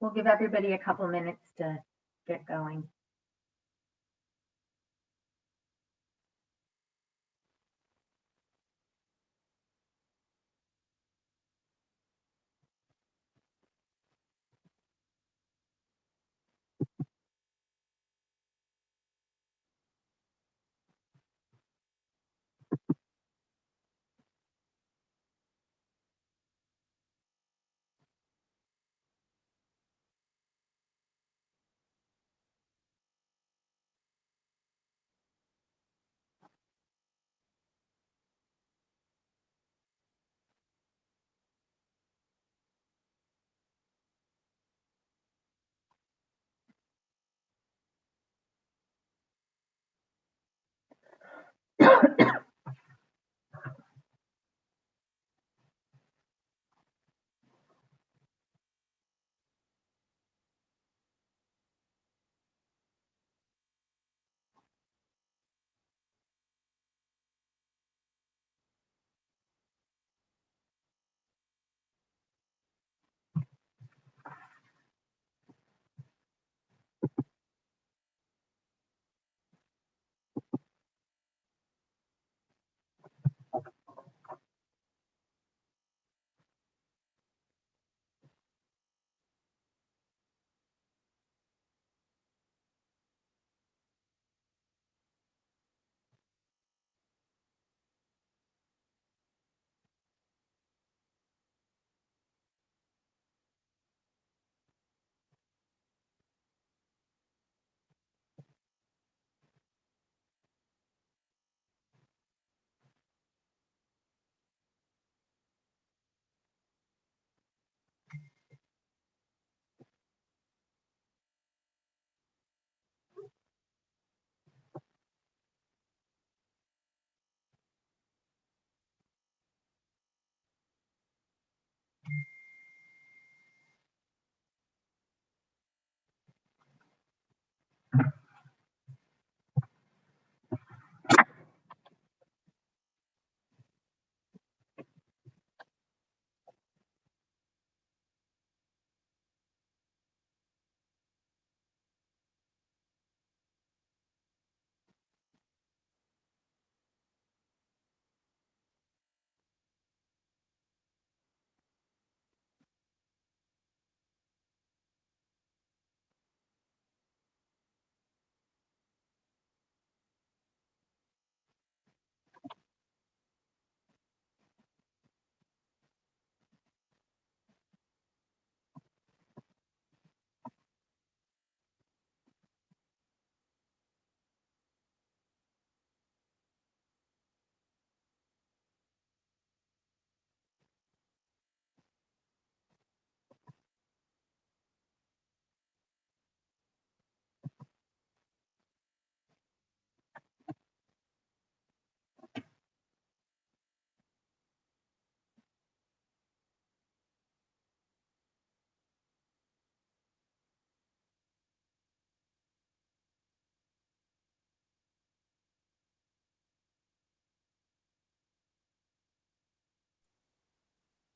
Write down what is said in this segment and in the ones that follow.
We'll give everybody a couple minutes to get going.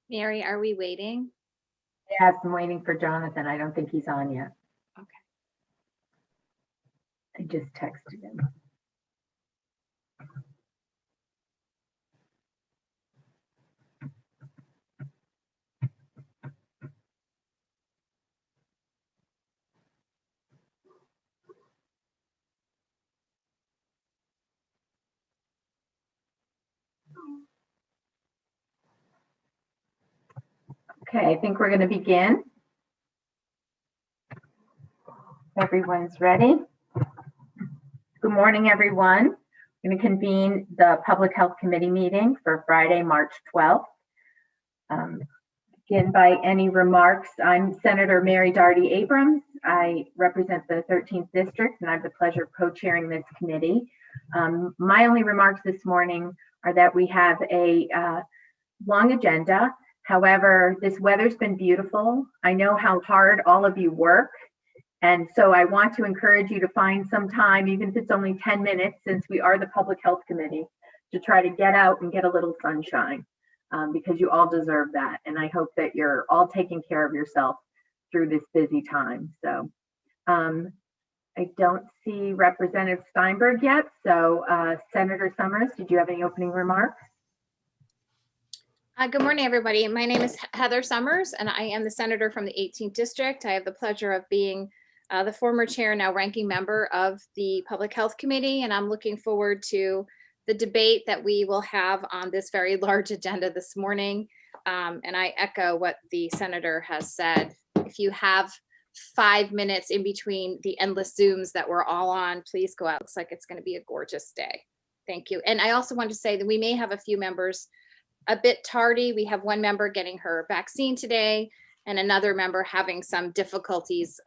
Mary, are we waiting? Yes, I'm waiting for Jonathan. I don't think he's on yet. Okay. I just texted him. Okay, I think we're going to begin. Everyone's ready. Good morning, everyone. I'm going to convene the Public Health Committee meeting for Friday, March 12th. Begin by any remarks. I'm Senator Mary Darty Abrams. I represent the 13th District, and I have the pleasure of co-chairing this committee. My only remarks this morning are that we have a long agenda. However, this weather's been beautiful. I know how hard all of you work. And so I want to encourage you to find some time, even if it's only 10 minutes, since we are the Public Health Committee, to try to get out and get a little sunshine, because you all deserve that. And I hope that you're all taking care of yourself through this busy time. So I don't see Representative Steinberg yet. So Senator Summers, did you have any opening remarks? Good morning, everybody. My name is Heather Summers, and I am the senator from the 18th District. I have the pleasure of being the former chair, now ranking member of the Public Health Committee, and I'm looking forward to the debate that we will have on this very large agenda this morning. And I echo what the senator has said. If you have 5 minutes in between the endless Zooms that we're all on, please go out. Looks like it's going to be a gorgeous day. Thank you. And I also want to say that we may have a few members a bit tardy. We have one member getting her vaccine today and another member having some difficulties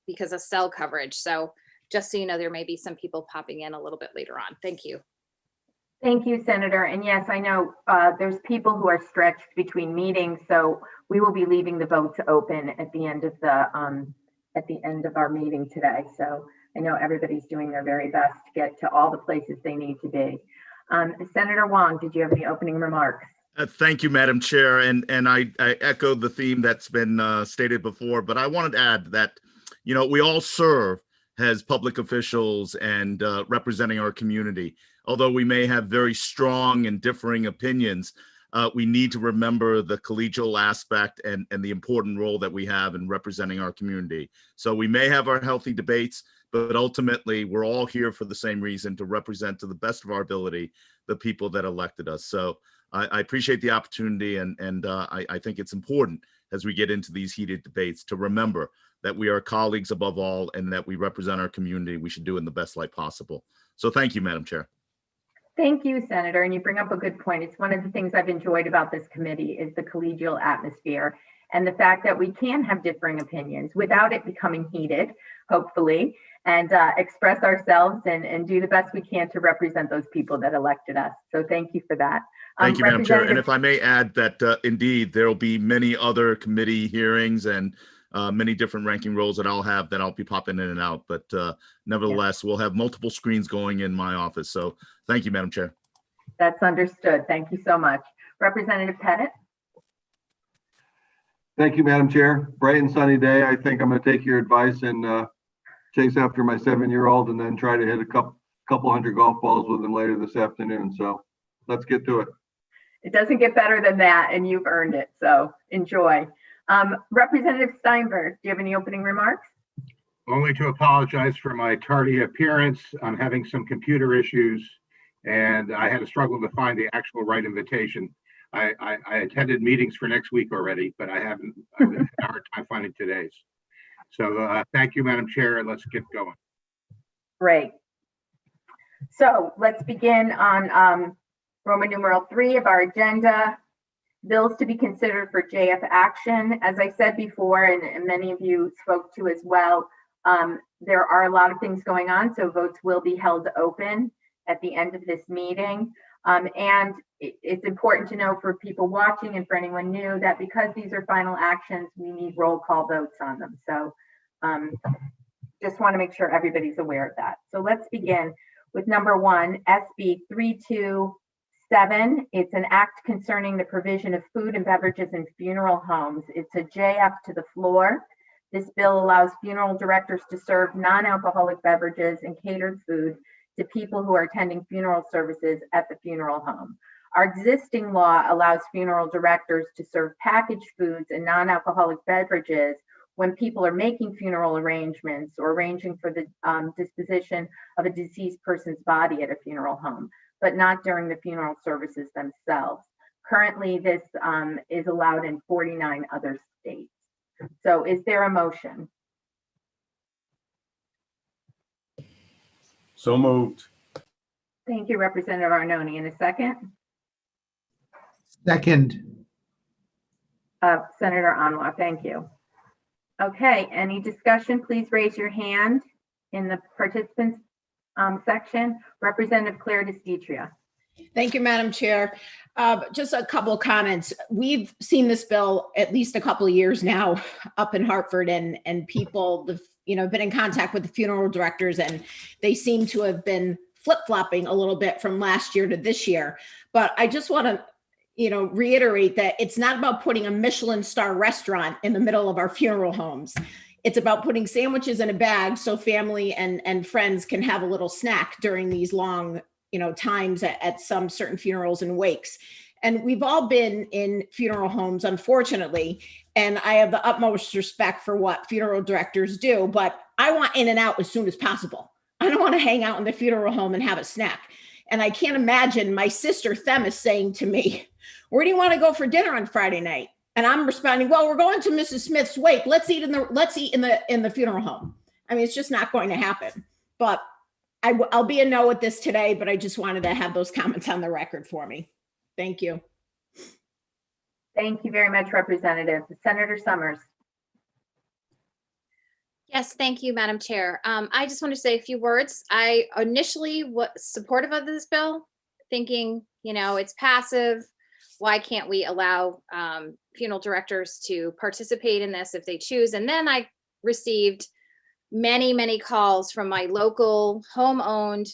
because of cell coverage. So just so you know, there may be some people popping in a little bit later on. Thank you. Thank you, Senator. And yes, I know there's people who are stretched between meetings, so we will be leaving the votes open at the end of our meeting today. So I know everybody's doing their very best to get to all the places they need to be. Senator Wong, did you have any opening remarks? Thank you, Madam Chair. And I echo the theme that's been stated before, but I wanted to add that, you know, we all serve as public officials and representing our community. Although we may have very strong and differing opinions, we need to remember the collegial aspect and the important role that we have in representing our community. So we may have our healthy debates, but ultimately we're all here for the same reason, to represent to the best of our ability the people that elected us. So I appreciate the opportunity, and I think it's important as we get into these heated debates to remember that we are colleagues above all and that we represent our community. We should do it in the best light possible. So thank you, Madam Chair. Thank you, Senator. And you bring up a good point. It's one of the things I've enjoyed about this committee is the collegial atmosphere and the fact that we can have differing opinions without it becoming heated, hopefully, and express ourselves and do the best we can to represent those people that elected us. So thank you for that. Thank you, Madam Chair. And if I may add that indeed, there will be many other committee hearings and many different ranking roles that I'll be popping in and out. But nevertheless, we'll have multiple screens going in my office. So thank you, Madam Chair. That's understood. Thank you so much. Representative Pettit. Thank you, Madam Chair. Bright and sunny day. I think I'm going to take your advice and chase after my 7-year-old and then try to hit a couple hundred golf balls with him later this afternoon. So let's get to it. It doesn't get better than that, and you've earned it. So enjoy. Representative Steinberg, do you have any opening remarks? Only to apologize for my tardy appearance. I'm having some computer issues, and I had a struggle to find the actual right invitation. I attended meetings for next week already, but I've had a hard time finding today's. So thank you, Madam Chair, and let's get going. Great. So let's begin on Roman numeral 3 of our agenda. Bills to be considered for JF action. As I said before, and many of you spoke to as well, there are a lot of things going on, so votes will be held open at the end of this meeting. And it's important to know for people watching and for anyone new that because these are final actions, we need roll call votes on them. So just want to make sure everybody's aware of that. So let's begin with number 1, SB 327. It's an act concerning the provision of food and beverages in funeral homes. It's a JF to the floor. This bill allows funeral directors to serve non-alcoholic beverages and catered food to people who are attending funeral services at the funeral home. Our existing law allows funeral directors to serve packaged foods and non-alcoholic beverages when people are making funeral arrangements or arranging for the disposition of a deceased person's body at a funeral home, but not during the funeral services themselves. Currently, this is allowed in 49 other states. So is there a motion? So moved. Thank you, Representative Arnone. In a second, Second. Senator Anwar, thank you. Okay, any discussion, please raise your hand in the participants section. Representative Claire DeStitria. Thank you, Madam Chair. Just a couple of comments. We've seen this bill at least a couple of years now up in Hartford, and people, been in contact with the funeral directors, and they seem to have been flip-flopping a little bit from last year to this year. But I just want to, reiterate that it's not about putting a Michelin star restaurant in the middle of our funeral homes. It's about putting sandwiches in a bag so family and friends can have a little snack during these long, times at some certain funerals and wakes. And we've all been in funeral homes, unfortunately, and I have the utmost respect for what funeral directors do, but I want in and out as soon as possible. I don't want to hang out in the funeral home and have a snack. And I can't imagine my sister Themis saying to me, "Where do you want to go for dinner on Friday night?" And I'm responding, "Well, we're going to Mrs. Smith's wake. Let's eat in the funeral home." I mean, it's just not going to happen. But I'll be a no with this today, but I just wanted to have those comments on the record for me. Thank you. Thank you very much, Representative. Senator Summers. Yes, thank you, Madam Chair. I just want to say a few words. I initially was supportive of this bill, thinking, it's passive. Why can't we allow funeral directors to participate in this if they choose? And then I received many, many calls from my local home-owned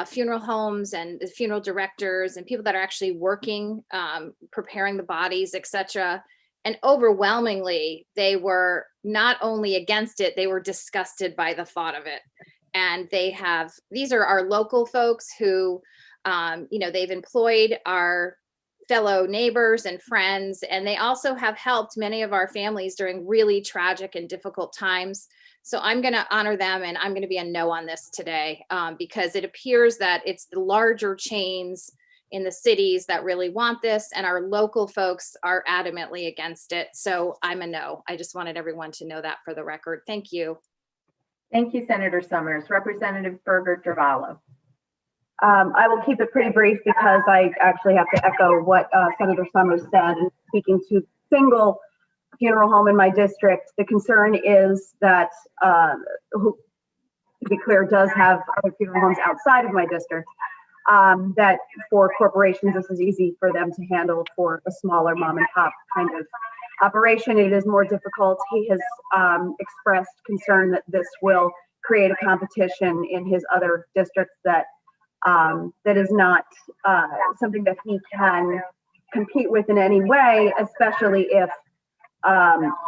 funeral homes and the funeral directors and people that are actually working, preparing the bodies, etc. And overwhelmingly, they were not only against it, they were disgusted by the thought of it. And these are our local folks who, they've employed our fellow neighbors and friends, and they also have helped many of our families during really tragic and difficult times. So I'm going to honor them, and I'm going to be a no on this today, because it appears that it's the larger chains in the cities that really want this, and our local folks are adamantly against it. So I'm a no. I just wanted everyone to know that for the record. Thank you. Thank you, Senator Summers. Representative Berger-Dravallo. I will keep it pretty brief because I actually have to echo what Senator Summers said. And speaking to single funeral home in my district, the concern is that, to be clear, does have other funeral homes outside of my district. That for corporations, this is easy for them to handle. For a smaller mom and pop kind of operation, it is more difficult. He has expressed concern that this will create a competition in his other districts that is not something that he can compete with in any way, especially if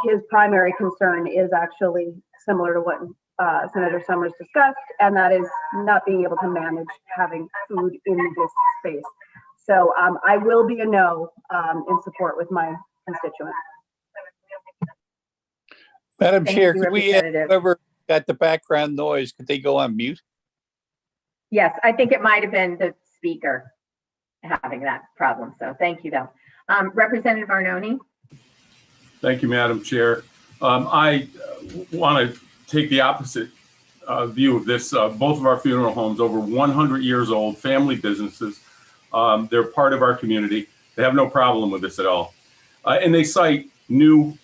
his primary concern is actually similar to what Senator Summers discussed, and that is not being able to manage having food in this space. So I will be a no in support with my constituents. Madam Thank Chair, you, could we, Representative. whoever got the background noise, could they go on mute? Yes, I think it might have been the speaker having that problem. So thank you, though. Representative Arnone. Thank you, Madam Chair. I want to take the opposite view of this. Both of our funeral homes, over 100 years old, family businesses. They're part of our community. They have no problem with this at all. And they cite new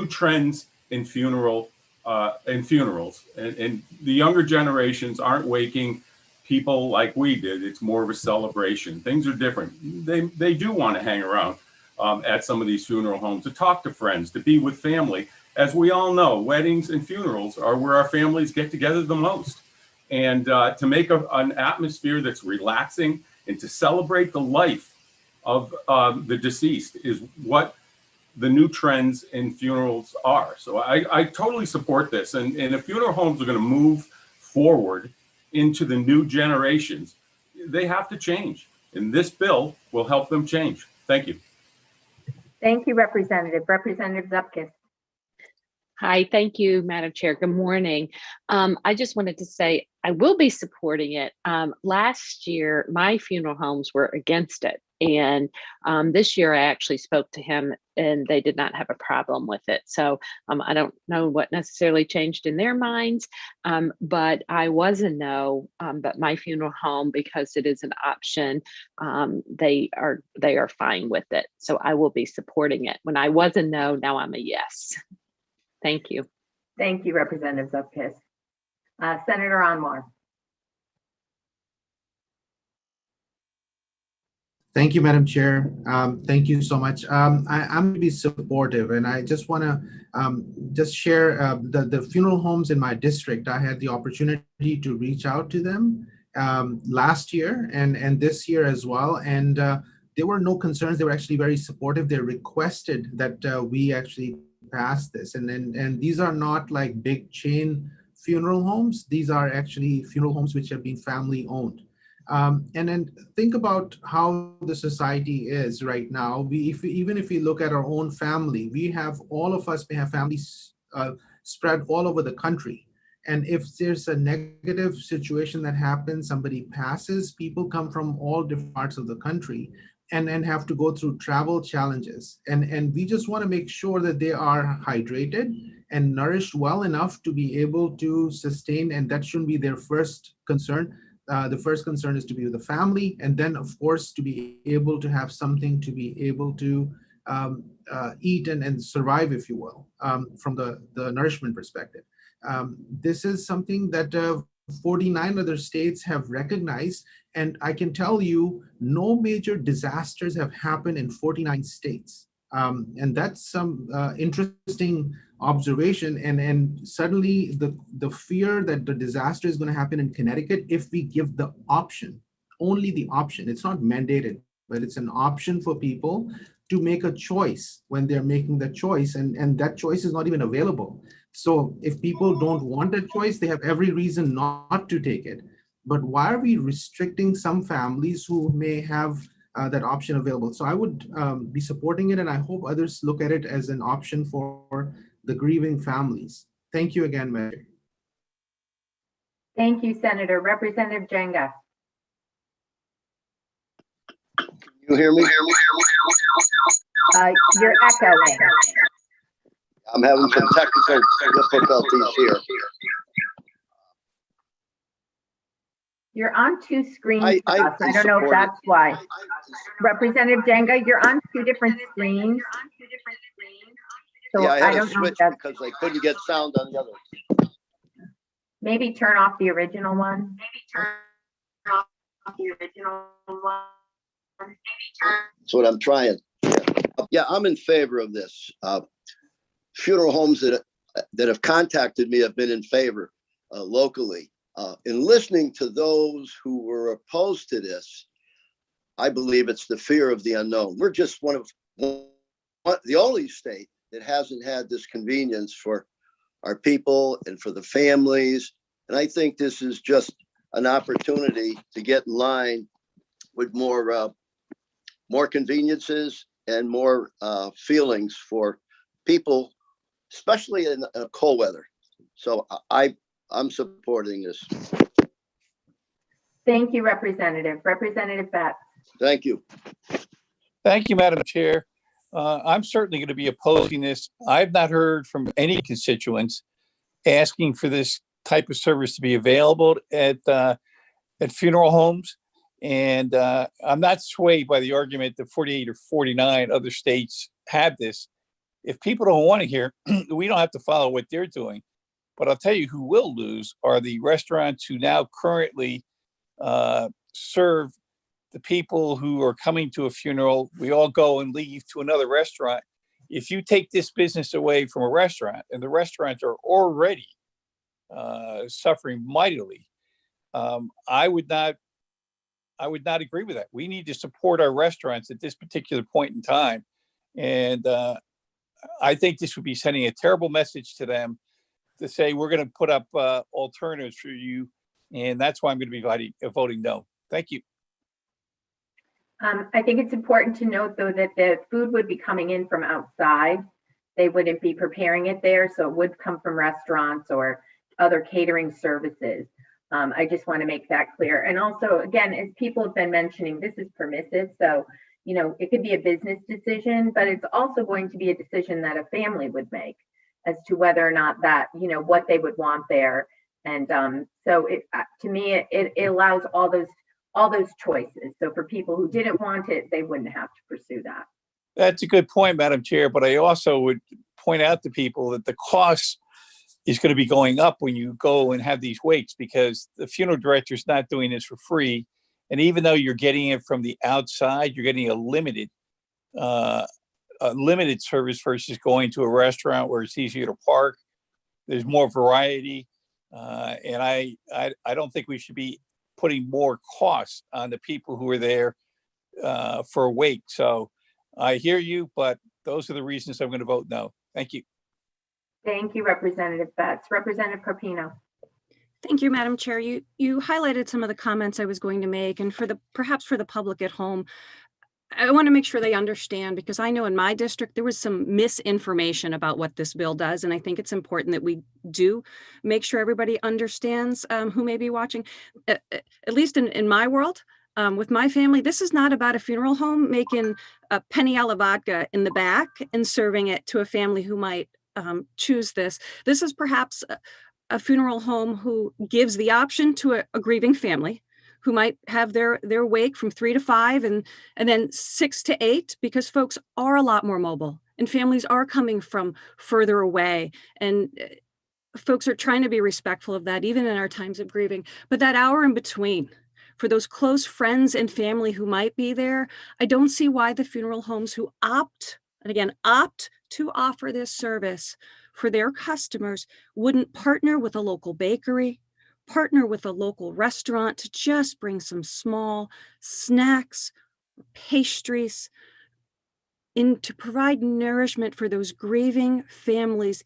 trends in funerals. And the younger generations aren't waking people like we did. It's more of a celebration. Things are different. They do want to hang around at some of these funeral homes to talk to friends, to be with family. As we all know, weddings and funerals are where our families get together the most. And to make an atmosphere that's relaxing and to celebrate the life of the deceased is what the new trends in funerals are. So I totally support this. And if funeral homes are going to move forward into the new generations, they have to change. And this bill will help them change. Thank you. Thank you, Representative. Representative Zupkis. Hi, thank you, Madam Chair. Good morning. I just wanted to say I will be supporting it. Last year, my funeral homes were against it. And this year I actually spoke to him and they did not have a problem with it. So I don't know what necessarily changed in their minds, but I was a no, but my funeral home, because it is an option, they are fine with it. So I will be supporting it. When I was a no, now I'm a yes. Thank you. Thank you, Representative Zupkis. Senator Anwar. Thank you, Madam Chair. Thank you so much. I'm going to be supportive, and I just want to just share the funeral homes in my district. I had the opportunity to reach out to them last year and this year as well. And there were no concerns. They were actually very supportive. They requested that we actually pass this. And these are not like big chain funeral homes. These are actually funeral homes which have been family owned. And then think about how the society is right now. Even if we look at our own family, we have, all of us may have families spread all over the country. And if there's a negative situation that happens, somebody passes, people come from all different parts of the country and then have to go through travel challenges. And we just want to make sure that they are hydrated and nourished well enough to be able to sustain, and that shouldn't be their first concern. The first concern is to be with the family, and then of course to be able to have something to be able to eat and survive, if you will, from the nourishment perspective. This is something that 49 other states have recognized, and I can tell you no major disasters have happened in 49 states. And that's some interesting observation. And suddenly the fear that the disaster is going to happen in Connecticut, if we give the option, only the option, it's not mandated, but it's an option for people to make a choice when they're making the choice, and that choice is not even available. So if people don't want a choice, they have every reason not to take it. But why are we restricting some families who may have that option available? So I would be supporting it, and I hope others look at it as an option for the grieving families. Thank you again, Mayor. Thank you, Senator. Representative Jenga. You hear me? You're echoing. I'm having some technical difficulties here. You're on two screens. I don't know if that's why. Representative Jenga, you're on two different screens. So Yeah, I had to don't know if switch that's, because I couldn't get sound on the other. maybe turn off the original one. That's what I'm trying. Yeah, I'm in favor of this. Funeral homes that have contacted me have been in favor locally. In listening to those who were opposed to this, I believe it's the fear of the unknown. We're just one of the only state that hasn't had this convenience for our people and for the families. And I think this is just an opportunity to get in line with more conveniences and more feelings for people, especially in cold weather. So I'm supporting this. Thank you, Representative. Representative Betts. Thank you. Thank you, Madam Chair. I'm certainly going to be opposing this. I've not heard from any constituents asking for this type of service to be available at funeral homes. And I'm not swayed by the argument that 48 or 49 other states have this. If people don't want to hear, we don't have to follow what they're doing. But I'll tell you who will lose are the restaurants who now currently serve the people who are coming to a funeral. We all go and leave to another restaurant. If you take this business away from a restaurant, and the restaurants are already suffering mightily, I would not agree with that. We need to support our restaurants at this particular point in time. And I think this would be sending a terrible message to them to say, we're going to put up alternatives for you. And that's why I'm going to be voting no. Thank you. I think it's important to note, though, that the food would be coming in from outside. They wouldn't be preparing it there, so it would come from restaurants or other catering services. I just want to make that clear. And also, again, as people have been mentioning, this is permissive. So, you know, it could be a business decision, but it's also going to be a decision that a family would make as to whether or not that, you know, what they would want there. And so it, to me, it allows all those choices. So for people who didn't want it, they wouldn't have to pursue that. That's a good point, Madam Chair. But I also would point out to people that the cost is going to be going up when you go and have these wakes, because the funeral director is not doing this for free. And even though you're getting it from the outside, you're getting a limited service versus going to a restaurant where it's easier to park. There's more variety. And I don't think we should be putting more costs on the people who are there for a wake. So I hear you, but those are the reasons I'm going to vote no. Thank you. Thank you, Representative Betts. Representative Carpino. Thank you, Madam Chair. You highlighted some of the comments I was going to make, and perhaps for the public at home, I want to make sure they understand, because I know in my district there was some misinformation about what this bill does, and I think it's important that we do make sure everybody understands who may be watching. At least in my world, with my family, this is not about a funeral home making a Peniella vodka in the back and serving it to a family who might choose this. This is perhaps a funeral home who gives the option to a grieving family who might have their wake from 3 to 5 and then 6 to 8, because folks are a lot more mobile and families are coming from further away, and folks are trying to be respectful of that even in our times of grieving. But that hour in between, for those close friends and family who might be there, I don't see why the funeral homes who opt to offer this service for their customers wouldn't partner with a local bakery, partner with a local restaurant to just bring some small snacks, pastries, in to provide nourishment for those grieving families.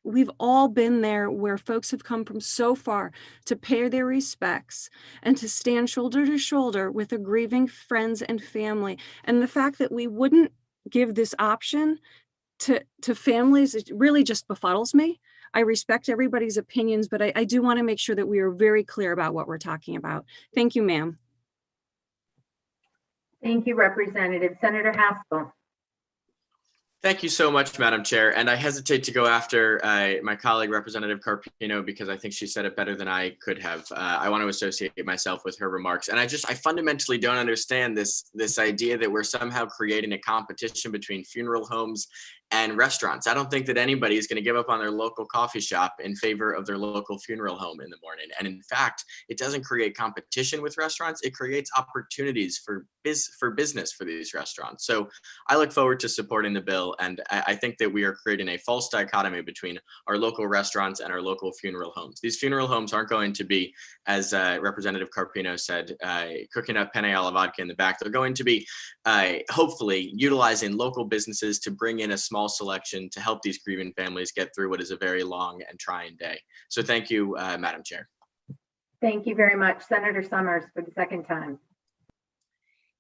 We've all been there, where folks have come from so far to pay their respects and to stand shoulder to shoulder with a grieving friends and family. And the fact that we wouldn't give this option to families, it really just befuddles me. I respect everybody's opinions, but I do want to make sure that we are very clear about what we're talking about. Thank you, ma'am. Thank you, Representative. Senator Haskell. Thank you so much, Madam Chair. And I hesitate to go after my colleague, Representative Carpino, because I think she said it better than I could have. I want to associate myself with her remarks. And I fundamentally don't understand this idea that we're somehow creating a competition between funeral homes and restaurants. I don't think that anybody is going to give up on their local coffee shop in favor of their local funeral home in the morning. And in fact, it doesn't create competition with restaurants. It creates opportunities for business for these restaurants. So I look forward to supporting the bill. And I think that we are creating a false dichotomy between our local restaurants and our local funeral homes. These funeral homes aren't going to be, as Representative Carpino said, cooking up Peniella vodka in the back. They're going to be hopefully utilizing local businesses to bring in a small selection to help these grieving families get through what is a very long and trying day. So thank you, Madam Chair. Thank you very much. Senator Summers for the second time.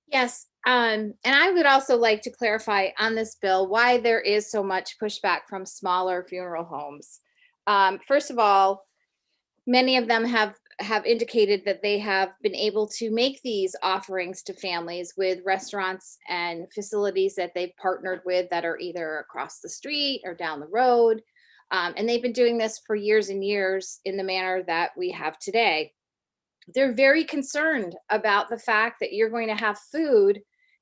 Yes, and I would also like to clarify on this bill why there is so much pushback from smaller funeral homes. First of all, many of them have indicated that they have been able to make these offerings to families with restaurants and facilities that they've partnered with that are either across the street or down the road. And they've been doing this for years and years in the manner that we have today. They're very concerned about the fact that you're going to have food,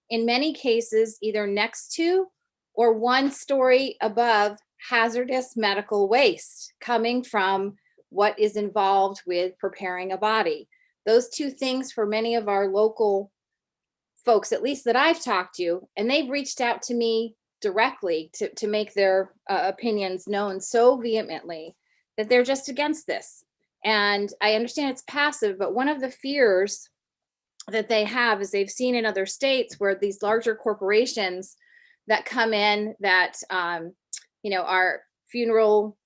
in many cases, either next to or 1 story above hazardous medical waste coming from what is involved with preparing a body. Those two things for many of our local folks, at least that I've talked to, and they've reached out to me directly to make their opinions known so vehemently that they're just against this. And I understand it's passive, but one of the fears that they have is they've seen in other states where these larger corporations that come in that, are funeral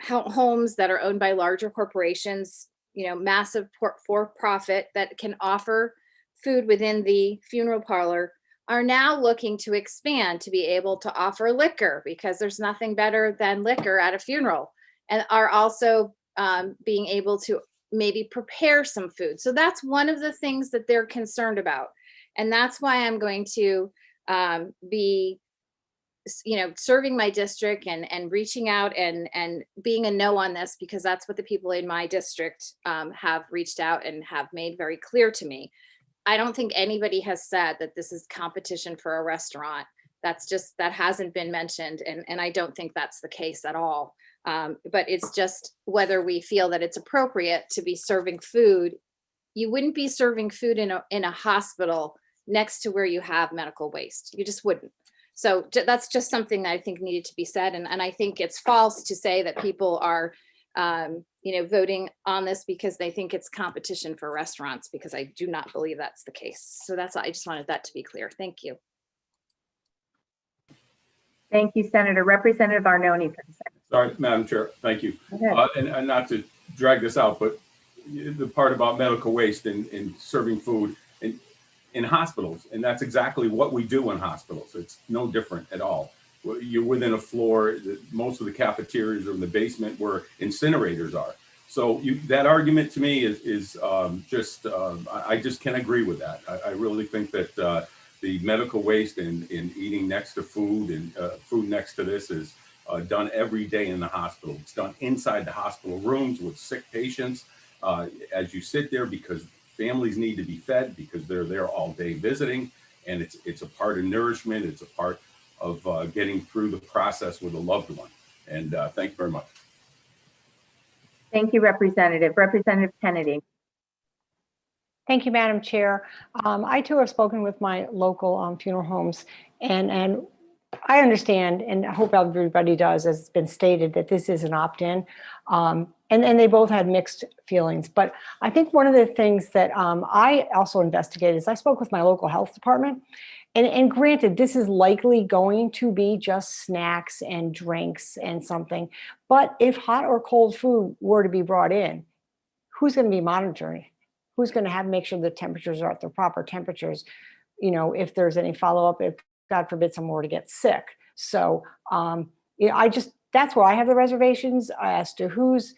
homes that are owned by larger corporations, massive for-profit that can offer food within the funeral parlor, are now looking to expand to be able to offer liquor, because there's nothing better than liquor at a funeral, and are also being able to maybe prepare some food. So that's one of the things that they're concerned about. And that's why I'm going to be serving my district and reaching out and being a no on this, because that's what the people in my district have reached out and have made very clear to me. I don't think anybody has said that this is competition for a restaurant. That hasn't been mentioned. And I don't think that's the case at all. But it's just whether we feel that it's appropriate to be serving food. You wouldn't be serving food in a hospital next to where you have medical waste. You just wouldn't. So that's just something that I think needed to be said. And I think it's false to say that people are voting on this because they think it's competition for restaurants, because I do not believe that's the case. So I just wanted that to be clear. Thank you. Thank you, Senator. Representative Arnone for the second. Sorry, Madam Chair, thank you. And not to drag this out, but the part about medical waste and serving food in hospitals, and that's exactly what we do in hospitals. It's no different at all. You're within a floor. Most of the cafeterias are in the basement where incinerators are. So that argument to me is I just can't agree with that. I really think that the medical waste and eating next to food and food next to this is done every day in the hospital. It's done inside the hospital rooms with sick patients as you sit there, because families need to be fed because they're there all day visiting, and it's a part of nourishment. It's a part of getting through the process with a loved one. And thank you very much. Thank you, Representative. Representative Kennedy. Thank you, Madam Chair. I too have spoken with my local funeral homes, and I understand, and I hope everybody does, as it's been stated, that this is an opt-in. And they both had mixed feelings. But I think one of the things that I also investigated is I spoke with my local health department. And granted, this is likely going to be just snacks and drinks and something. But if hot or cold food were to be brought in, who's going to be monitoring? Who's going to make sure the temperatures are at the proper temperatures? If there's any follow-up, if God forbid someone were to get sick. So that's where I have the reservations as to who's.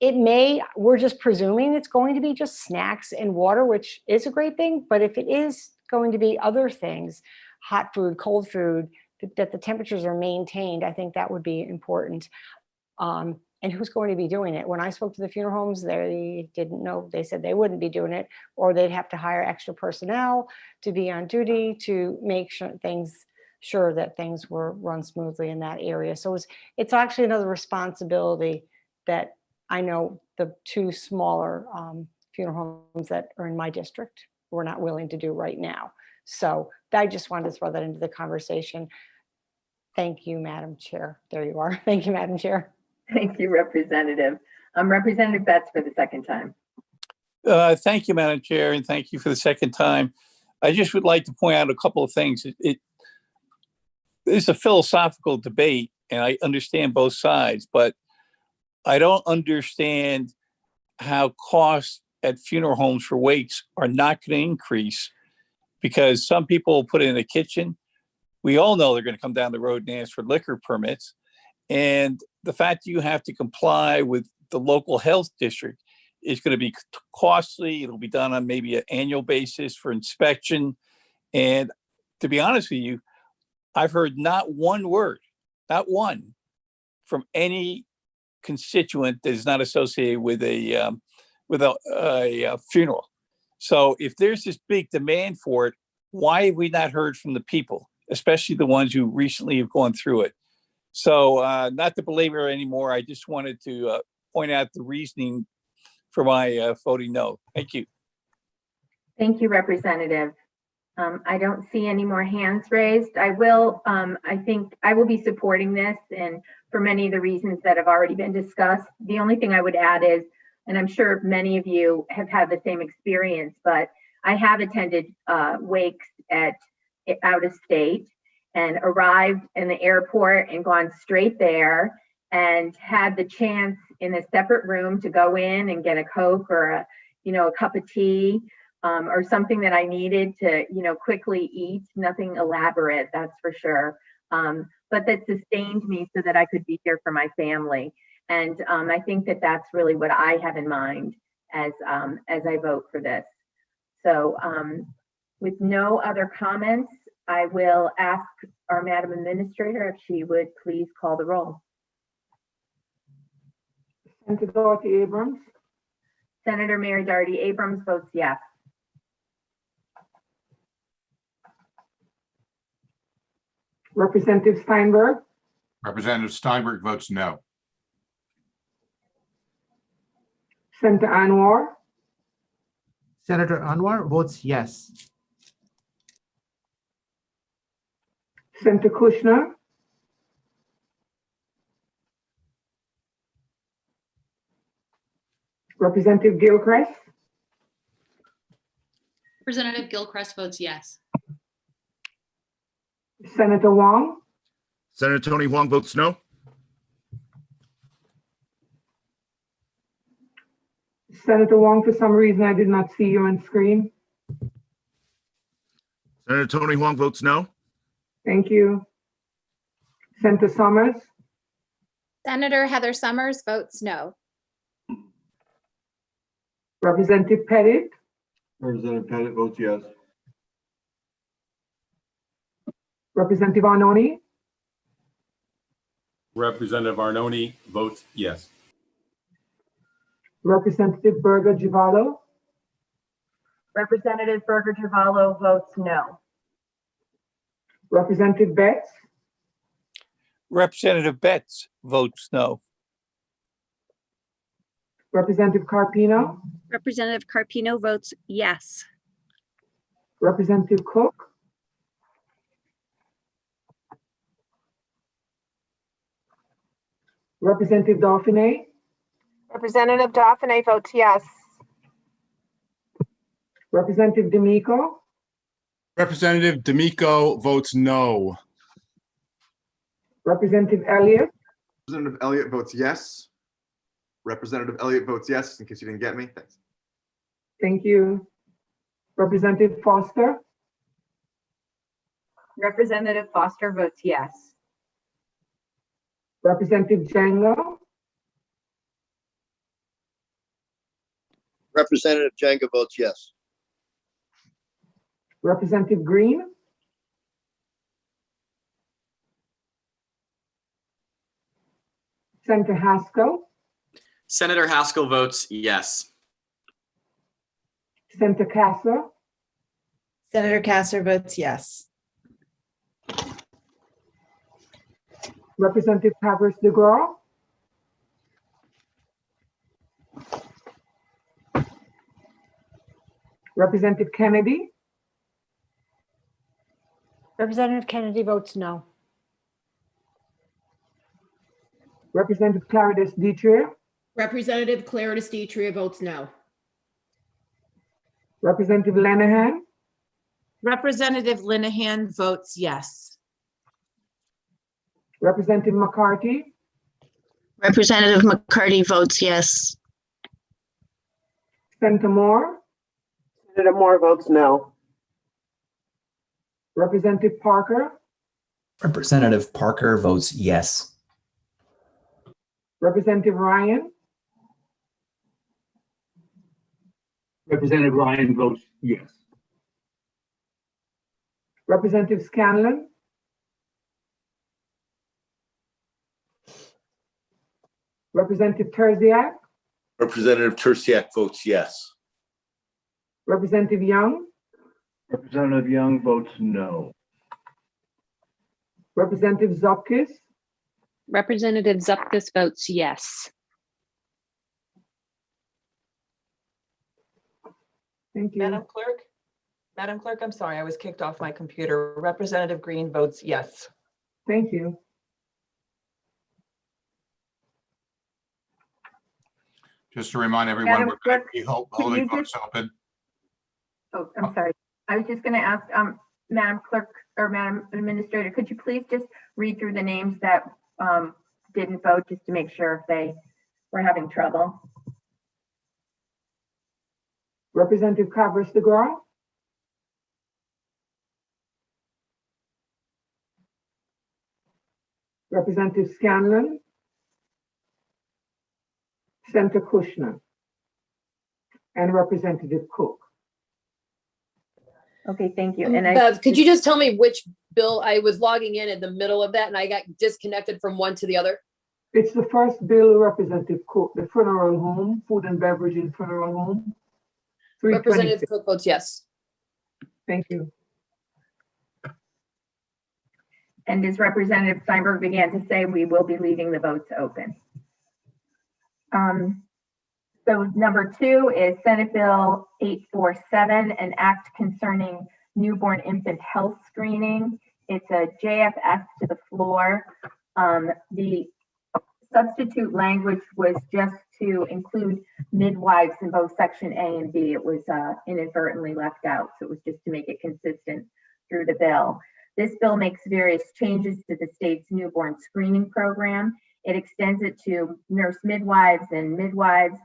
We're just presuming it's going to be just snacks and water, which is a great thing. But if it is going to be other things, hot food, cold food, that the temperatures are maintained, I think that would be important. And who's going to be doing it? When I spoke to the funeral homes, they didn't know. They said they wouldn't be doing it, or they'd have to hire extra personnel to be on duty to make sure that things were run smoothly in that area. So it's actually another responsibility that I know the two smaller funeral homes that are in my district were not willing to do right now. So I just wanted to throw that into the conversation. Thank you, Madam Chair. There you are. Thank you, Madam Chair. Thank you, Representative. Representative Betts for the second time. Thank you, Madam Chair, and thank you for the second time. I just would like to point out a couple of things. It's a philosophical debate, and I understand both sides, but I don't understand how costs at funeral homes for wakes are not going to increase, because some people will put in a kitchen. We all know they're going to come down the road and ask for liquor permits. And the fact you have to comply with the local health district is going to be costly. It'll be done on maybe an annual basis for inspection. And to be honest with you, I've heard not one word, not one, from any constituent that is not associated with a funeral. So if there's this big demand for it, why have we not heard from the people, especially the ones who recently have gone through it? So not to belabor anymore, I just wanted to point out the reasoning for my voting no. Thank you. Thank you, Representative. I don't see any more hands raised. I think I will be supporting this, and for many of the reasons that have already been discussed. The only thing I would add is, and I'm sure many of you have had the same experience, but I have attended wakes out of state and arrived in the airport and gone straight there and had the chance in a separate room to go in and get a Coke or a cup of tea. Or something that I needed to, quickly eat, nothing elaborate, that's for sure. But that sustained me so that I could be here for my family. And I think that that's really what I have in mind as I vote for this. So with no other comments, I will ask our Madam Administrator if she would please call the roll. Senator Dorothy Abrams. Senator Mary Darty Abrams votes yes. Representative Steinberg. Representative Steinberg votes no. Senator Anwar. Senator Anwar votes yes. Senator Kushner. Representative Gilchrist, Representative Gilchrist votes yes. Senator Wong, Senator Tony Huang votes no. Senator Wong, for some reason I did not see you on screen. Senator Tony Huang votes no. Thank you. Senator Summers, Senator Heather Summers votes no. Representative Pettit, Representative Pettit votes yes. Representative Arnone, Representative Arnone votes yes. Representative Berger Givallo, Representative Berger Javallo votes no. Representative Betts, Representative Betts votes no. Representative Carpino, Representative Carpino votes yes. Representative Cook, Representative Dauphiné, Representative Dauphiné votes yes. Representative D'Amico, Representative D'Amico votes no. Representative Elliott, Representative Elliott votes yes. Representative Elliott votes yes, in case you didn't get me. Thanks. thank you. Representative Foster, Representative Foster votes yes. Representative Django, Representative Jenga votes yes. Representative Green, Senator Haskell, Senator Haskell votes yes. Senator Kasser, Senator Kasser votes yes. Representative Pavris DeGraw, Representative Kennedy, Representative Kennedy votes no. Representative Clarice Dietrich, Representative Clarice Dietrich votes no. Representative Lenahan, Representative Linehan votes yes. Representative McCarthy, Representative McCarty votes yes. Senator Moore, Senator Moore votes no. Representative Parker, Representative Parker votes yes. Representative Ryan, Representative Ryan votes yes. Representative Scanlon, Representative Terziak, Representative Terziak votes yes. Representative Young, Representative Young votes no. Representative Zupkis, Representative Zupkis votes yes. Thank you. Madam Clerk, I'm sorry, I was kicked off my computer. Representative Green votes yes. Thank you. Just to remind everyone, Madam we're going to Clerk, be can holding you votes just- open. Oh, I'm sorry. I was just going to ask, Madam Clerk or Madam Administrator, could you please just read through the names that didn't vote, just to make sure if they were having trouble? Representative Pavris DeGraw, Representative Scanlon, Senator Kushner, and Representative Cook. Okay, thank you. And could you just tell me which bill? I was logging in the middle of that and I got disconnected from one to the other. It's the first bill, Representative Cook, the funeral home, food and beverage in funeral home. 326. Representative Cook votes yes. Thank you. And as Representative Steinberg began to say, we will be leaving the votes open. So number 2 is Senate Bill 847, an act concerning newborn infant health screening. It's a JFS to the floor. The substitute language was just to include midwives in both section A and B. It was inadvertently left out, so it was just to make it consistent through the bill. This bill makes various changes to the state's newborn screening program. It extends it to nurse midwives and midwives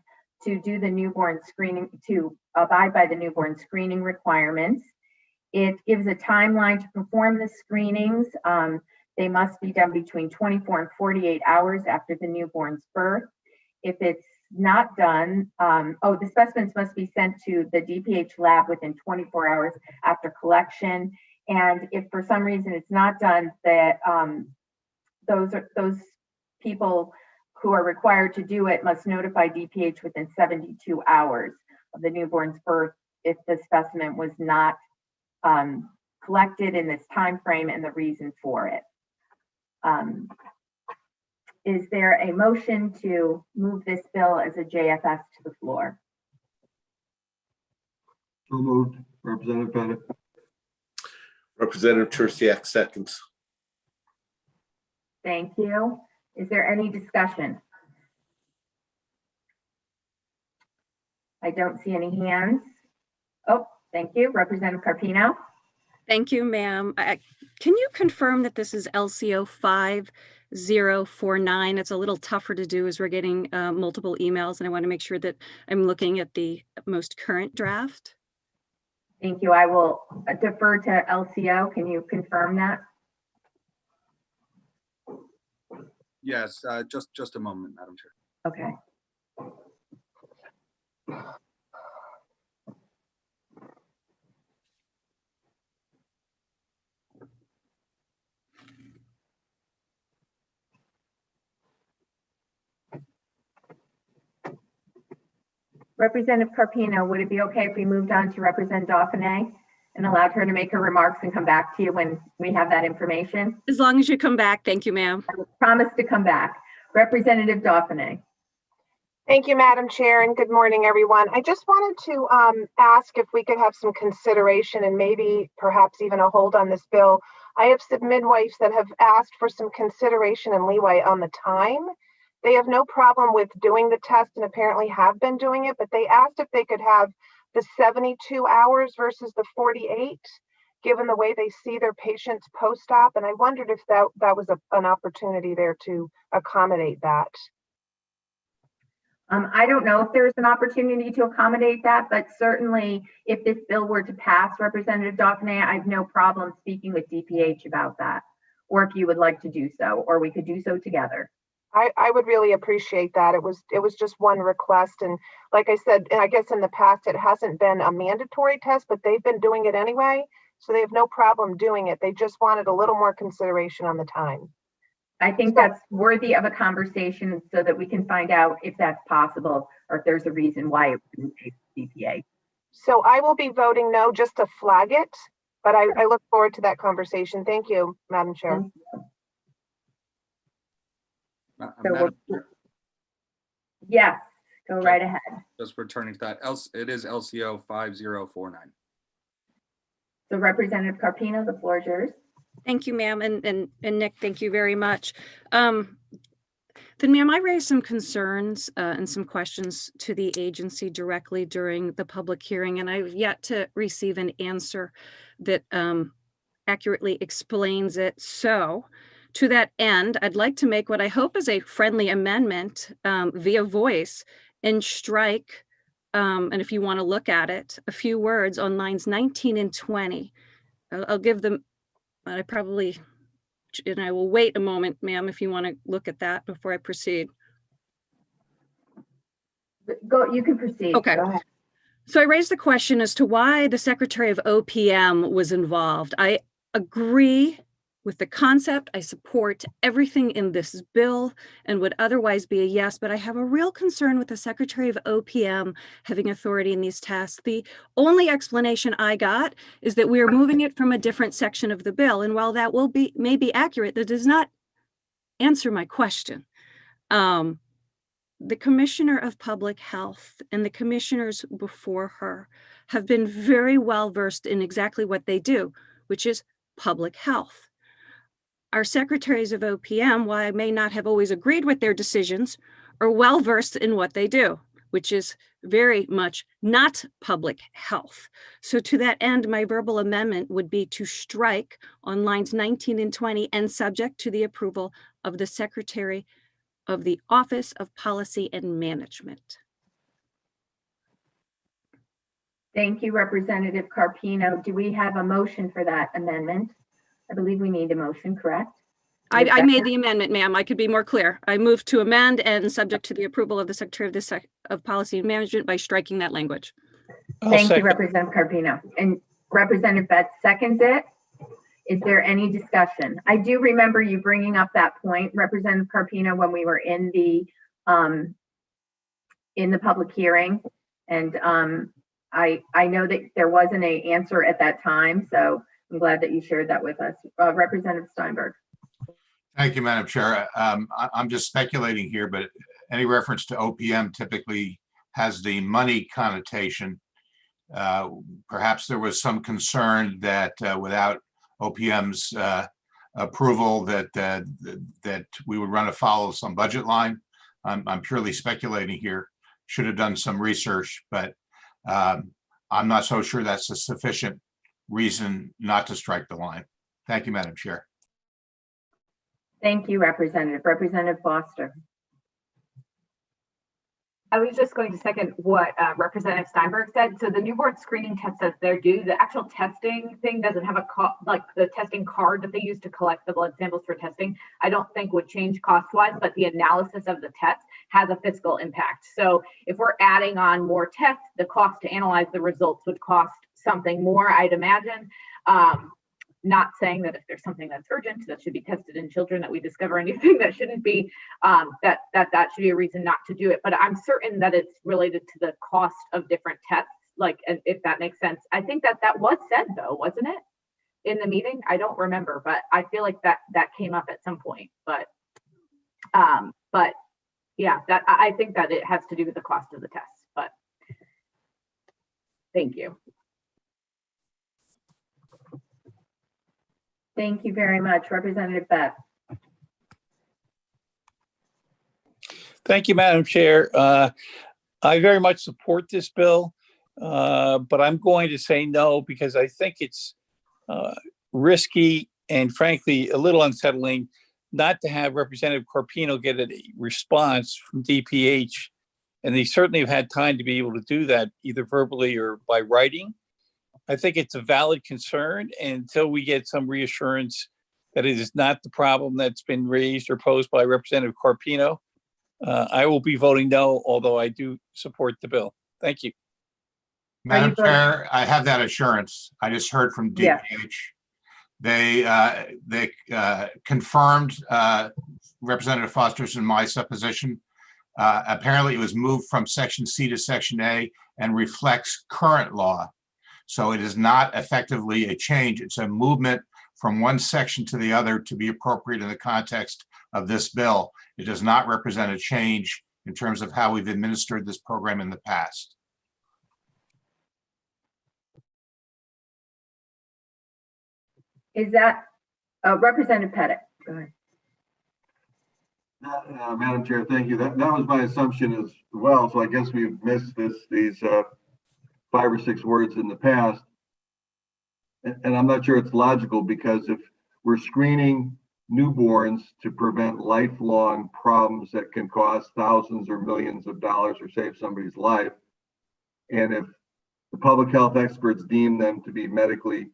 to do the newborn screening, to abide by the newborn screening requirements. It gives a timeline to perform the screenings. They must be done between 24 and 48 hours after the newborn's birth. If it's not done, the specimens must be sent to the DPH lab within 24 hours after collection. And if for some reason it's not done, that those people who are required to do it must notify DPH within 72 hours of the newborn's birth if the specimen was not collected in this time frame and the reason for it. Is there a motion to move this bill as a JFS to the floor? So moved. Representative Bennett. Representative Tursiak seconds. Thank you. Is there any discussion? I don't see any hands. Oh, thank you. Representative Carpino. Thank you, ma'am. Can you confirm that this is LCO 5049? It's a little tougher to do as we're getting multiple emails, and I want to make sure that I'm looking at the most current draft. Thank you. I will defer to LCO. Can you confirm that? Yes, just a moment, Madam Chair. Okay. Representative Carpino, would it be okay if we moved on to Representative Dauphiné and allowed her to make her remarks and come back to you when we have that information? As long as you come back. Thank you, ma'am. I promise to come back. Representative Dauphiné. Thank you, Madam Chair, and good morning, everyone. I just wanted to ask if we could have some consideration and maybe perhaps even a hold on this bill. I have some midwives that have asked for some consideration and leeway on the time. They have no problem with doing the test and apparently have been doing it, but they asked if they could have the 72 hours versus the 48, given the way they see their patients post-op. And I wondered if that was an opportunity there to accommodate that. I don't know if there's an opportunity to accommodate that, but certainly if this bill were to pass, Representative Dauphiné, I have no problem speaking with DPH about that, or if you would like to do so, or we could do so together. I would really appreciate that. It was just one request. And like I said, and I guess in the past, it hasn't been a mandatory test, but they've been doing it anyway. So they have no problem doing it. They just wanted a little more consideration on the time. I think that's worthy of a conversation so that we can find out if that's possible or if there's a reason why it wouldn't take DPA. So I will be voting no just to flag it, but I look forward to that conversation. Thank you, Madam Chair. Yes, go right ahead. Just returning to that, it is LCO 5049. So Representative Carpino, the floor is yours. Thank you, ma'am. And Nick, thank you very much. Then, ma'am, I raised some concerns and some questions to the agency directly during the public hearing, and I've yet to receive an answer that accurately explains it. So, to that end, I'd like to make what I hope is a friendly amendment via voice and strike, and if you want to look at it, a few words on lines 19 and 20. I'll give them, and I will wait a moment, ma'am, if you want to look at that before I proceed. You can proceed. Okay. Go ahead. So I raised the question as to why the Secretary of OPM was involved. I agree with the concept. I support everything in this bill and would otherwise be a yes, but I have a real concern with the Secretary of OPM having authority in these tasks. The only explanation I got is that we are moving it from a different section of the bill. And while that may be accurate, that does not answer my question. The Commissioner of Public Health and the commissioners before her have been very well versed in exactly what they do, which is public health. our secretaries of OPM, while I may not have always agreed with their decisions, are well versed in what they do, which is very much not public health. So to that end, my verbal amendment would be to strike on lines 19 and 20 and subject to the approval of the Secretary of the Office of Policy and Management. Thank you, Representative Carpino. Do we have a motion for that amendment? I believe we need a motion, correct? I made the amendment, ma'am. I could be more clear. I moved to amend and subject to the approval of the Secretary of Policy and Management by striking that language. Thank you, Representative Carpino. And Representative Betts seconds it. Is there any discussion? I do remember you bringing up that point, Representative Carpino, when we were in the public hearing. And I know that there wasn't an answer at that time, so I'm glad that you shared that with us. Representative Steinberg. Thank you, Madam Chair. I'm just speculating here, but any reference to OPM typically has the money connotation. Perhaps there was some concern that without OPM's approval that we would run afoul of some budget line. I'm purely speculating here. Should have done some research, but I'm not so sure that's a sufficient reason not to strike the line. Thank you, Madam Chair. Thank you, Representative. Representative Foster. I was just going to second what Representative Steinberg said. So the newborn screening test that they're due, the actual testing thing doesn't have like the testing card that they use to collect the blood samples for testing. I don't think would change cost-wise, but the analysis of the test has a fiscal impact. So if we're adding on more tests, the cost to analyze the results would cost something more, I'd imagine. Not saying that if there's something that's urgent that should be tested in children, that we discover anything that shouldn't be, that should be a reason not to do it. But I'm certain that it's related to the cost of different tests, like, if that makes sense. I think that was said though, wasn't it, in the meeting? I don't remember, but I feel like that came up at some point. But yeah, I think that it has to do with the cost of the tests. But thank you. Thank you very much, Representative Betts. Thank you, Madam Chair. I very much support this bill, but I'm going to say no because I think it's risky and frankly a little unsettling not to have Representative Carpino get a response from DPH. And they certainly have had time to be able to do that either verbally or by writing. I think it's a valid concern, and until we get some reassurance that it is not the problem that's been raised or posed by Representative Carpino, I will be voting no, although I do support the bill. Thank you. Madam Chair, I have that assurance. I just heard from DPH. Yeah. They confirmed Representative Foster's and my supposition. Apparently, it was moved from Section C to Section A and reflects current law. So it is not effectively a change. It's a movement from one section to the other to be appropriate in the context of this bill. It does not represent a change in terms of how we've administered this program in the past. Is that Representative Pettit? Go ahead. Madam Chair, thank you. That was my assumption as well. So I guess we've missed these 5 or 6 words in the past. And I'm not sure it's logical because if we're screening newborns to prevent lifelong problems that can cost thousands or millions of dollars or save somebody's life, and if the public health experts deem them to be medically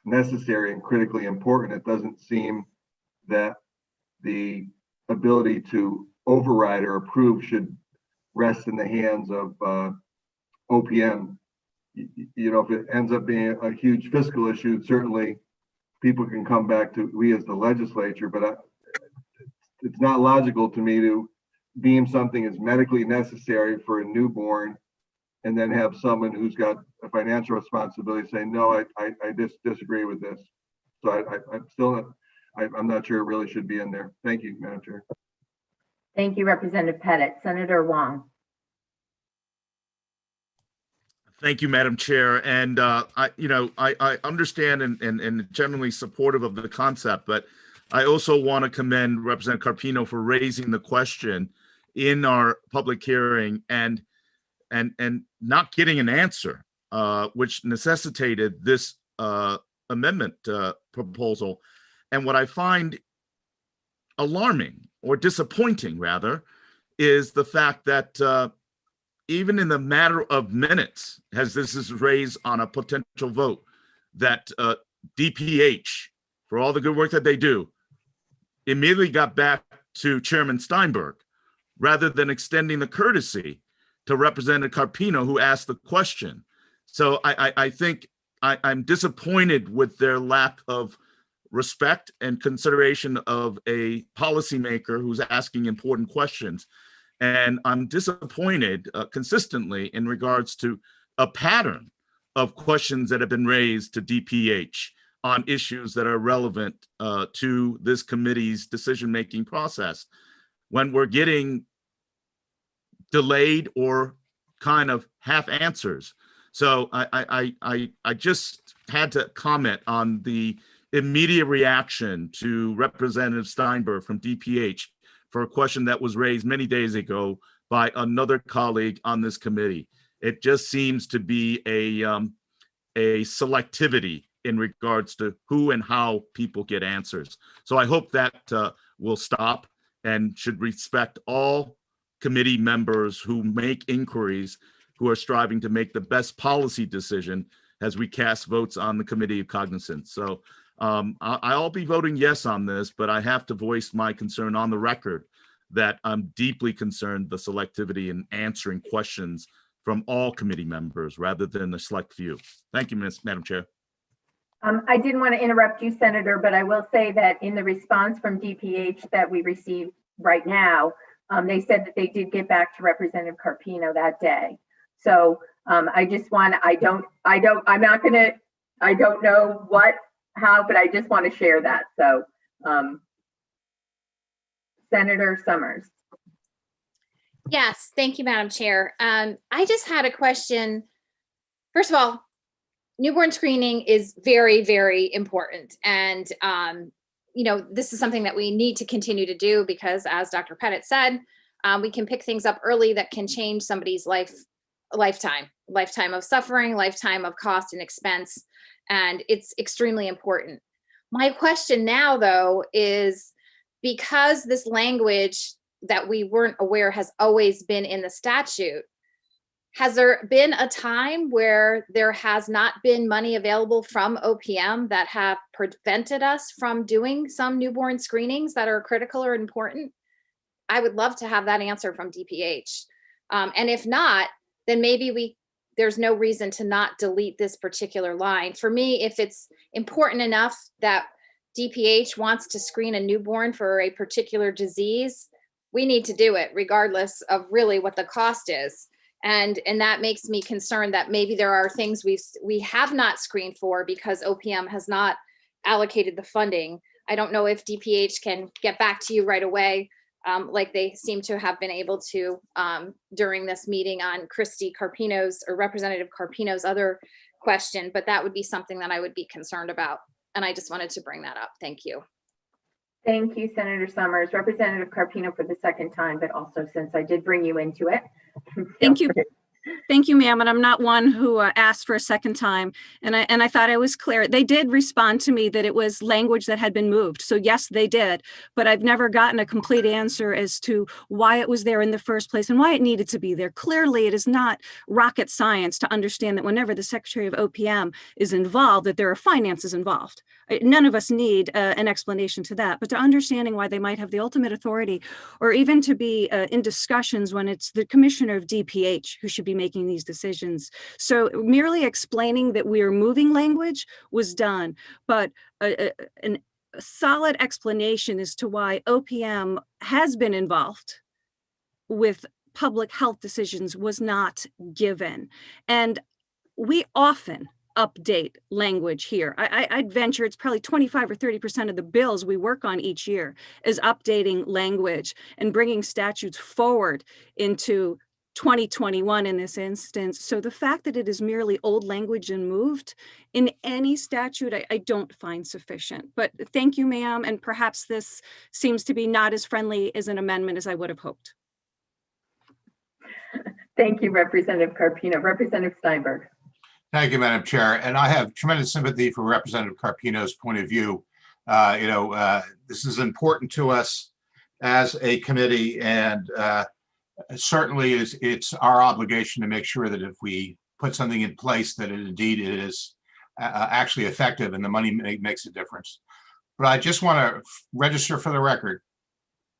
necessary and critically important, it doesn't seem that the ability to override or approve should rest in the hands of OPM. You know, if it ends up being a huge fiscal issue, certainly people can come back to we as the legislature, but it's not logical to me to deem something as medically necessary for a newborn and then have someone who's got a financial responsibility say, no, I disagree with this. So I'm not sure it really should be in there. Thank you, Madam Chair. Thank you, Representative Pettit. Senator Wong. Thank you, Madam Chair. And I understand and generally supportive of the concept, but I also want to commend Representative Carpino for raising the question in our public hearing and not getting an answer, which necessitated this amendment proposal. And what I find alarming, or disappointing rather, is the fact that even in the matter of minutes, as this is raised on a potential vote, that DPH, for all the good work that they do, immediately got back to Chairman Steinberg, rather than extending the courtesy to Representative Carpino, who asked the question. So I think I'm disappointed with their lack of respect and consideration of a policymaker who's asking important questions. And I'm disappointed consistently in regards to a pattern of questions that have been raised to DPH on issues that are relevant to this committee's decision-making process, when we're getting delayed or kind of half answers. So I just had to comment on the immediate reaction to Representative Steinberg from DPH for a question that was raised many days ago by another colleague on this committee. It just seems to be a selectivity in regards to who and how people get answers. So I hope that will stop and should respect all committee members who make inquiries, who are striving to make the best policy decision as we cast votes on the Committee of Cognizance. So I'll be voting yes on this, but I have to voice my concern on the record that I'm deeply concerned the selectivity in answering questions from all committee members rather than a select few. Thank you, Madam Chair. I didn't want to interrupt you, Senator, but I will say that in the response from DPH that we received right now, they said that they did get back to Representative Carpino that day. So I just want, I don't know how, but I just want to share that. So Senator Summers. Yes, thank you, Madam Chair. I just had a question. First of all, newborn screening is very, very important. And, this is something that we need to continue to do because, as Dr. Pettit said, we can pick things up early that can change somebody's lifetime of suffering, lifetime of cost and expense. And it's extremely important. My question now, though, is because this language that we weren't aware has always been in the statute, has there been a time where there has not been money available from OPM that have prevented us from doing some newborn screenings that are critical or important? I would love to have that answer from DPH. And if not, then maybe there's no reason to not delete this particular line. For me, if it's important enough that DPH wants to screen a newborn for a particular disease, we need to do it regardless of really what the cost is. And that makes me concerned that maybe there are things we have not screened for because OPM has not allocated the funding. I don't know if DPH can get back to you right away, like they seem to have been able to during this meeting on Christy Carpino's or Representative Carpino's other question, but that would be something that I would be concerned about. And I just wanted to bring that up. Thank you. Thank you, Senator Summers. Representative Carpino for the second time, but also since I did bring you into it. Thank you. Thank you, ma'am. And I'm not one who asked for a second time. And I thought I was clear. They did respond to me that it was language that had been moved. So yes, they did. But I've never gotten a complete answer as to why it was there in the first place and why it needed to be there. Clearly, it is not rocket science to understand that whenever the Secretary of OPM is involved, that there are finances involved. None of us need an explanation to that, but to understanding why they might have the ultimate authority or even to be in discussions when it's the commissioner of DPH who should be making these decisions. So merely explaining that we are moving language was done, but a solid explanation as to why OPM has been involved with public health decisions was not given. And we often update language here. I'd venture it's probably 25 or 30% of the bills we work on each year is updating language and bringing statutes forward into 2021 in this instance. So the fact that it is merely old language and moved in any statute, I don't find sufficient. But thank you, ma'am. And perhaps this seems to be not as friendly as an amendment as I would have hoped. Thank you, Representative Carpino. Representative Steinberg. Thank you, Madam Chair. And I have tremendous sympathy for Representative Carpino's point of view. This is important to us as a committee, and certainly it's our obligation to make sure that if we put something in place, that it indeed is actually effective and the money makes a difference. But I just want to register for the record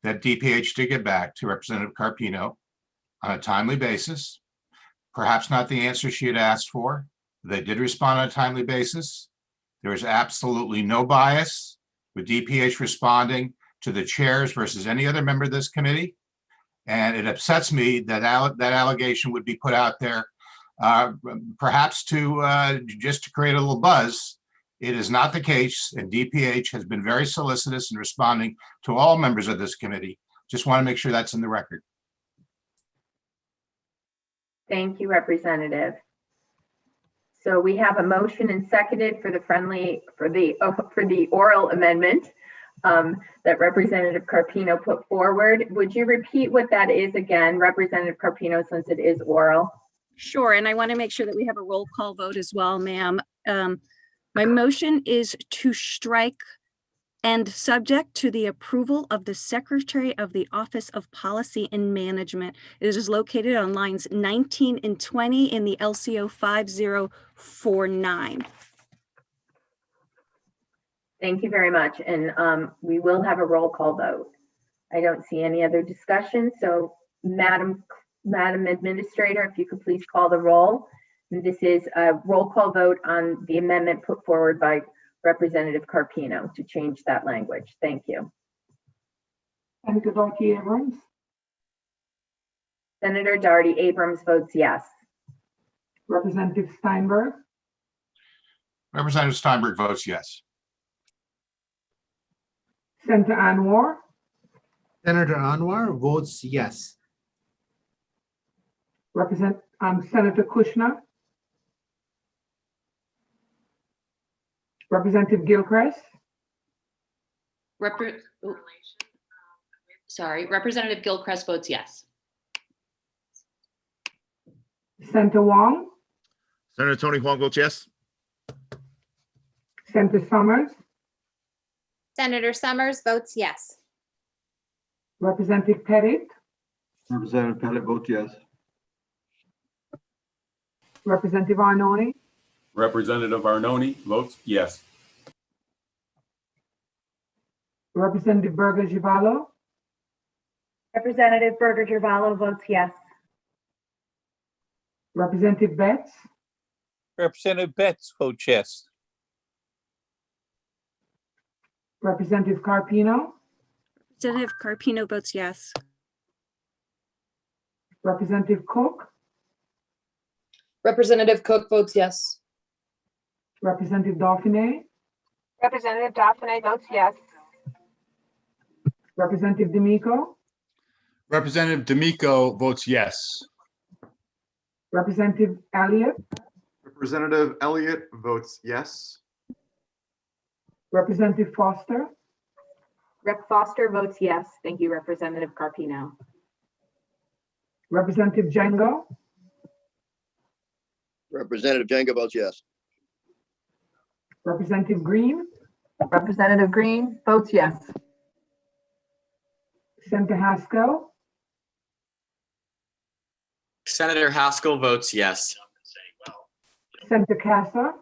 that DPH did get back to Representative Carpino on a timely basis. Perhaps not the answer she had asked for. They did respond on a timely basis. There is absolutely no bias with DPH responding to the chairs versus any other member of this committee. And it upsets me that that allegation would be put out there, perhaps to just to create a little buzz. It is not the case, and DPH has been very solicitous in responding to all members of this committee. Just want to make sure that's in the record. Thank you, Representative. So we have a motion and seconded for the oral amendment that Representative Carpino put forward. Would you repeat what that is again, Representative Carpino, since it is oral? Sure, and I want to make sure that we have a roll call vote as well, ma'am. My motion is to strike and subject to the approval of the Secretary of the Office of Policy and Management. It is located on lines 19 and 20 in the LCO 5049. Thank you very much. And we will have a roll call vote. I don't see any other discussion. So Madam Administrator, if you could please call the roll. And this is a roll call vote on the amendment put forward by Representative Carpino to change that language. Thank you. Senator Darty Abrams. Senator Darty Abrams votes yes. Representative Steinberg. Representative Steinberg votes yes. Senator Anwar. Senator Anwar votes yes. Senator Kushner. Representative Gilchrist. Representative Gilchrist votes yes. Senator Wong. Senator Tony Huang votes yes. Senator Summers. Senator Summers votes yes. Representative Pettit. Representative Pettit votes yes. Representative Arnone. Representative Arnone votes yes. Representative Berger Givallo. Representative Berger Givallo votes yes. Representative Betts. Representative Betts votes yes. Representative Carpino. Representative Carpino votes yes. Representative Cook. Representative Cook votes yes. Representative Dauphiné. Representative Dauphiné votes yes. Representative D'Amico. Representative D'Amico votes yes. Representative Elliott. Representative Elliott votes yes. Representative Foster. Rep Foster votes yes. Thank you, Representative Carpino. Representative Django. Representative Django votes yes. Representative Green. Representative Green votes yes. Senator Haskell. Senator Haskell votes yes. Senator Kasser.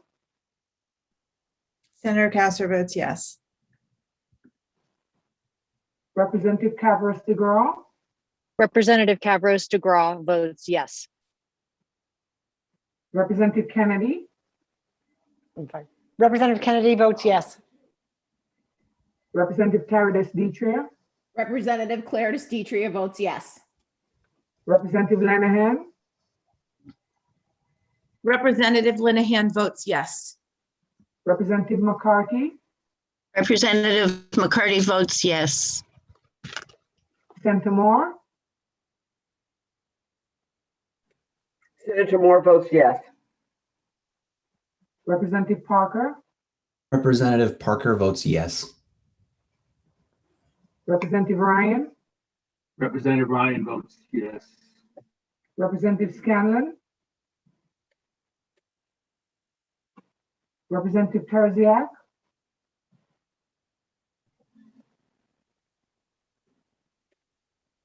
Senator Kasser votes yes. Representative Cavros DeGraw. Representative Cavros DeGraw votes yes. Representative Kennedy. Representative Kennedy votes yes. Representative Tara Desditria. Representative Claire Desditria votes yes. Representative Lenahan. Representative Linehan votes yes. Representative McCarthy. Representative McCarty votes yes. Senator Moore. Senator Moore votes yes. Representative Parker, Representative Parker votes yes. Representative Ryan, Representative Ryan votes yes. Representative Scanlon, Representative Terziak,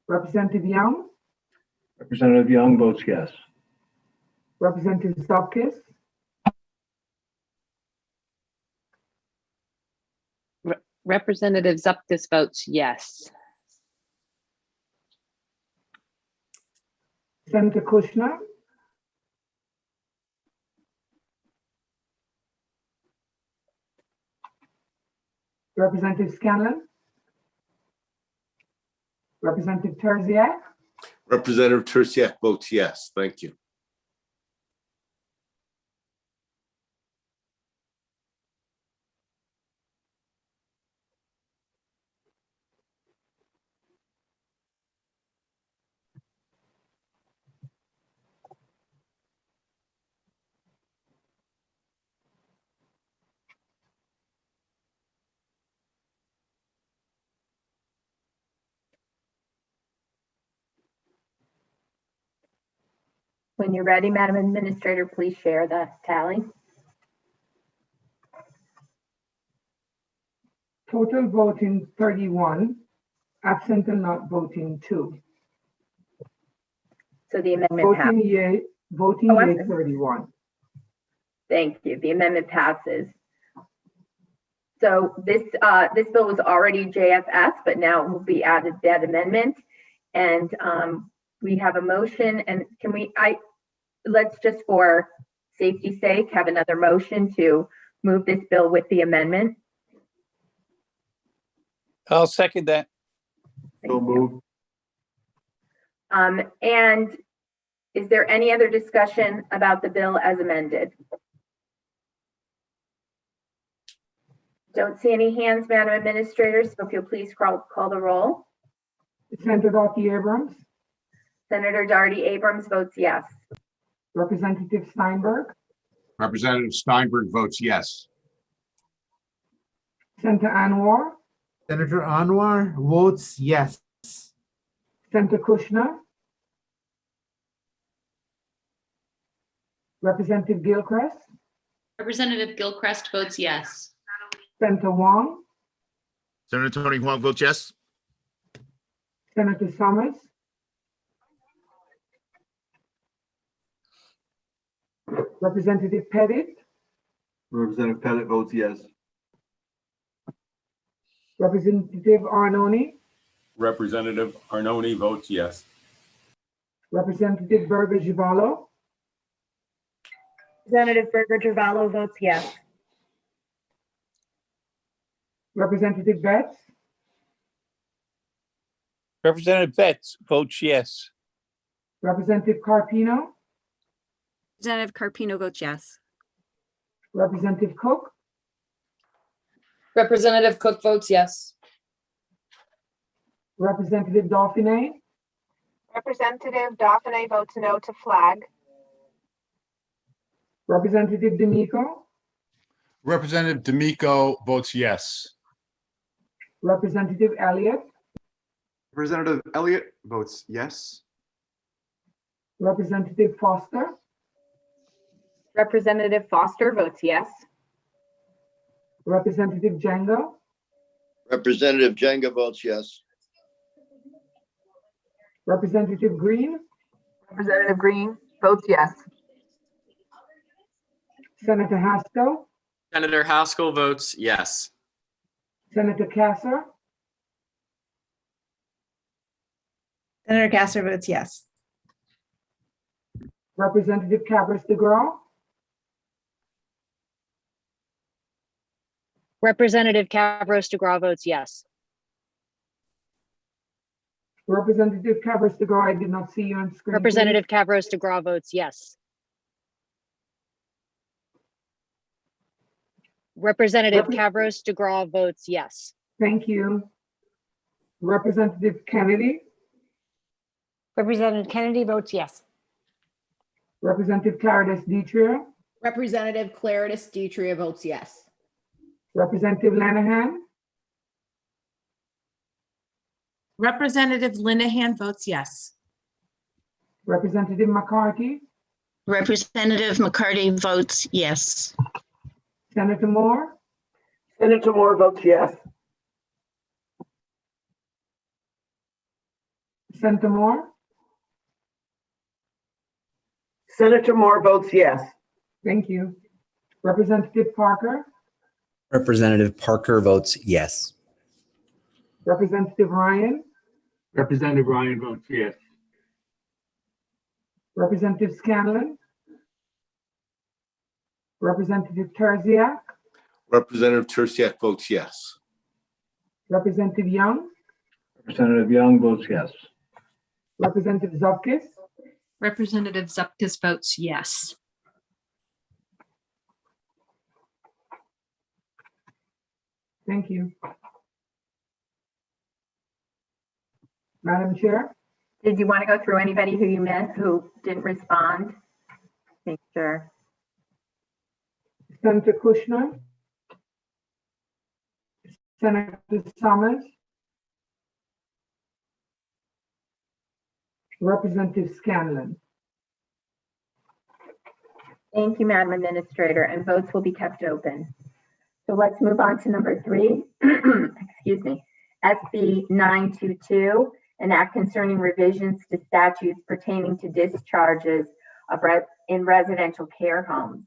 Representative Young, Representative Young votes yes. Representative Zupkis, Representative Zupkis votes yes. Senator Kushner, Representative Scanlon, Representative Terziak, Representative Terziak votes yes. Thank you. When you're ready, Madam Administrator, please share the tally. total voting 31, absent and not voting 2. So the amendment passes. Voting Oh, yea I'm- 31. Thank you. The amendment passes. So this bill was already JFS, but now it will be added that amendment. And we have a motion, and let's just for safety's sake, have another motion to move this bill with the amendment. I'll second that. So moved. And is there any other discussion about the bill as amended? Don't see any hands, Madam Administrator, so if you'll please call the roll. Senator Darty Abrams, Senator Darty Abrams votes yes. Representative Steinberg, Representative Steinberg votes yes. Senator Anwar, Senator Anwar votes yes. Senator Kushner, Representative Gilchrist, Representative Gilchrist votes yes. Senator Wong, Senator Tony Hwang votes yes. Senator Summers, Representative Pettit, Representative Pettit votes yes. Representative Arnone, Representative Arnone votes yes. Representative Berger Givallo, Representative Berger Givallo votes yes. Representative Betts, Representative Betts votes yes. Representative Carpino, Representative Carpino votes yes. Representative Cook, Representative Cook votes yes. Representative Dauphiné, Representative Dauphiné votes no to flag. Representative D'Amico, Representative D'Amico votes yes. Representative Elliott, Representative Elliott votes yes. Representative Foster, Representative Foster votes yes. Representative Jenga, Representative Jenga votes yes. Representative Green, Representative Green votes yes. Senator Haskell, Senator Haskell votes yes. Senator Kasser, Senator Gasser votes yes. Representative Cabras de Graw, Representative Cavros DeGraw votes yes. Representative Cabras de Graw, I did not see you on screen. Representative Cavros DeGraw votes yes. Representative Cavros DeGraw votes yes. Thank you. Representative Kennedy, Representative Kennedy votes yes. Representative Claritas Detrier, Representative Claritas Detrier votes yes. Representative Lanahan, Representative Linehan votes yes. Representative McCarthy, Representative McCarty votes yes. Senator Moore, Senator Moore votes yes. Senator Moore. Senator Moore votes yes. Thank you. Representative Parker, Representative Parker votes yes. Representative Ryan, Representative Ryan votes yes. Representative Scanlon, Representative Terziak, Representative Tursiak votes yes. Representative Young, Representative Young votes yes. Representative Zupkis, Representative Zupkis votes yes. thank you. Madam Chair, Did you want to go through anybody who you missed who didn't respond? Make sure. Senator Kushner, Senator Summers, Representative Scanlon. Thank you, Madam Administrator, and votes will be kept open. So let's move on to number 3. Excuse me. SB 922, an act concerning revisions to statutes pertaining to discharges of in residential care homes.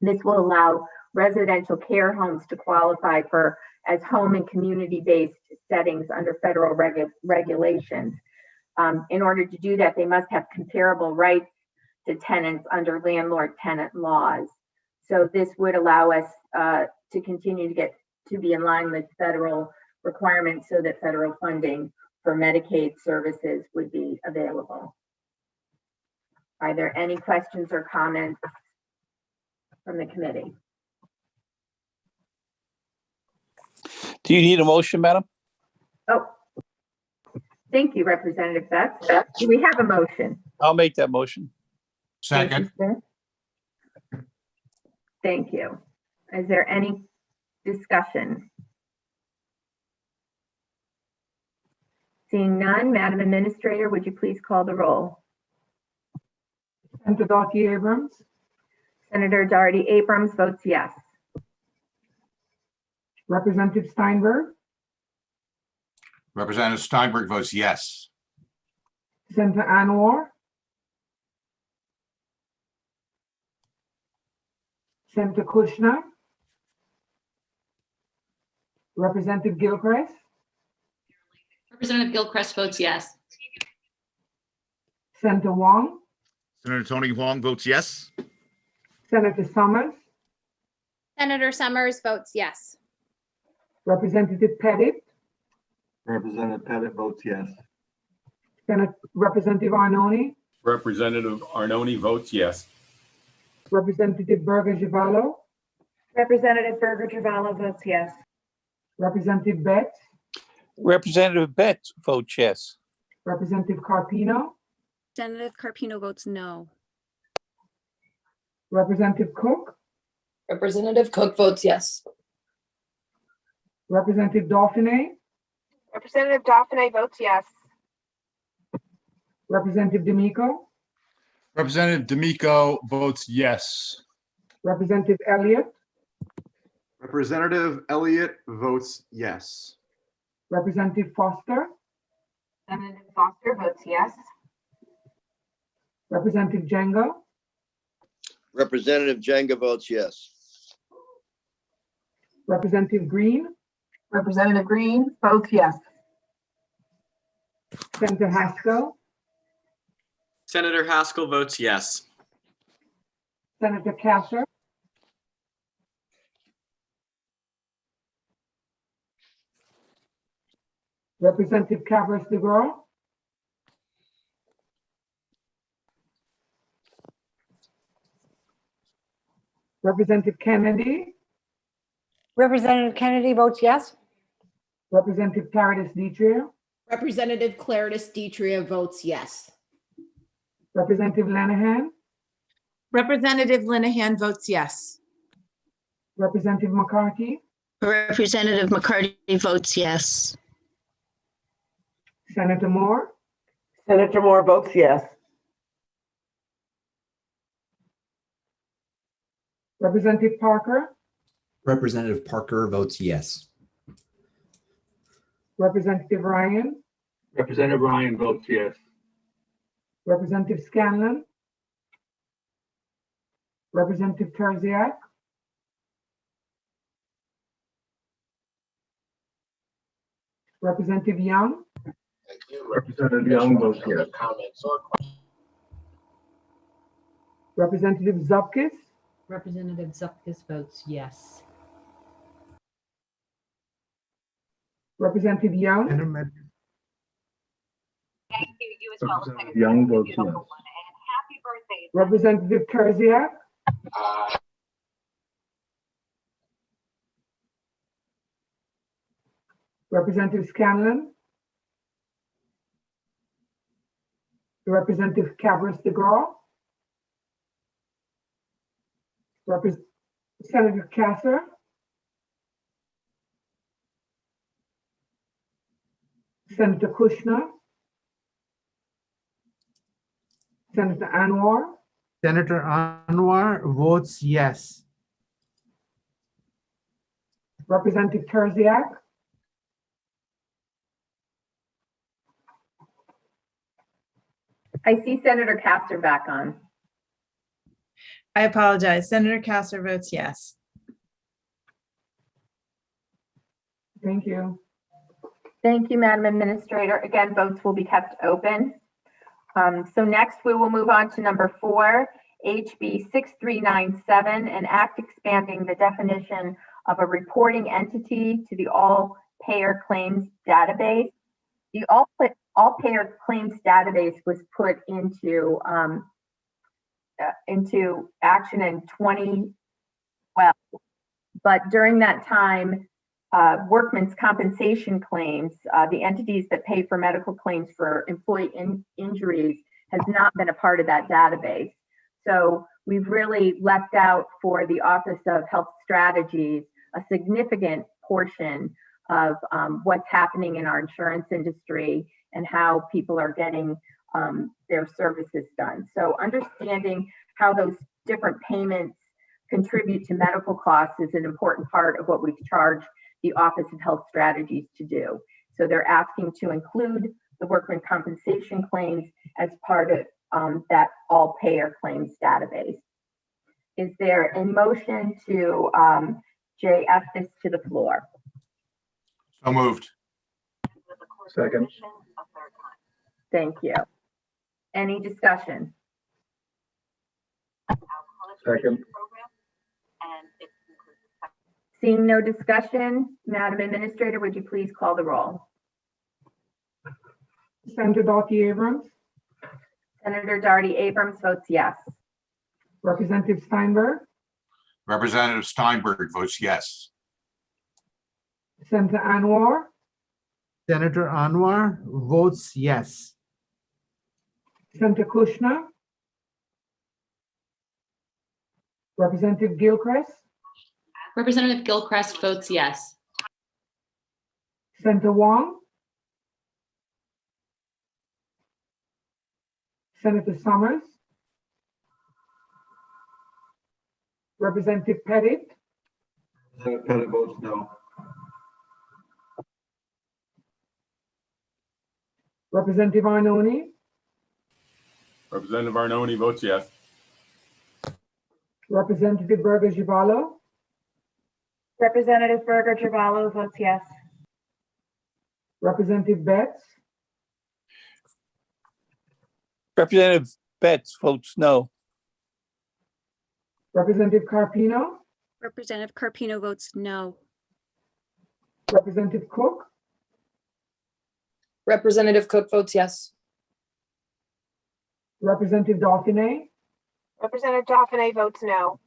This will allow residential care homes to qualify for as home and community-based settings under federal regulations. In order to do that, they must have comparable rights to tenants under landlord-tenant laws. So this would allow us to continue to be in line with federal requirements so that federal funding for Medicaid services would be available. Are there any questions or comments from the committee? Do you need a motion, Madam? Oh, thank you, Representative Betts. Do we have a motion? I'll make that motion. Second. Thank you. Is there any discussion? Seeing none, Madam Administrator, would you please call the roll? Senator Darcy Abrams, Senator Darty Abrams votes yes. Representative Steinberg, Representative Steinberg votes yes. Senator Anwar, Senator Kushner, Representative Gilchrist, Representative Gilchrist votes yes. Senator Wong, Senator Tony Huang votes yes. Senator Summers, Senator Summers votes yes. Representative Pettit, Representative Pettit votes yes. Representative Arnone, Representative Arnone votes yes. Representative Berger Javallo, Representative Berger Javallo votes yes. Representative Betts, Representative Betts votes yes. Representative Carpino, Representative Carpino votes no. Representative Cook, Representative Cook votes yes. Representative Dauphiné, Representative Dauphiné votes yes. Representative D'Amico, Representative D'Amico votes yes. Representative Elliott, Representative Elliott votes yes. Representative Foster, Representative Foster votes yes. Representative Jenga, Representative Jenga votes yes. Representative Green, Representative Green votes yes. Senator Haskell, Senator Haskell votes yes. Senator Kasser, Representative Cabras de Groot, Representative Kennedy, Representative Kennedy votes yes. Representative Claritas Detrier, Representative Claritas Detrier votes yes. Representative Lanahan, Representative Linehan votes yes. Representative McCarthy, Representative McCarty votes yes. Senator Moore, Senator Moore votes yes. Representative Parker, Representative Parker votes yes. Representative Ryan, Representative Ryan votes yes. Representative Scanlon, Representative Terziak, Representative Young, Representative Young votes yes. Representative Zupkis, Representative Zupkis votes yes. Representative Young, Thank you, you as well. Representative Young votes yes. And happy birthday. Representative Terziak, Representative Scanlon, Representative Cabris DeGraw, Senator Kasser, Senator Kushner, Senator Anwar, Senator Anwar votes yes. Representative Terziak, I see Senator Castor back on. I apologize. Senator Castor votes yes. thank you. Thank you, Madam Administrator. Again, votes will be kept open. So next we will move on to number 4, HB 6397, an act expanding the definition of a reporting entity to the all payer claims database. The all payer claims database was put into action in 2012, but during that time, workman's compensation claims, the entities that pay for medical claims for employee injuries, has not been a part of that database. So we've really left out for the Office of Health Strategies a significant portion of what's happening in our insurance industry and how people are getting their services done. So understanding how those different payments contribute to medical costs is an important part of what we've charged the Office of Health Strategies to do. So they're asking to include the workman compensation claims as part of that all payer claims database. Is there a motion to JF this to the floor? So moved. Second. Thank you. Any discussion? Second. Seeing no discussion, Madam Administrator, would you please call the roll? Senator Darty Abrams, Senator Darty Abrams votes yes. Representative Steinberg, Representative Steinberg votes yes. Senator Anwar, Senator Anwar votes yes. Senator Kushner, Representative Gilchrist, Representative Gilchrist votes yes. Senator Wong, Senator Summers, Representative Pettit, Senator Pettit votes no. Representative Arnone, Representative Arnone votes yes. Representative Berger Givallo, Representative Berger Givallo votes yes. Representative Betts, Representative Betts votes no. Representative Carpino, Representative Carpino votes no. Representative Cook, Representative Cook votes yes. Representative Dauphiné, Representative Dauphiné votes no.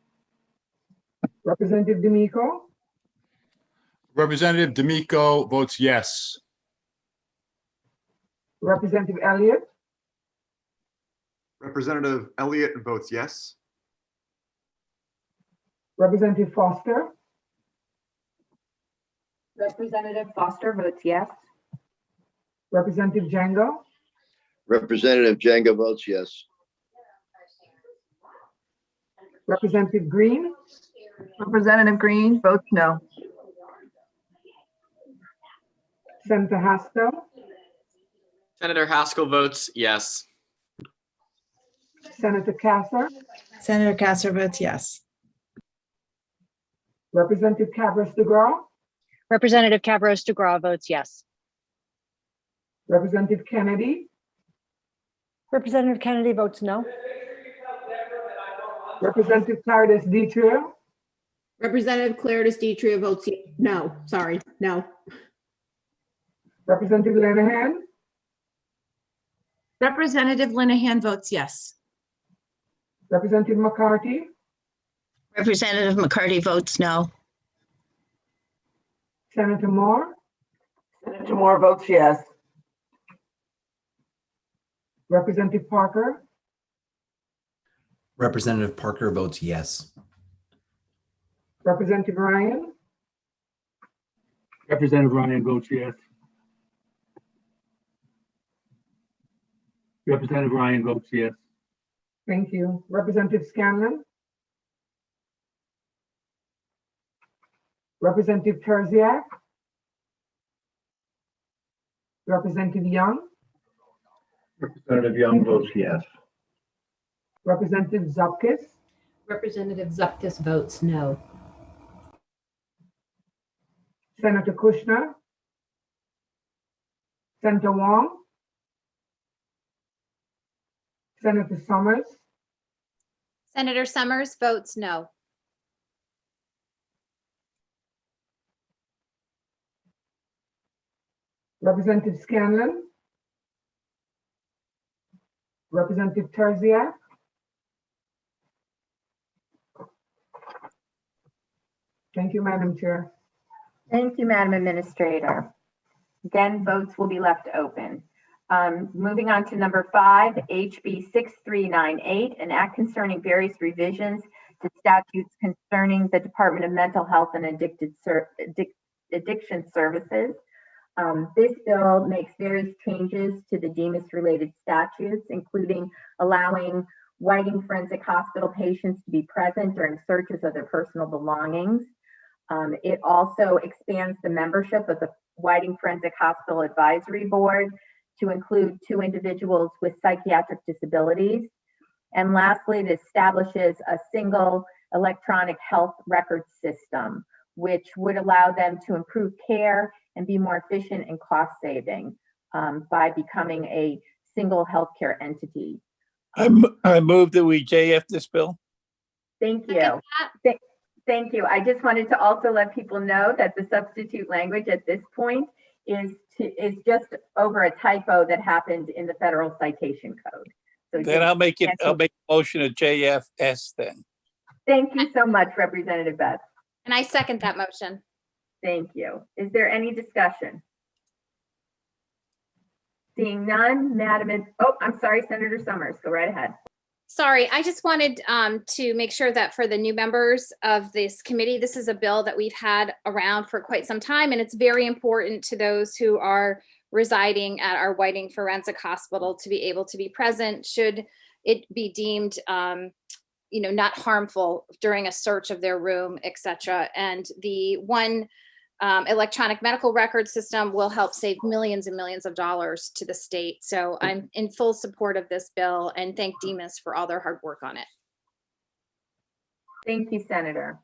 Representative D'Amico, Representative D'Amico votes yes. Representative Elliott, Representative Elliott votes yes. Representative Foster, Representative Foster votes yes. Representative Django, Representative Jenga votes yes. Representative Green, Representative Green votes no. Senator Haskell, Senator Haskell votes yes. Senator Casser, Senator Casser votes yes. Representative Cabras DeGraw, Representative Cabros DeGraw votes yes. Representative Kennedy, Representative Kennedy votes no. Representative Clarice Dietrich, Representative Clarice Dietrich votes no, sorry, no. Representative Lenahan, Representative Linehan votes yes. Representative McCarthy, Representative McCarty votes no. Senator Moore, Senator Moore votes yes. Representative Parker, Representative Parker votes yes. Representative Ryan, Representative Ryan votes yes. Representative Ryan votes yes. thank you. Representative Scanlon, Representative Terziak, Representative Young, Representative Young votes yes. Representative Zupkis, Representative Zupkis votes no. Senator Kushner, Senator Wong, Senator Summers, Senator Summers votes no. Representative Scanlon, Representative Terziak, thank you, Madam Chair. Thank you, Madam Administrator. Again, votes will be left open. Moving on to number 5, HB 6398, an act concerning various revisions to statutes concerning the Department of Mental Health and Addiction Services. This bill makes various changes to the DEMIS-related statutes, including allowing Whiting Forensic Hospital patients to be present during searches of their personal belongings. It also expands the membership of the Whiting Forensic Hospital Advisory Board to include 2 individuals with psychiatric disabilities. And lastly, it establishes a single electronic health record system, which would allow them to improve care and be more efficient and cost saving by becoming a single healthcare entity. I move that we JF this bill. Thank you. Thank you. I just wanted to also let people know that the substitute language at this point is just over a typo that happened in the federal citation code. So Then I'll make a motion to JFS then. Thank you so much, Representative Beth. And I second that motion. Thank you. Is there any discussion? Seeing none, I'm sorry, Senator Summers, go right ahead. Sorry, I just wanted to make sure that for the new members of this committee, this is a bill that we've had around for quite some time, and it's very important to those who are residing at our Whiting Forensic Hospital to be able to be present should it be deemed not harmful during a search of their room, etc. And the one electronic medical record system will help save millions and millions of dollars to the state. So I'm in full support of this bill and thank DEMIS for all their hard work on it. Thank you, Senator.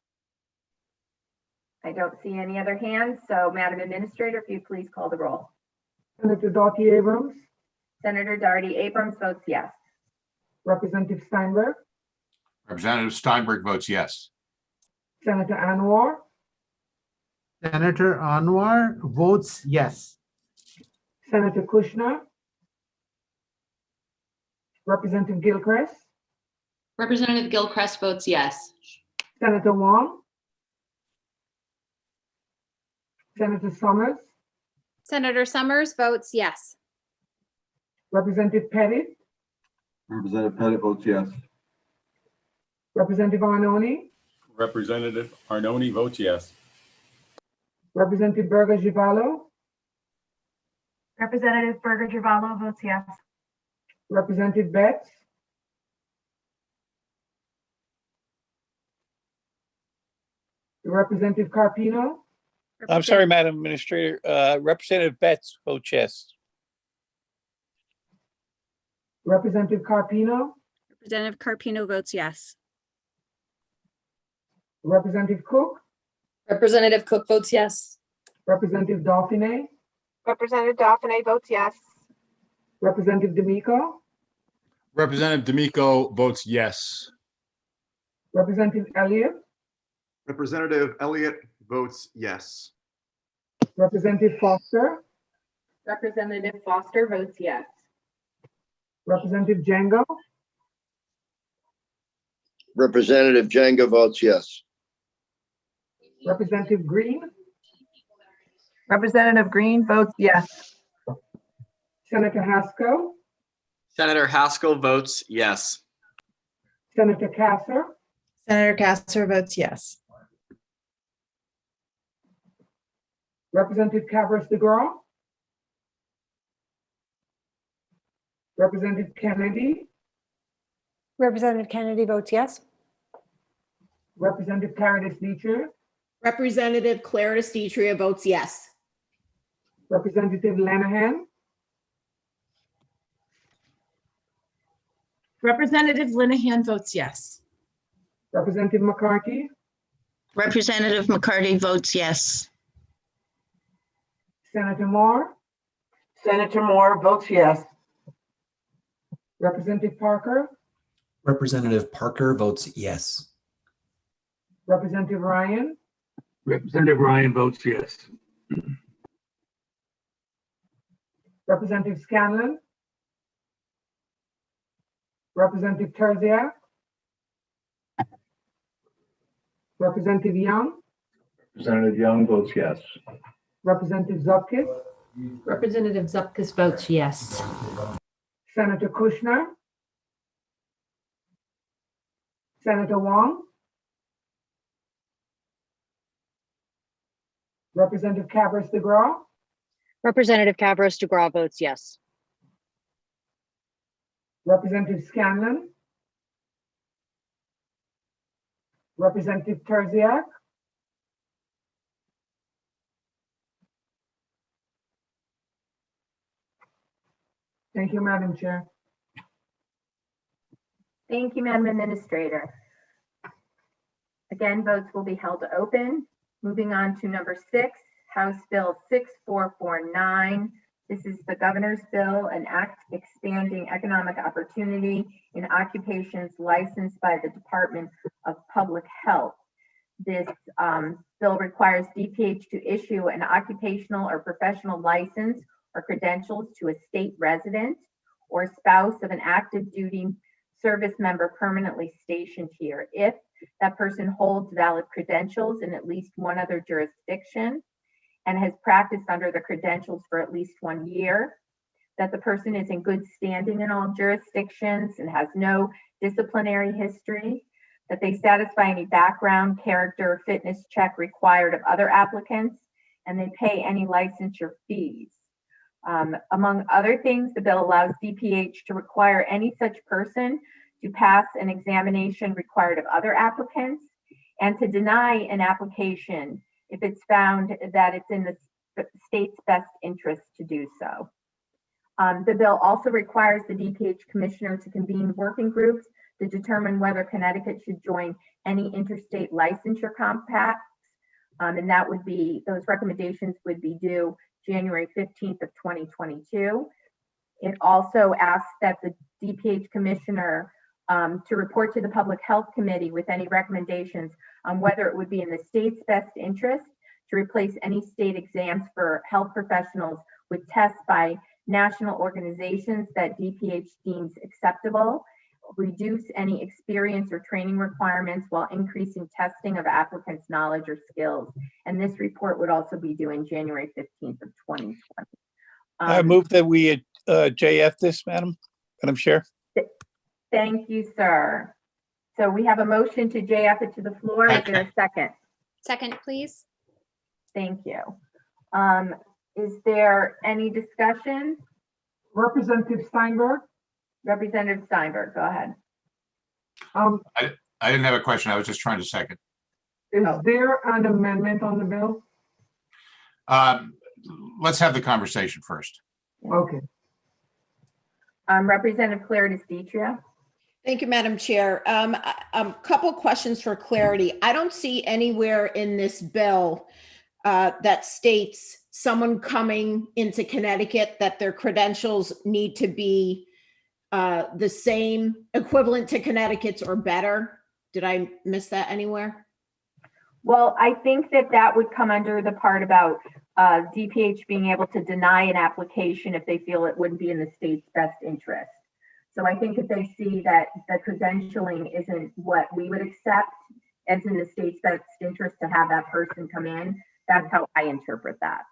I don't see any other hands, so Madam Administrator, if you please call the roll. Senator Darty Abrams, Senator Darty Abrams votes yes. Representative Steinberg, Representative Steinberg votes yes. Senator Anwar, Senator Anwar votes yes. Senator Kushner, Representative Gilchrist, Representative Gilchrist votes yes. Senator Wong, Senator Summers, Senator Summers votes yes. Representative Pettit, Representative Pettit votes yes. Representative Arnone, Representative Arnone votes yes. Representative Berger Givallo, Representative Berger Givallo votes yes. Representative Betts, Representative Carpino, I'm sorry, Madam Administrator, Representative Betts votes yes. Representative Carpino, Representative Carpino votes yes. Representative Cook, Representative Cook votes yes. Representative Dauphiné, Representative Dauphiné votes yes. Representative D'Amico, Representative D'Amico votes yes. Representative Elliott, Representative Elliott votes yes. Representative Foster, Representative Foster votes yes. Representative Django, Representative Jenga votes yes. Representative Green, Representative Green votes yes. Senator Haskell, Senator Haskell votes yes. Senator Kasser, Senator Kasser votes yes. Representative Cabras DeGraw, Representative Kennedy, Representative Kennedy votes yes. Representative Clarice Detrier, Representative Clarice Detrier votes yes. Representative Lenahan, Representative Linehan votes yes. Representative McCarthy, Representative McCarty votes yes. Senator Moore, Senator Moore votes yes. Representative Parker, Representative Parker votes yes. Representative Ryan, Representative Ryan votes yes. Representative Scanlon, Representative Terziak, Representative Young, Representative Young votes yes. Representative Zupkis, Representative Zupkis votes yes. Senator Kushner, Senator Wong, Representative Cabras DeGraw, Representative Cabros DeGraw votes yes. Representative Scanlon, Representative Terziak, thank you, Madam Chair. Thank you, Madam Administrator. Again, votes will be held open. Moving on to number 6, House Bill 6449. This is the Governor's Bill, an act expanding economic opportunity in occupations licensed by the Department of Public Health. This bill requires DPH to issue an occupational or professional license or credentials to a state resident or spouse of an active duty service member permanently stationed here if that person holds valid credentials in at least one other jurisdiction and has practiced under the credentials for at least 1 year, that the person is in good standing in all jurisdictions and has no disciplinary history, that they satisfy any background, character, or fitness check required of other applicants, and they pay any licensure fees. Among other things, the bill allows DPH to require any such person to pass an examination required of other applicants and to deny an application if it's found that it's in the state's best interest to do so. The bill also requires the DPH commissioner to convene working groups to determine whether Connecticut should join any interstate licensure compacts. And that would be, those recommendations would be due January 15th of 2022. It also asks that the DPH commissioner to report to the Public Health Committee with any recommendations on whether it would be in the state's best interest to replace any state exams for health professionals with tests by national organizations that DPH deems acceptable, reduce any experience or training requirements while increasing testing of applicants' knowledge or skills. And this report would also be due in January 15th of 2020. I move that we JF this, Madam Chair. Thank you, sir. So we have a motion to JF it to the floor. Is there a second? Second, please. Thank you. Is there any discussion? Representative Steinberg. Representative Steinberg, go ahead. I didn't have a question. I was just trying to second. Is there an amendment on the bill? Let's have the conversation first. Okay. Representative Claire DeStitria. Thank you, Madam Chair. Couple questions for clarity. I don't see anywhere in this bill that states someone coming into Connecticut that their credentials need to be the same, equivalent to Connecticut's or better. Did I miss that anywhere? Well, I think that that would come under the part about DPH being able to deny an application if they feel it wouldn't be in the state's best interest. So I think if they see that the credentialing isn't what we would accept as in the state's best interest to have that person come in, that's how I interpret that.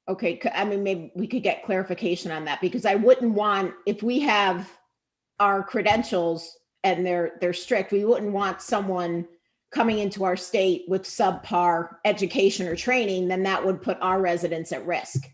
Okay, I mean, maybe we could get clarification on that, because I wouldn't want, if we have our credentials and they're strict, we wouldn't want someone coming into our state with subpar education or training, then that would put our residents at risk.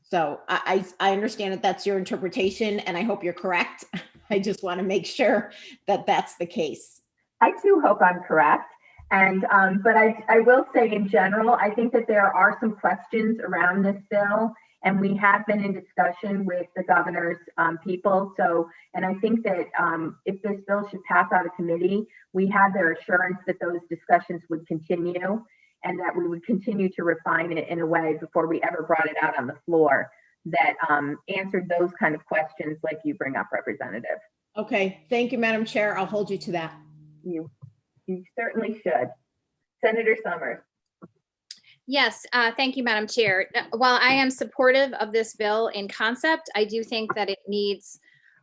So I understand that that's your interpretation, and I hope you're correct. I just want to make sure that that's the case. I too hope I'm correct. And but I will say in general, I think that there are some questions around this bill, and we have been in discussion with the governor's people. So, and I think that if this bill should pass out of committee, we have their assurance that those discussions would continue and that we would continue to refine it in a way before we ever brought it out on the floor that answered those kind of questions like you bring up, Representative. Okay, thank you, Madam Chair. I'll hold you to that. You certainly should. Senator Summers. Yes, thank you, Madam Chair. While I am supportive of this bill in concept, I do think that it needs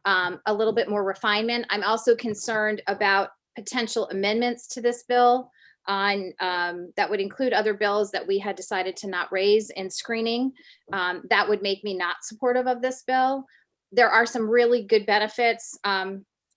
a little bit more refinement. I'm also concerned about potential amendments to this bill on that would include other bills that we had decided to not raise in screening. That would make me not supportive of this bill. There are some really good benefits.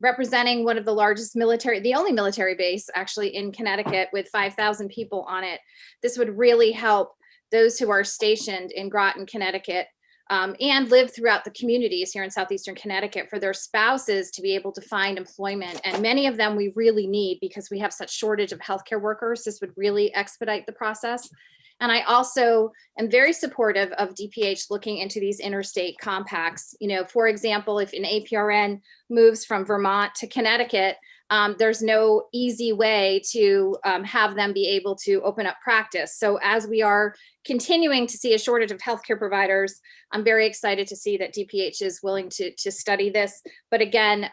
Representing one of the largest military, the only military base actually in Connecticut with 5,000 people on it. This would really help those who are stationed in Groton, Connecticut, and live throughout the communities here in Southeastern Connecticut for their spouses to be able to find employment. And many of them we really need because we have such shortage of healthcare workers. This would really expedite the process. And I also am very supportive of DPH looking into these interstate compacts. You know, for example, if an APRN moves from Vermont to Connecticut, there's no easy way to have them be able to open up practice. So as we are continuing to see a shortage of healthcare providers, I'm very excited to see that DPH is willing to study this. But again,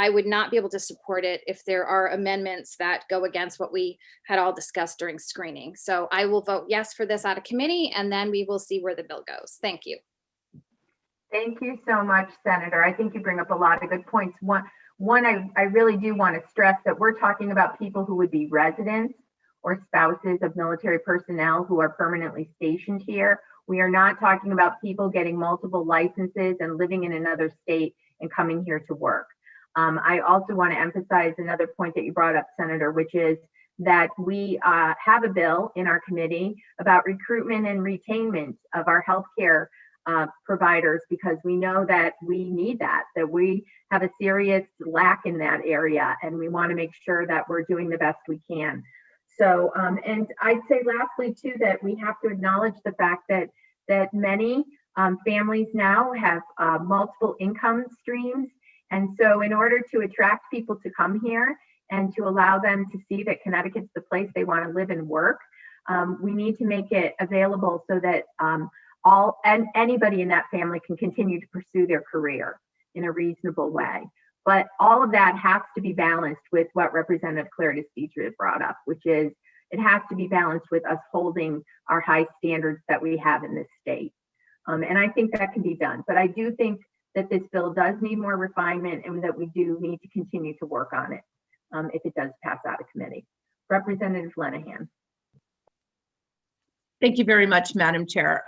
I would not be able to support it if there are amendments that go against what we had all discussed during screening. So I will vote yes for this out of committee, and then we will see where the bill goes. Thank you. Thank you so much, Senator. I think you bring up a lot of good points. One, I really do want to stress that we're talking about people who would be residents or spouses of military personnel who are permanently stationed here. We are not talking about people getting multiple licenses and living in another state and coming here to work. I also want to emphasize another point that you brought up, Senator, which is that we have a bill in our committee about recruitment and retainment of our healthcare providers, because we know that we need that we have a serious lack in that area, and we want to make sure that we're doing the best we can. So, and I'd say lastly too, that we have to acknowledge the fact that many families now have multiple income streams. And so in order to attract people to come here and to allow them to see that Connecticut's the place they want to live and work, we need to make it available so that anybody in that family can continue to pursue their career in a reasonable way. But all of that has to be balanced with what Representative Claire DeStitria brought up, which is it has to be balanced with us holding our high standards that we have in this state. And I think that can be done. But I do think that this bill does need more refinement and that we do need to continue to work on it if it does pass out of committee. Representative Linehan. Thank you very much, Madam Chair.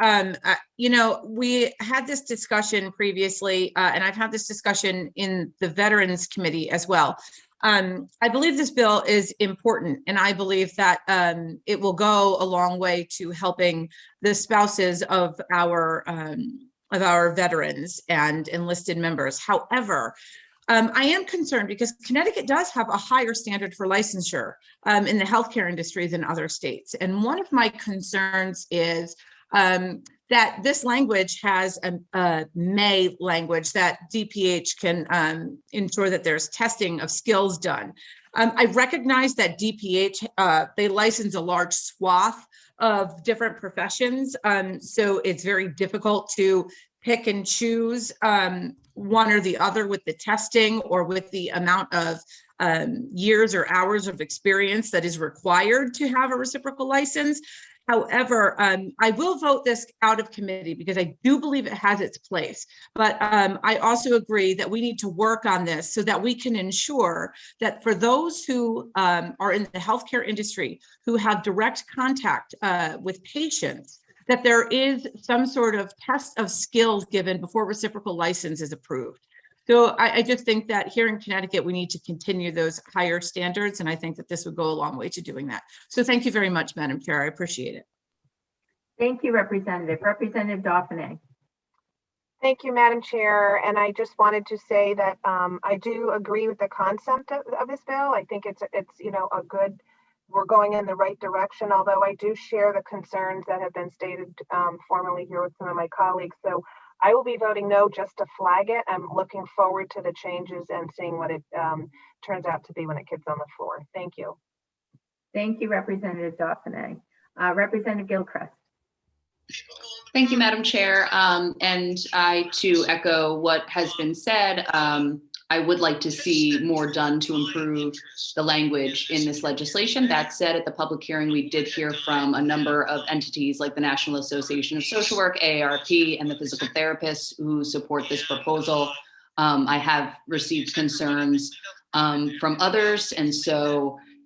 You know, we had this discussion previously, and I've had this discussion in the Veterans Committee as well. I believe this bill is important, and I believe that it will go a long way to helping the spouses of our veterans and enlisted members. However, I am concerned because Connecticut does have a higher standard for licensure in the healthcare industry than other states. And one of my concerns is that this language has a may language that DPH can ensure that there's testing of skills done. I recognize that DPH, they license a large swath of different professions. So it's very difficult to pick and choose one or the other with the testing or with the amount of years or hours of experience that is required to have a reciprocal license. However, I will vote this out of committee because I do believe it has its place. But I also agree that we need to work on this so that we can ensure that for those who are in the healthcare industry, who have direct contact with patients, that there is some sort of test of skills given before reciprocal license is approved. So I just think that here in Connecticut, we need to continue those higher standards. And I think that this would go a long way to doing that. So thank you very much, Madam Chair. I appreciate it. Thank you, Representative. Representative Dauphiné. Thank you, Madam Chair. And I just wanted to say that I do agree with the concept of this bill. I think it's a good, we're going in the right direction, although I do share the concerns that have been stated formally here with some of my colleagues. So I will be voting no just to flag it. I'm looking forward to the changes and seeing what it turns out to be when it gets on the floor. Thank you. Thank you, Representative Dauphiné. Representative Gilchrist. Thank you, Madam Chair. And I too echo what has been said. I would like to see more done to improve the language in this legislation. That said, at the public hearing, we did hear from a number of entities like the National Association of Social Work, AARP, and the physical therapists who support this proposal. I have received concerns from others. And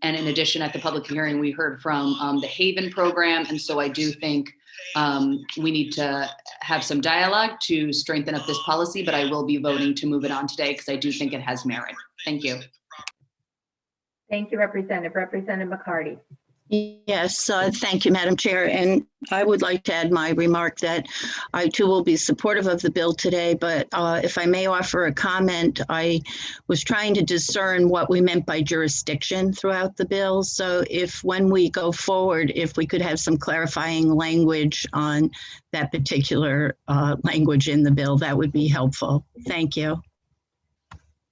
in addition, at the public hearing, we heard from the Haven program. And so I do think we need to have some dialogue to strengthen up this policy, but I will be voting to move it on today because I do think it has merit. Thank you. Thank you, Representative. Representative McCarty. Yes, thank you, Madam Chair. And I would like to add my remark that I too will be supportive of the bill today, but if I may offer a comment, I was trying to discern what we meant by jurisdiction throughout the bill. So if when we go forward, if we could have some clarifying language on that particular language in the bill, that would be helpful. Thank you.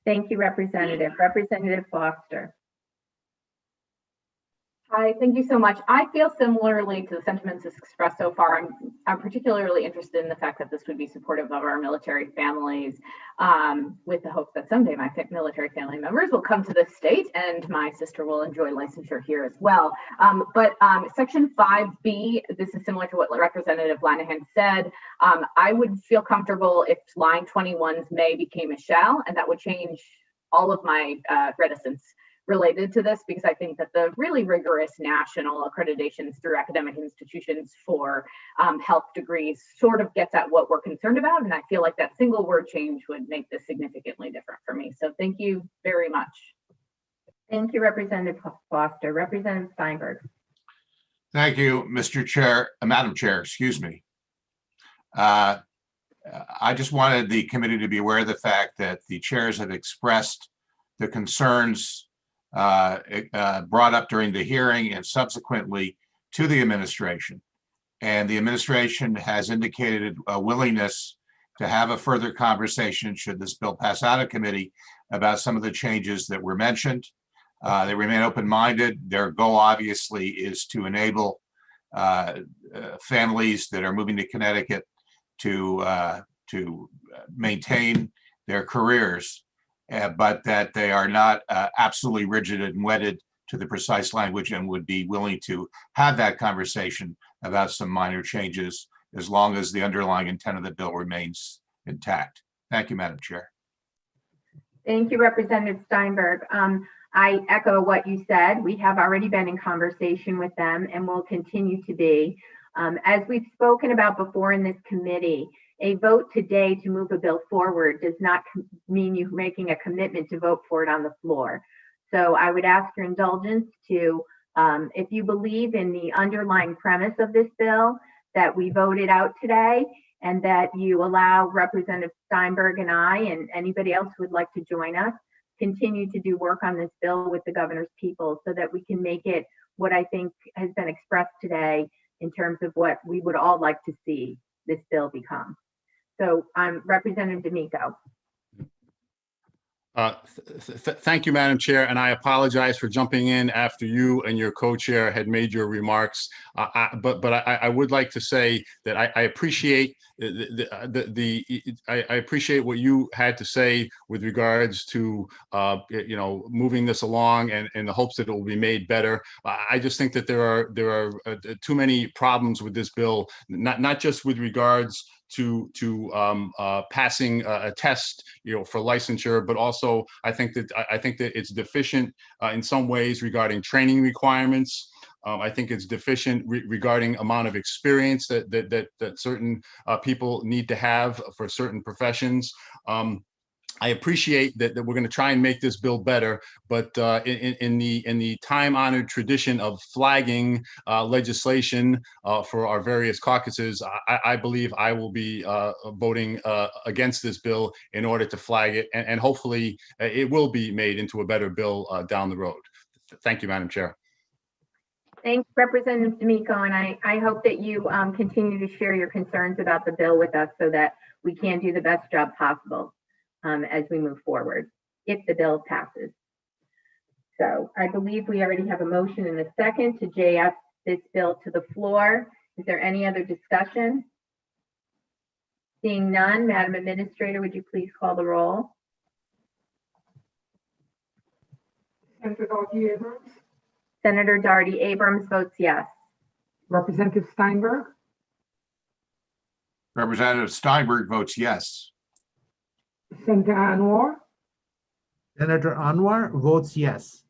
Thank you, Representative. Representative Foster. Hi, thank you so much. I feel similarly to the sentiments expressed so far. I'm particularly interested in the fact that this would be supportive of our military families, with the hopes that someday my military family members will come to the state and my sister will enjoy licensure here as well. But Section 5B, this is similar to what Representative Lanahan said. I would feel comfortable if line 21's may became a shall, and that would change all of my reticence related to this, because I think that the really rigorous national accreditations through academic institutions for health degrees sort of gets at what we're concerned about. And I feel like that single word change would make this significantly different for me. So thank you very much. Thank you, Representative Foster. Representative Steinberg. Thank you, Mr. Chair, Madam Chair, excuse me. I just wanted the committee to be aware of the fact that the chairs have expressed the concerns brought up during the hearing and subsequently to the administration. And the administration has indicated a willingness to have a further conversation should this bill pass out of committee about some of the changes that were mentioned. They remain open-minded. Their goal obviously is to enable families that are moving to Connecticut to maintain their careers, but that they are not absolutely rigid and wedded to the precise language and would be willing to have that conversation about some minor changes as long as the underlying intent of the bill remains intact. Thank you, Madam Chair. Thank you, Representative Steinberg. I echo what you said. We have already been in conversation with them and will continue to be. As we've spoken about before in this committee, a vote today to move a bill forward does not mean you're making a commitment to vote for it on the floor. So I would ask your indulgence to, if you believe in the underlying premise of this bill that we voted out today, and that you allow Representative Steinberg and I and anybody else who would like to join us continue to do work on this bill with the governor's people so that we can make it what I think has been expressed today in terms of what we would all like to see this bill become. So I'm Representative D'Amico. Thank you, Madam Chair, and I apologize for jumping in after you and your co-chair had made your remarks. But I would like to say that I appreciate I appreciate what you had to say with regards to moving this along and in the hopes that it will be made better. I just think that there are too many problems with this bill, not just with regards to passing a test, for licensure, but also I think that it's deficient in some ways regarding training requirements. I think it's deficient regarding amount of experience that certain people need to have for certain professions. I appreciate that we're going to try and make this bill better, but in the time-honored tradition of flagging legislation for our various caucuses, I believe I will be voting against this bill in order to flag it, and hopefully it will be made into a better bill down the road. Thank you, Madam Chair. Thanks, Representative D'Amico, and I hope that you continue to share your concerns about the bill with us so that we can do the best job possible as we move forward, if the bill passes. So I believe we already have a motion and a second to JF this bill to the floor. Is there any other discussion? Seeing none, Madam Administrator, would you please call the roll? Senator Darty Abrams, Senator Darty Abrams votes yes. Representative Steinberg, Representative Steinberg votes yes. Senator Anwar, Senator Anwar votes yes.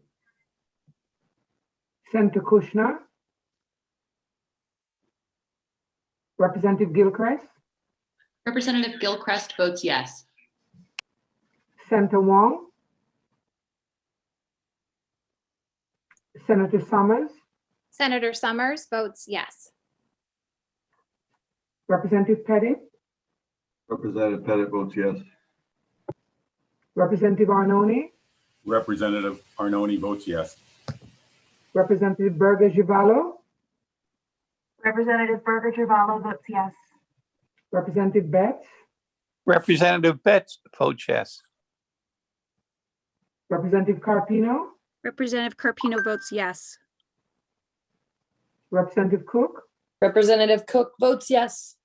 Senator Kushner, Representative Gilchrist, Representative Gilchrist votes yes. Senator Wong, Senator Summers, Senator Summers votes yes. Representative Pettit, Representative Pettit votes yes. Representative Arnone, Representative Arnone votes yes. Representative Berger Givallo, Representative Berger Givallo votes yes. Representative Betts, Representative Betts votes yes. Representative Carpino, Representative Carpino votes yes. Representative Cook, Representative Cook votes yes.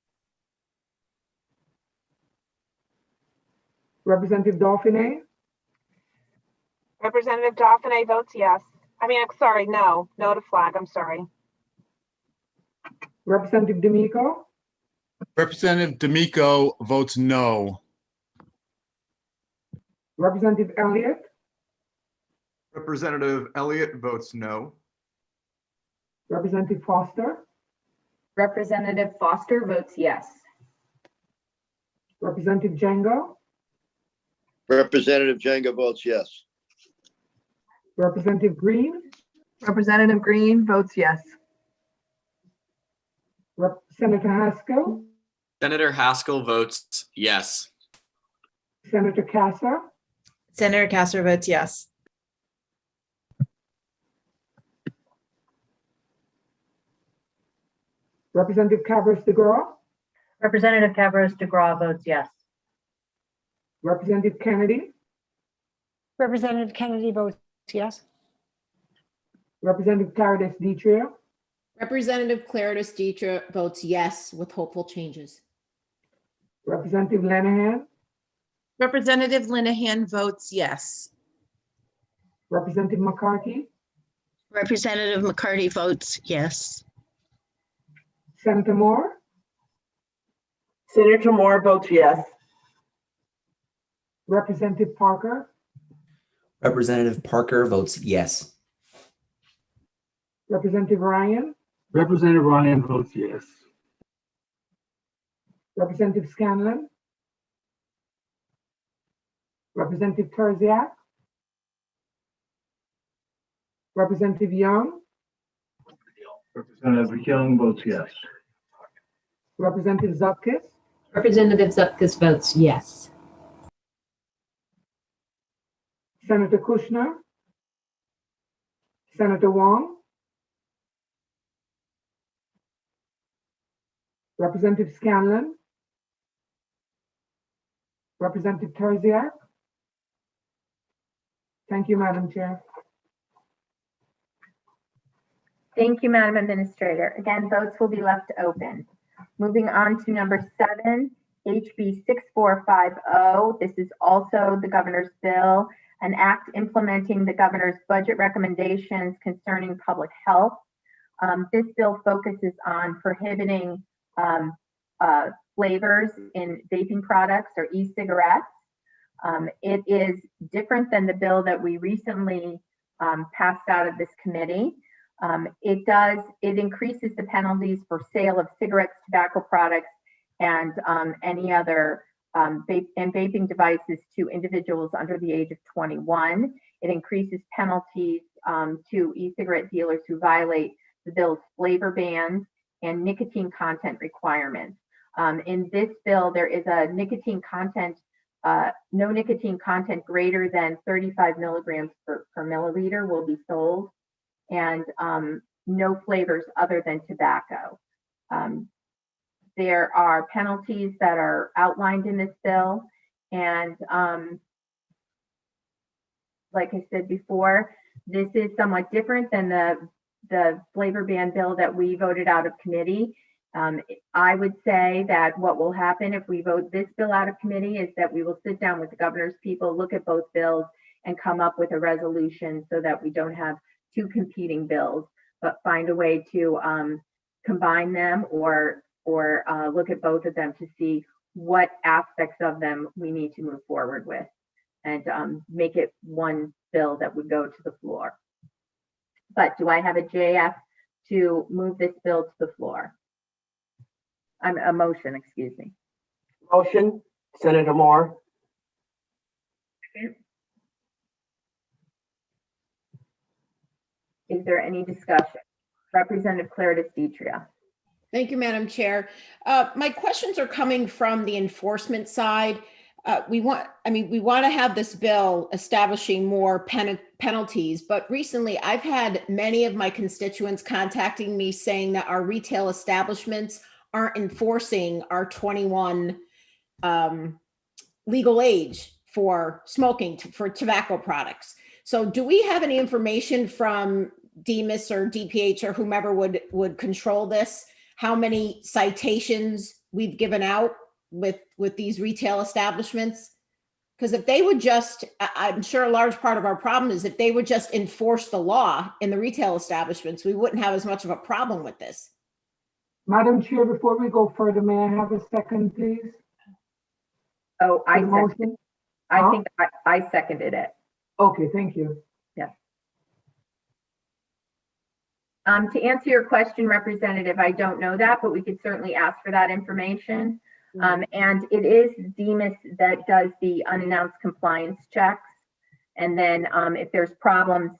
Representative Dauphiné, Representative Dauphiné votes yes. No to flag, I'm sorry. Representative D'Amico, Representative D'Amico votes no. Representative Elliott, Representative Elliott votes no. Representative Foster, Representative Foster votes yes. Representative Django, Representative Jenga votes yes. Representative Green, Representative Green votes yes. Senator Haskell, Senator Haskell votes yes. Senator Kasser, Senator Kasser votes yes. Representative Cabras DeGraw, Representative Cabros DeGraw votes yes. Representative Kennedy, Representative Kennedy votes yes. Representative Clarides Detrieux, Representative Clarides Detrieux votes yes with hopeful changes. Representative Lenahan, Representative Linehan votes yes. Representative McCarthy, Representative McCarty votes yes. Senator Moore, Senator Moore votes yes. Representative Parker, Representative Parker votes yes. Representative Ryan, Representative Ryan votes yes. Representative Scanlon, Representative Terziak, Representative Young, Representative Young votes yes. Representative Zupkis, Representative Zupkis votes yes. Senator Kushner, Senator Wong, Representative Scanlon, Representative Terziak. Thank you, Madam Chair. Thank you, Madam Administrator. Again, votes will be left open. Moving on to number 7, HB 6450. This is also the governor's bill, an act implementing the governor's budget recommendations concerning public health. This bill focuses on prohibiting flavors in vaping products or e-cigarettes. It is different than the bill that we recently passed out of this committee. It increases the penalties for sale of cigarettes, tobacco products, and any other vaping devices to individuals under the age of 21. It increases penalties to e-cigarette dealers who violate the bill's flavor bans and nicotine content requirements. In this bill, there is a nicotine content, no nicotine content greater than 35 milligrams per milliliter will be sold, and no flavors other than tobacco. There are penalties that are outlined in this bill, and like I said before, this is somewhat different than the flavor ban bill that we voted out of committee. I would say that what will happen if we vote this bill out of committee is that we will sit down with the governor's people, look at both bills, and come up with a resolution so that we don't have two competing bills, but find a way to combine them or look at both of them to see what aspects of them we need to move forward with, and make it one bill that would go to the floor. But do I have a JF to move this bill to the floor? A motion, excuse me. Motion, Senator Moore. Is there any discussion? Representative Claritas Deetria. Thank you, Madam Chair. My questions are coming from the enforcement side. We want to have this bill establishing more penalties, but recently I've had many of my constituents contacting me saying that our retail establishments aren't enforcing our 21 legal age for smoking, for tobacco products. So do we have any information from DEMIS or DPH or whomever would control this? How many citations we've given out with these retail establishments? Because if they would just, I'm sure a large part of our problem is if they would just enforce the law in the retail establishments, we wouldn't have as much of a problem with this. Madam Chair, before we go further, may I have a second, please? Oh, I Huh? think I seconded it. Okay, thank you. Yes. To answer your question, Representative, I don't know that, but we could certainly ask for that information. And it is DEMIS that does the unannounced compliance checks. And then if there's problems,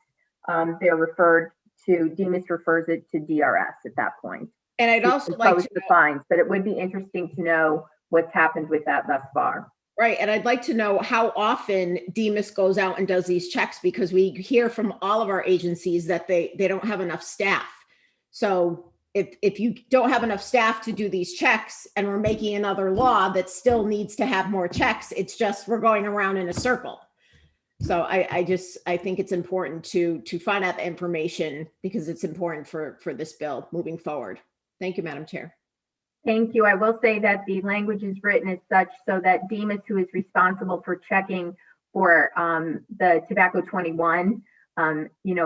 they're referred to, DEMIS refers it to DRS at that point. And I'd also like to the fines, but it would be interesting to know what's happened with that thus far. Right, and I'd like to know how often DEMIS goes out and does these checks, because we hear from all of our agencies that they don't have enough staff. So if you don't have enough staff to do these checks and we're making another law that still needs to have more checks, it's just we're going around in a circle. So I think it's important to find out the information because it's important for this bill moving forward. Thank you, Madam Chair. Thank you. I will say that the language is written as such so that DEMIS, who is responsible for checking for the tobacco 21,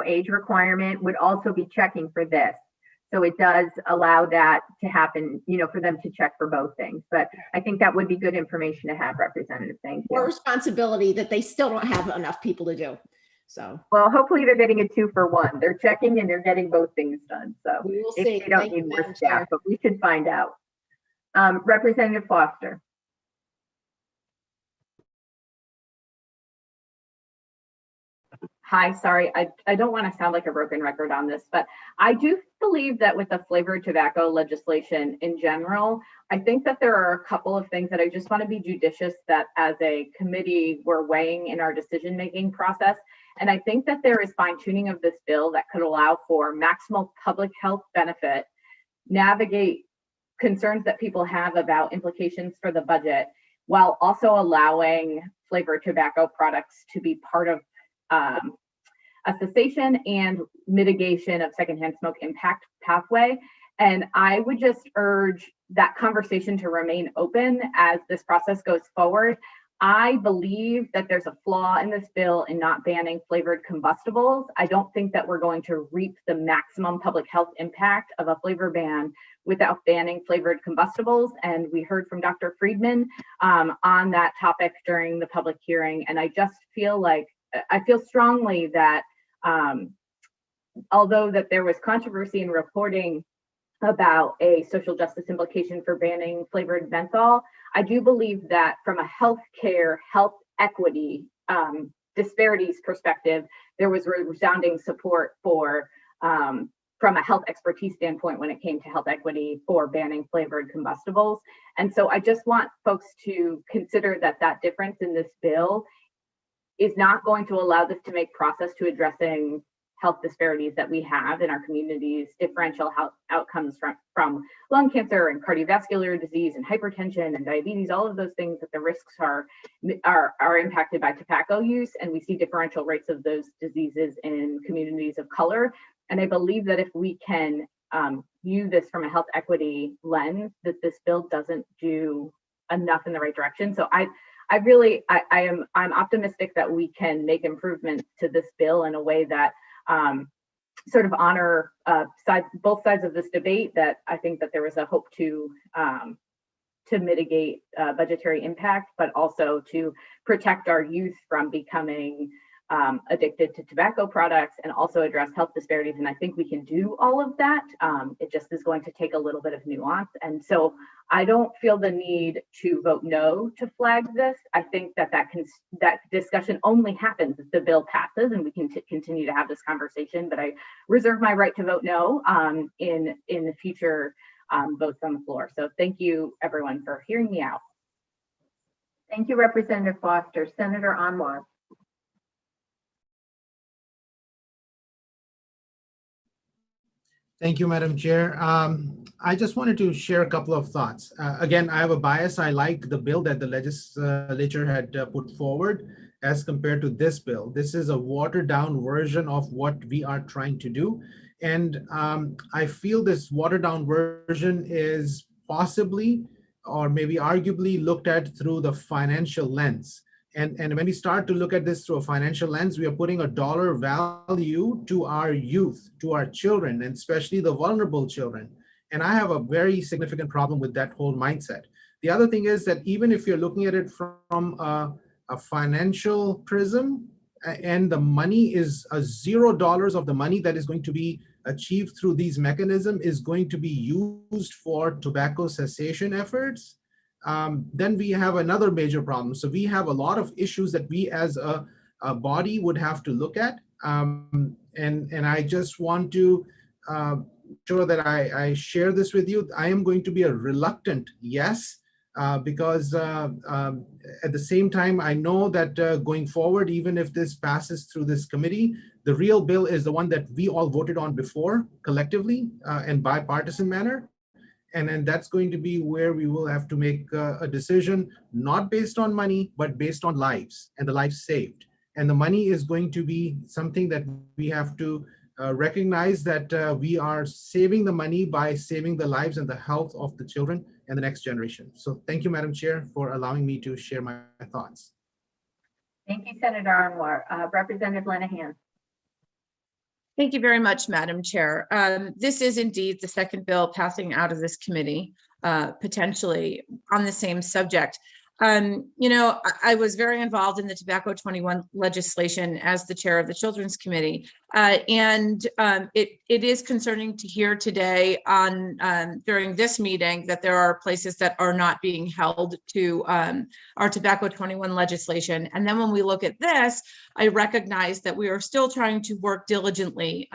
age requirement, would also be checking for this. So it does allow that to happen, for them to check for both things. But I think that would be good information to have, Representative. Thank you. More responsibility that they still don't have enough people to do. So, well, hopefully they're getting a 2-for-1. They're checking and they're getting both things done. So we will if see. they don't Thank need you, more Madam staff, Chair. but we should find out. Representative Foster. Hi, sorry, I don't want to sound like a broken record on this, but I do believe that with the flavored tobacco legislation in general, I think that there are a couple of things that I just want to be judicious that as a committee we're weighing in our decision-making process. And I think that there is fine tuning of this bill that could allow for maximal public health benefit, navigate concerns that people have about implications for the budget, while also allowing flavored tobacco products to be part of a cessation and mitigation of secondhand smoke impact pathway. And I would just urge that conversation to remain open as this process goes forward. I believe that there's a flaw in this bill in not banning flavored combustibles. I don't think that we're going to reap the maximum public health impact of a flavor ban without banning flavored combustibles. And we heard from Dr. Friedman on that topic during the public hearing. And I just feel like, I feel strongly that although that there was controversy in reporting about a social justice implication for banning flavored menthol, I do believe that from a healthcare, health equity disparities perspective, there was resounding support for, from a health expertise standpoint when it came to health equity for banning flavored combustibles. And so I just want folks to consider that that difference in this bill is not going to allow this to make process to addressing health disparities that we have in our communities, differential health outcomes from lung cancer and cardiovascular disease and hypertension and diabetes, all of those things that the risks are impacted by tobacco use. And we see differential rates of those diseases in communities of color. And I believe that if we can view this from a health equity lens, that this bill doesn't do enough in the right direction. So I'm optimistic that we can make improvements to this bill in a way that sort of honor both sides of this debate, that I think that there was a hope to mitigate budgetary impact, but also to protect our youth from becoming addicted to tobacco products and also address health disparities. And I think we can do all of that. It just is going to take a little bit of nuance. And so I don't feel the need to vote no to flag this. I think that that discussion only happens if the bill passes and we can continue to have this conversation, but I reserve my right to vote no in the future votes on the floor. So thank you everyone for hearing me out. Thank you, Representative Foster. Senator Anwar. Thank you, Madam Chair. I just wanted to share a couple of thoughts. Again, I have a bias. I like the bill that the legislature had put forward as compared to this bill. This is a watered down version of what we are trying to do. And I feel this watered down version is possibly or maybe arguably looked at through the financial lens. And when we start to look at this through a financial lens, we are putting a dollar value to our youth, to our children, and especially the vulnerable children. And I have a very significant problem with that whole mindset. The other thing is that even if you're looking at it from a financial prism, and the money is $0 of the money that is going to be achieved through these mechanisms is going to be used for tobacco cessation efforts, then we have another major problem. So we have a lot of issues that we as a body would have to look at. And I just want to sure that I share this with you. I am going to be a reluctant yes, because at the same time, I know that going forward, even if this passes through this committee, the real bill is the one that we all voted on before collectively in bipartisan manner. And then that's going to be where we will have to make a decision, not based on money, but based on lives and the lives saved. And the money is going to be something that we have to recognize that we are saving the money by saving the lives and the health of the children and the next generation. So thank you, Madam Chair, for allowing me to share my thoughts. Thank you, Senator Anwar. Representative Lenahan. Thank you very much, Madam Chair. This is indeed the second bill passing out of this committee, potentially on the same subject. I was very involved in the Tobacco 21 legislation as the chair of the Children's Committee. It is concerning to hear today during this meeting that there are places that are not being held to our Tobacco 21 legislation. And then when we look at this, I recognize that we are still trying to work diligently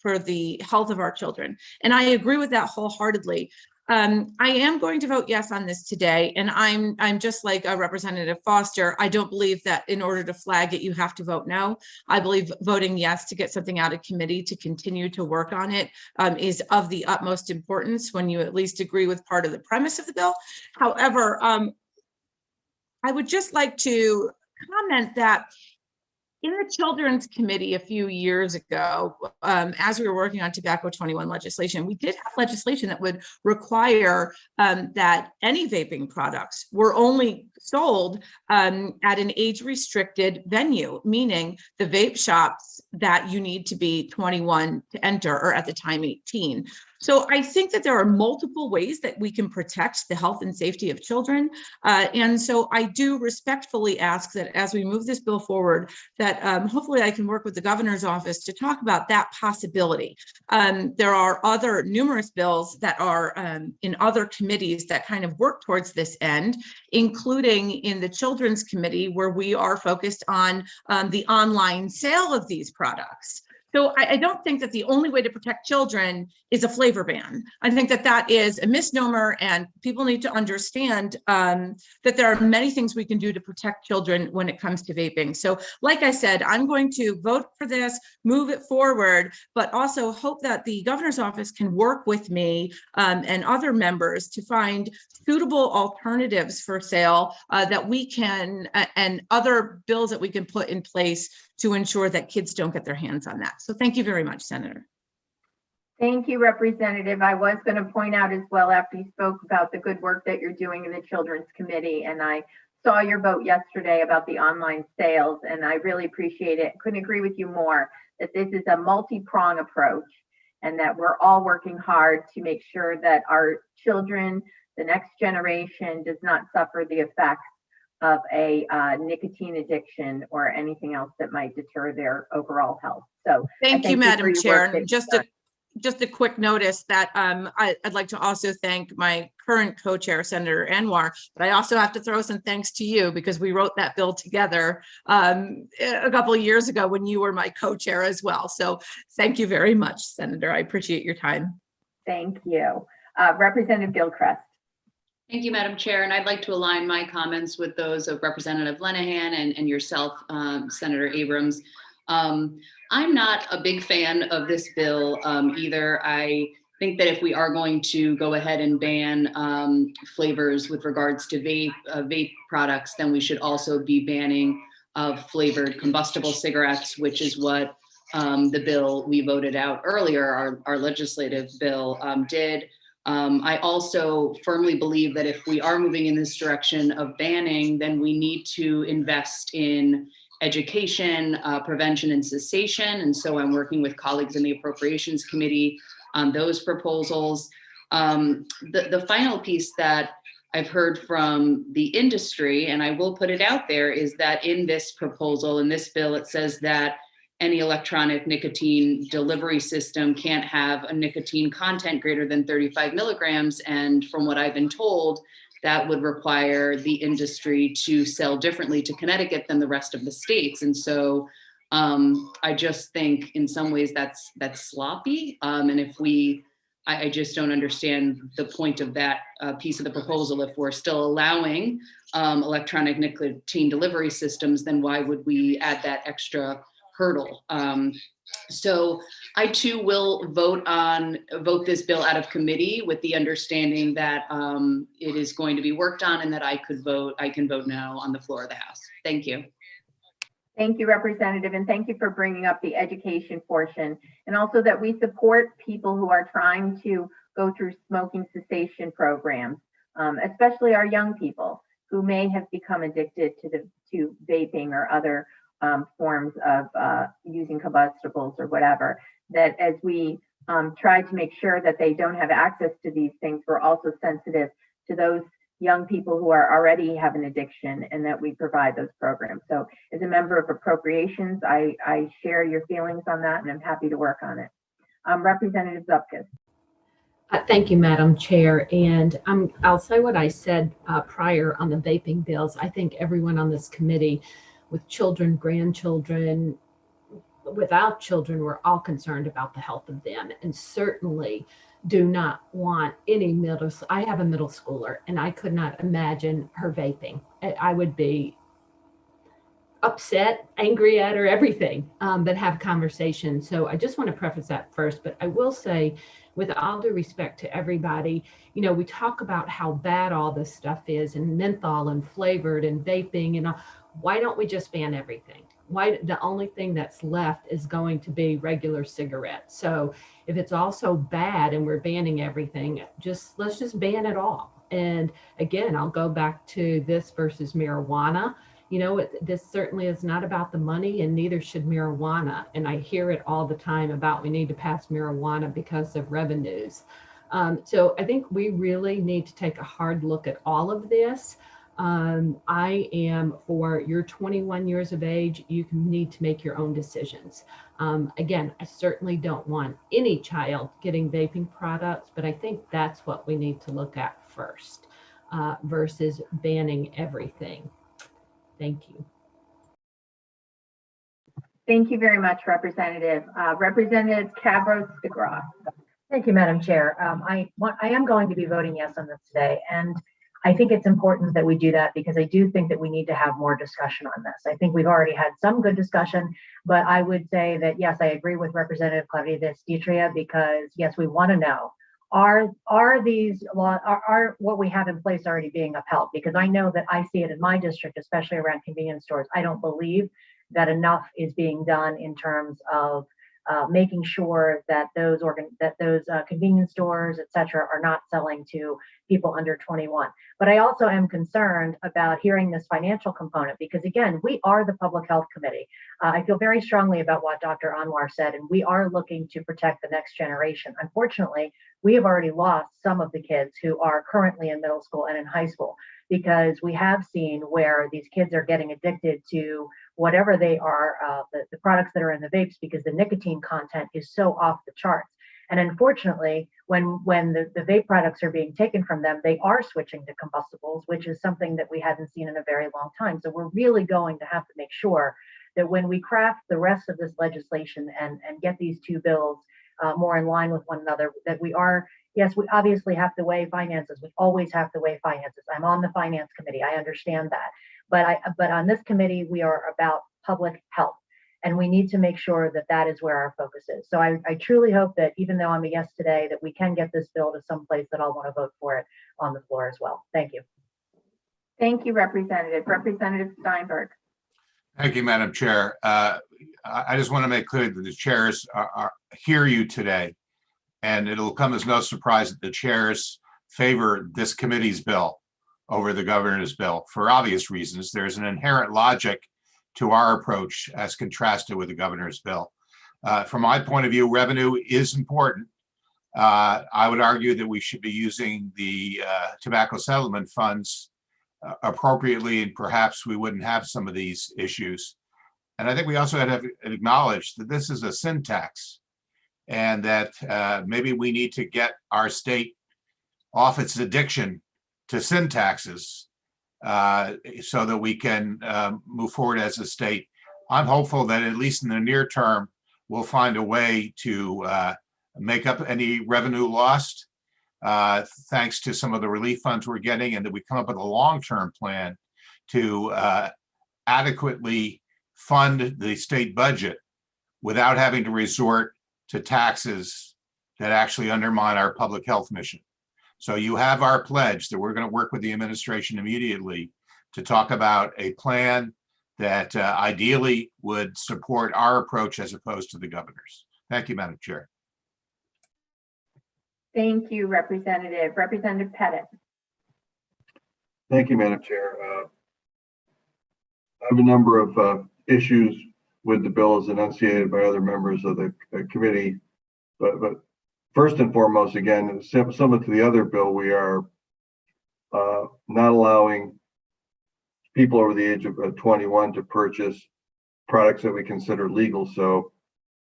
for the health of our children. And I agree with that wholeheartedly. I am going to vote yes on this today, and I'm just like Representative Foster. I don't believe that in order to flag it, you have to vote no. I believe voting yes to get something out of committee to continue to work on it is of the utmost importance when you at least agree with part of the premise of the bill. However, I would just like to comment that in the Children's Committee a few years ago, as we were working on Tobacco 21 legislation, we did have legislation that would require that any vaping products were only sold at an age-restricted venue, meaning the vape shops that you need to be 21 to enter, or at the time 18. So I think that there are multiple ways that we can protect the health and safety of children. And so I do respectfully ask that as we move this bill forward, that hopefully I can work with the governor's office to talk about that possibility. There are other numerous bills that are in other committees that kind of work towards this end, including in the Children's Committee, where we are focused on the online sale of these products. So I don't think that the only way to protect children is a flavor ban. I think that that is a misnomer, and people need to understand that there are many things we can do to protect children when it comes to vaping. So like I said, I'm going to vote for this, move it forward, but also hope that the governor's office can work with me and other members to find suitable alternatives for sale that we can, and other bills that we can put in place to ensure that kids don't get their hands on that. So thank you very much, Senator. Thank you, Representative. I was going to point out as well, after you spoke about the good work that you're doing in the Children's Committee, and I saw your vote yesterday about the online sales, and I really appreciate it. Couldn't agree with you more that this is a multi-prong approach, and that we're all working hard to make sure that our children, the next generation, does not suffer the effects of a nicotine addiction or anything else that might deter their overall health. So thank you, for Madam your Chair. work that And you've just a quick notice that I'd like to also thank my current co-chair, Senator Anwar, but I also have to throw some thanks to you because we wrote that bill together a couple of years ago when you were my co-chair as well. So thank you very much, Senator. I appreciate your time. Thank you. Representative Gilchrist. Thank you, Madam Chair. And I'd like to align my comments with those of Representative Lenahan and yourself, Senator Abrams. I'm not a big fan of this bill either. I think that if we are going to go ahead and ban flavors with regards to vape products, then we should also be banning flavored combustible cigarettes, which is what the bill we voted out earlier, our legislative bill, did. I also firmly believe that if we are moving in this direction of banning, then we need to invest in education, prevention, and cessation. And so I'm working with colleagues in the Appropriations Committee on those proposals. The final piece that I've heard from the industry, and I will put it out there, is that in this proposal, in this bill, it says that any electronic nicotine delivery system can't have a nicotine content greater than 35 milligrams. And from what I've been told, that would require the industry to sell differently to Connecticut than the rest of the states. And so I just think in some ways that's sloppy. And if I just don't understand the point of that piece of the proposal. If we're still allowing electronic nicotine delivery systems, then why would we add that extra hurdle? So I too will vote this bill out of committee with the understanding that it is going to be worked on and that I can vote no on the floor of the House. Thank you. Thank you, Representative, and thank you for bringing up the education portion, and also that we support people who are trying to go through smoking cessation programs, especially our young people who may have become addicted to vaping or other forms of using combustibles or whatever, that as we try to make sure that they don't have access to these things, we're also sensitive to those young people who are already have an addiction and that we provide those programs. So as a member of Appropriations, I share your feelings on that and I'm happy to work on it. Representative Zupkis. Thank you, Madam Chair. And I'll say what I said prior on the vaping bills. I think everyone on this committee with children, grandchildren, without children, we're all concerned about the health of them and certainly do not want any I have a middle schooler and I could not imagine her vaping. I would be upset, angry at her, everything, but have conversation. So I just want to preface that first, but I will say, with all due respect to everybody, you know, we talk about how bad all this stuff is and menthol and flavored and vaping and all. Why don't we just ban everything? Why the only thing that's left is going to be regular cigarettes. So if it's all so bad and we're banning everything, let's just ban it all. And again, I'll go back to this versus marijuana. You know, this certainly is not about the money and neither should marijuana. And I hear it all the time about we need to pass marijuana because of revenues. So I think we really need to take a hard look at all of this. I am for you're 21 years of age, you need to make your own decisions. Again, I certainly don't want any child getting vaping products, but I think that's what we need to look at first versus banning everything. Thank you. Thank you very much, Representative. Representative Cabros DeGraw. Thank you, Madam Chair. I am going to be voting yes on this today, and I think it's important that we do that because I do think that we need to have more discussion on this. I think we've already had some good discussion, but I would say that, yes, I agree with Representative Clavides Ditria because, yes, we want to know, are these laws, are what we have in place already being upheld? Because I know that I see it in my district, especially around convenience stores. I don't believe that enough is being done in terms of making sure that those convenience stores, et cetera, are not selling to people under 21. But I also am concerned about hearing this financial component because, again, we are the Public Health Committee. I feel very strongly about what Dr. Anwar said, and we are looking to protect the next generation. Unfortunately, we have already lost some of the kids who are currently in middle school and in high school because we have seen where these kids are getting addicted to whatever they are, the products that are in the vapes because the nicotine content is so off the charts. And unfortunately, when the vape products are being taken from them, they are switching to combustibles, which is something that we hadn't seen in a very long time. So we're really going to have to make sure that when we craft the rest of this legislation and get these two bills more in line with one another, that we are, yes, we obviously have to weigh finances. We always have to weigh finances. I'm on the Finance Committee. I understand that. But on this committee, we are about public health. And we need to make sure that that is where our focus is. So I truly hope that even though I'm a yes today, that we can get this bill to some place that I'll want to vote for it on the floor as well. Thank you. Thank you, Representative. Representative Steinberg. Thank you, Madam Chair. I just want to make clear that the chairs hear you today, and it'll come as no surprise that the chairs favor this committee's bill over the governor's bill for obvious reasons. There's an inherent logic to our approach as contrasted with the governor's bill. From my point of view, revenue is important. I would argue that we should be using the tobacco settlement funds appropriately, and perhaps we wouldn't have some of these issues. And I think we also have to acknowledge that this is a sin tax and that maybe we need to get our state off its addiction to sin taxes so that we can move forward as a state. I'm hopeful that at least in the near term, we'll find a way to make up any revenue lost thanks to some of the relief funds we're getting, and that we come up with a long-term plan to adequately fund the state budget without having to resort to taxes that actually undermine our public health mission. So you have our pledge that we're going to work with the administration immediately to talk about a plan that ideally would support our approach as opposed to the governor's. Thank you, Madam Chair. Thank you, Representative. Representative Pettit. Thank you, Madam Chair. I have a number of issues with the bill as enunciated by other members of the committee, but first and foremost, again, similar to the other bill, we are not allowing people over the age of 21 to purchase products that we consider legal. So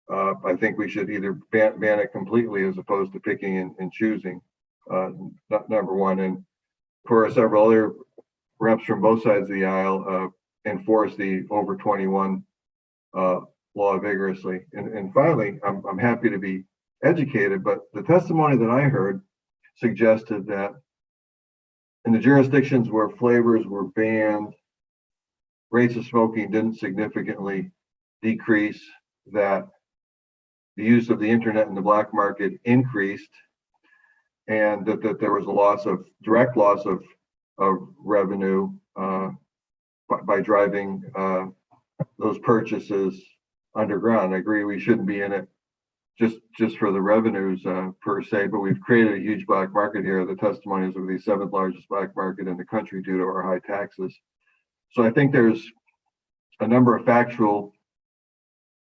I think we should either ban it completely as opposed to picking and choosing, number one. And for several other reps from both sides of the aisle, enforce the over 21 law vigorously. And finally, I'm happy to be educated, but the testimony that I heard suggested that in the jurisdictions where flavors were banned, rates of smoking didn't significantly decrease, that the use of the internet in the black market increased, and that there was a direct loss of revenue by driving those purchases underground. I agree we shouldn't be in it just for the revenues per se, but we've created a huge black market here. The testimony is of the 7th largest black market in the country due to our high taxes. So I think there's a number of factual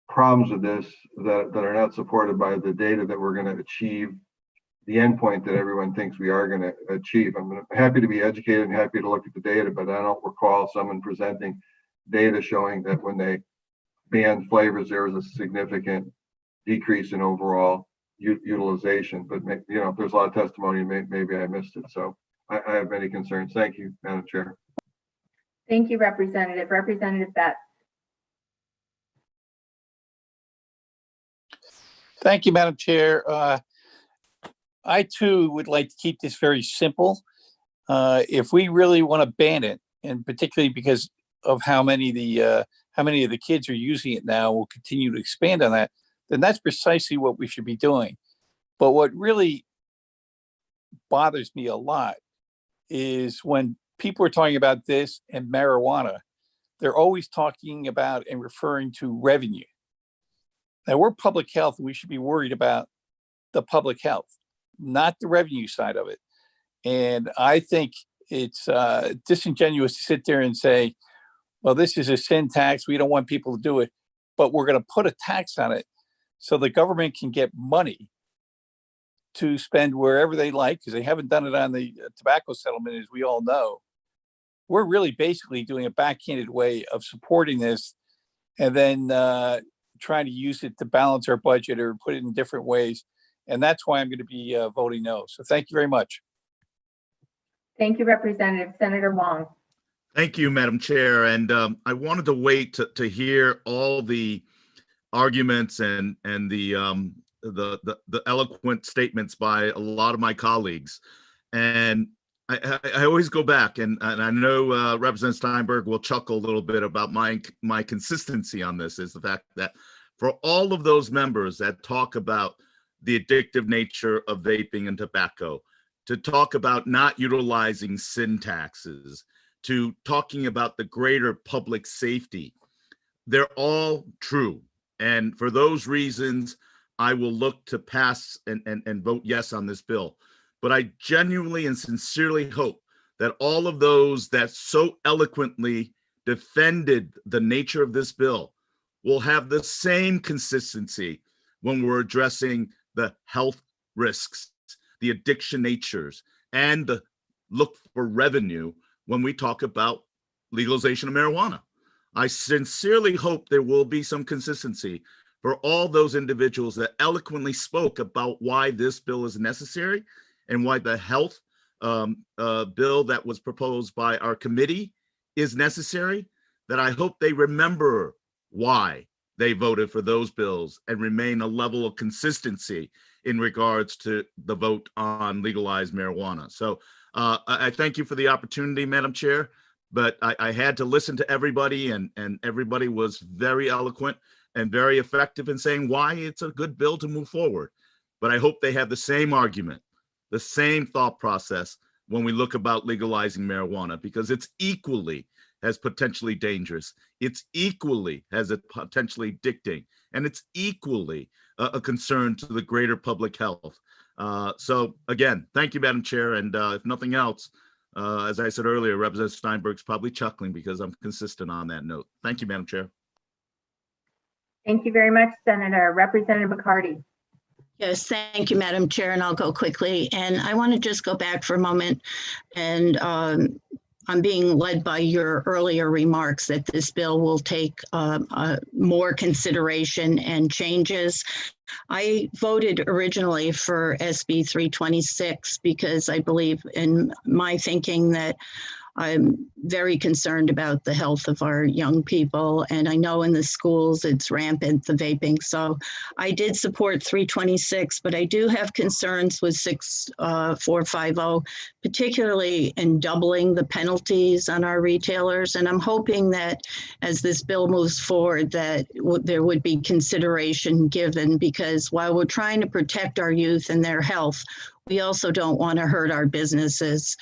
problems with this that are not supported by the data that we're going to achieve the endpoint that everyone thinks we are going to achieve. I'm happy to be educated and happy to look at the data, but I don't recall someone presenting data showing that when they banned flavors, there was a significant decrease in overall utilization. But if there's a lot of testimony, maybe I missed it. So I have many concerns. Thank you, Madam Chair. Thank you, Representative. Representative Betts. Thank you, Madam Chair. I too would like to keep this very simple. If we really want to ban it, and particularly because of how many of the kids are using it now, we'll continue to expand on that, then that's precisely what we should be doing. But what really bothers me a lot is when people are talking about this and marijuana, they're always talking about and referring to revenue. Now, we're public health, and we should be worried about the public health, not the revenue side of it. And I think it's disingenuous to sit there and say, well, this is a sin tax, we don't want people to do it, but we're going to put a tax on it so the government can get money to spend wherever they like, because they haven't done it on the tobacco settlement, as we all know. We're really basically doing a backhanded way of supporting this and then trying to use it to balance our budget or put it in different ways. And that's why I'm going to be voting no. So thank you very much. Thank you, Representative. Senator Wong. Thank you, Madam Chair. And I wanted to wait to hear all the arguments and the eloquent statements by a lot of my colleagues. And I always go back, and I know Representative Steinberg will chuckle a little bit about my consistency on this, is the fact that for all of those members that talk about the addictive nature of vaping and tobacco, to talk about not utilizing sin taxes, to talking about the greater public safety, they're all true. And for those reasons, I will look to pass and vote yes on this bill. But I genuinely and sincerely hope that all of those that so eloquently defended the nature of this bill will have the same consistency when we're addressing the health risks, the addiction natures, and the look for revenue when we talk about legalization of marijuana. I sincerely hope there will be some consistency for all those individuals that eloquently spoke about why this bill is necessary and why the health bill that was proposed by our committee is necessary, that I hope they remember why they voted for those bills and remain a level of consistency in regards to the vote on legalized marijuana. So I thank you for the opportunity, Madam Chair, but I had to listen to everybody, and everybody was very eloquent and very effective in saying why it's a good bill to move forward. But I hope they have the same argument, the same thought process when we look about legalizing marijuana, because it's equally as potentially dangerous. It's equally as potentially addicting, and it's equally a concern to the greater public health. So again, thank you, Madam Chair. And if nothing else, as I said earlier, Representative Steinberg's probably chuckling because I'm consistent on that note. Thank you, Madam Chair. Thank you very much, Senator. Representative McCarty. Yes, thank you, Madam Chair, and I'll go quickly. And I want to just go back for a moment, and I'm being led by your earlier remarks that this bill will take more consideration and changes. I voted originally for SB 326 because I believe in my thinking that I'm very concerned about the health of our young people. And I know in the schools it's rampant, the vaping. So I did support 326, but I do have concerns with 6450, particularly in doubling the penalties on our retailers. And I'm hoping that as this bill moves forward, that there would be consideration given, because while we're trying to protect our youth and their health, we also don't want to hurt our businesses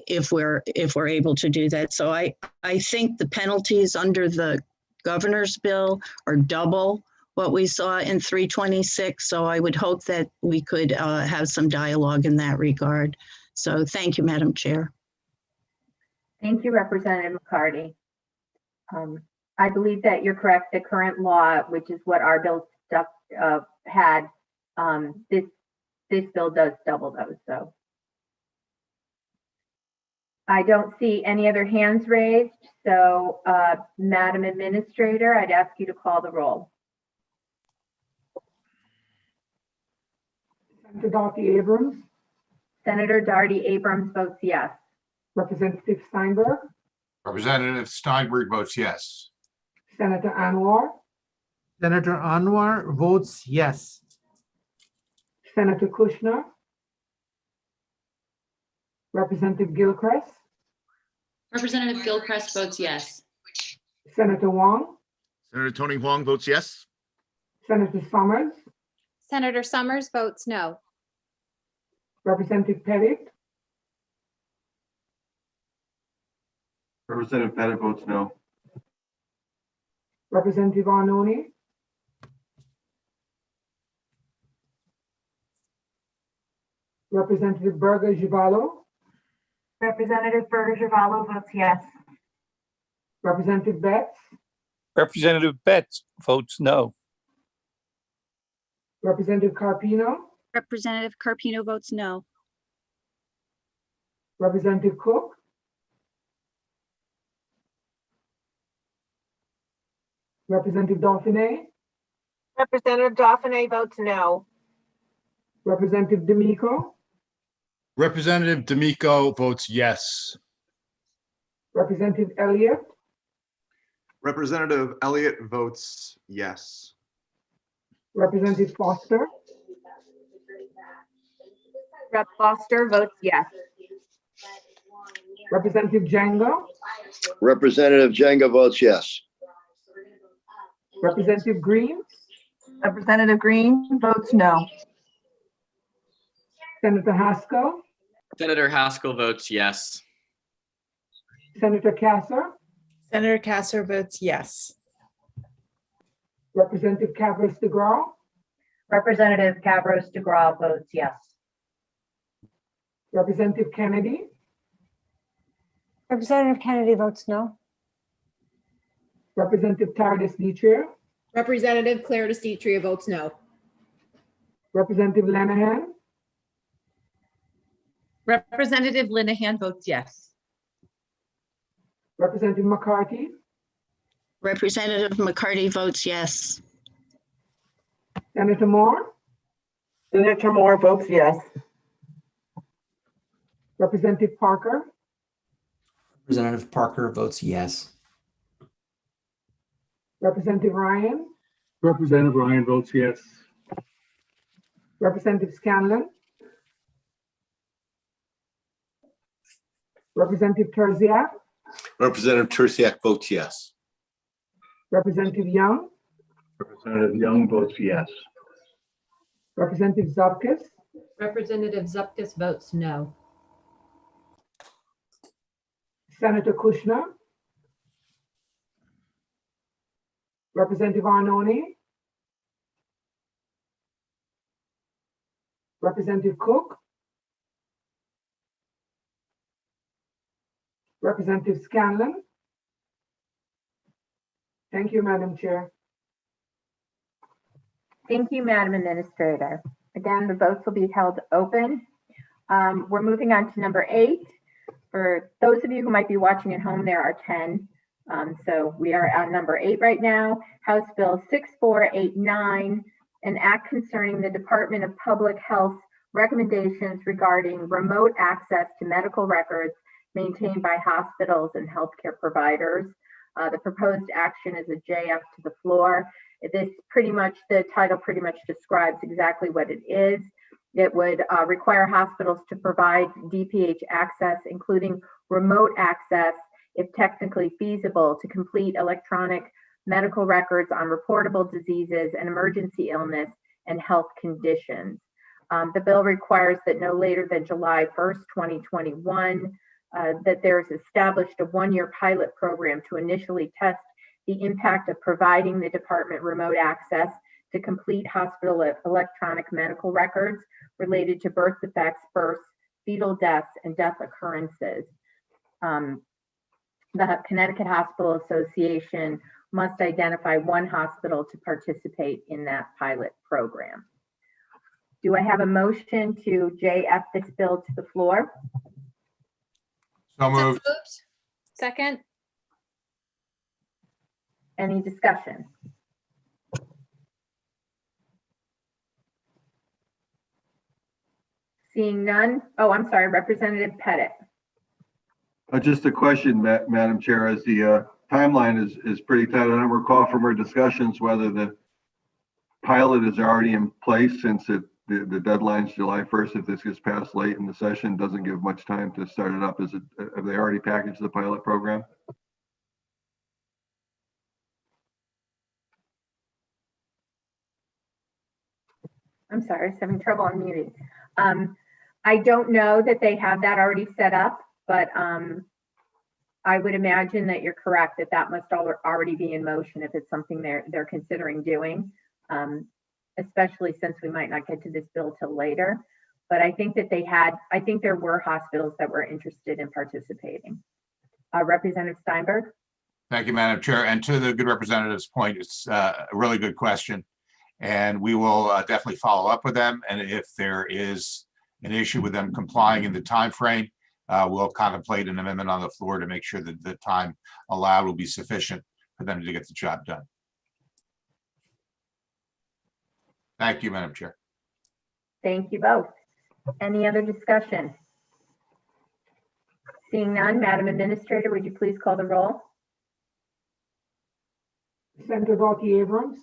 if we're able to do that. So I think the penalties under the governor's bill are double what we saw in 326. So I would hope that we could have some dialogue in that regard. So thank you, Madam Chair. Thank you, Representative McCarty. I believe that you're correct. The current law, which is what our bill stuff had, this bill does double those. So I don't see any other hands raised. So Madam Administrator, I'd ask you to call the roll. Senator Darcy Abrams, Senator Darty Abrams votes yes. Representative Steinberg, Representative Steinberg votes yes. Senator Anwar, Senator Anwar votes yes. Senator Kushner, Representative Gilchrist, Representative Gilchrist votes yes. Senator Wong, Senator Tony Huang votes yes. Senator Summers, Senator Summers votes no. Representative Pettit, Representative Pettit votes no. Representative Arnone, Representative Berger Givallo, Representative Berger Givallo votes yes. Representative Betts, Representative Betts votes no. Representative Carpino, Representative Carpino votes no. Representative Cook, Representative Dauphiné, Representative Dauphiné votes no. Representative D'Amico, Representative D'Amico votes yes. Representative Elliott, Representative Elliott votes yes. Representative Foster, Rep. Foster votes yes. Representative Jenga, Representative Jenga votes yes. Representative Green, Representative Green votes no. Senator Haskell, Senator Haskell votes yes. Senator Kasser, Senator Kasser votes yes. Representative Cabros de Graw, Representative Cabros de Graw votes yes. Representative Kennedy, Representative Kennedy votes no. Representative Titus Dechir, Representative Claire DeStitria votes no. Representative Lenahan, Representative Linehan votes yes. Representative McCarty, Representative McCarty votes yes. Senator Moore, Senator Moore votes yes. Representative Parker, Representative Parker votes yes. Representative Ryan, Representative Ryan votes yes. Representative Scanlon, Representative Terziak, Representative Terziak votes yes. Representative Young, Representative Young votes yes. Representative Zupkis, Representative Zupkis votes no. Senator Kushner, Representative Arnone, Representative Cook, Representative Scanlon. Thank you, Madam Chair. Thank you, Madam Administrator. Again, the votes will be held open. We're moving on to number 8. For those of you who might be watching at home, there are 10. So we are on number 8 right now. House Bill 6489, an act concerning the Department of Public Health recommendations regarding remote access to medical records maintained by hospitals and healthcare providers. The proposed action is a JF to the floor. This pretty much, the title pretty much describes exactly what it is. It would require hospitals to provide DPH access, including remote access, if technically feasible, to complete electronic medical records on reportable diseases and emergency illness and health conditions. The bill requires that no later than July 1st, 2021, that there is established a 1-year pilot program to initially test the impact of providing the department remote access to complete hospital electronic medical records related to birth defects, births, fetal deaths, and death occurrences. The Connecticut Hospital Association must identify 1 hospital to participate in that pilot program. Do I have a motion to JF this bill to the floor? So moved. Second. Any discussion? Seeing none. Oh, I'm sorry, Representative Pettit. Just a question, Madam Chair, as the timeline is pretty tight. I don't recall from our discussions whether the pilot is already in place since the deadline's July 1st. If this gets passed late in the session, doesn't give much time to start it up. Have they already packaged the pilot program? I'm sorry, I was having trouble unmuting. I don't know that they have that already set up, but I would imagine that you're correct that that must already be in motion if it's something they're considering doing, especially since we might not get to this bill till later. But I think that I think there were hospitals that were interested in participating. Representative Steinberg. Thank you, Madam Chair. And to the good representative's point, it's a really good question. And we will definitely follow up with them. And if there is an issue with them complying in the time frame, we'll contemplate an amendment on the floor to make sure that the time allowed will be sufficient for them to get the job done. Thank you, Madam Chair. Thank you both. Any other discussion? Seeing none, Madam Administrator, would you please call the roll? Senator Darty Abrams,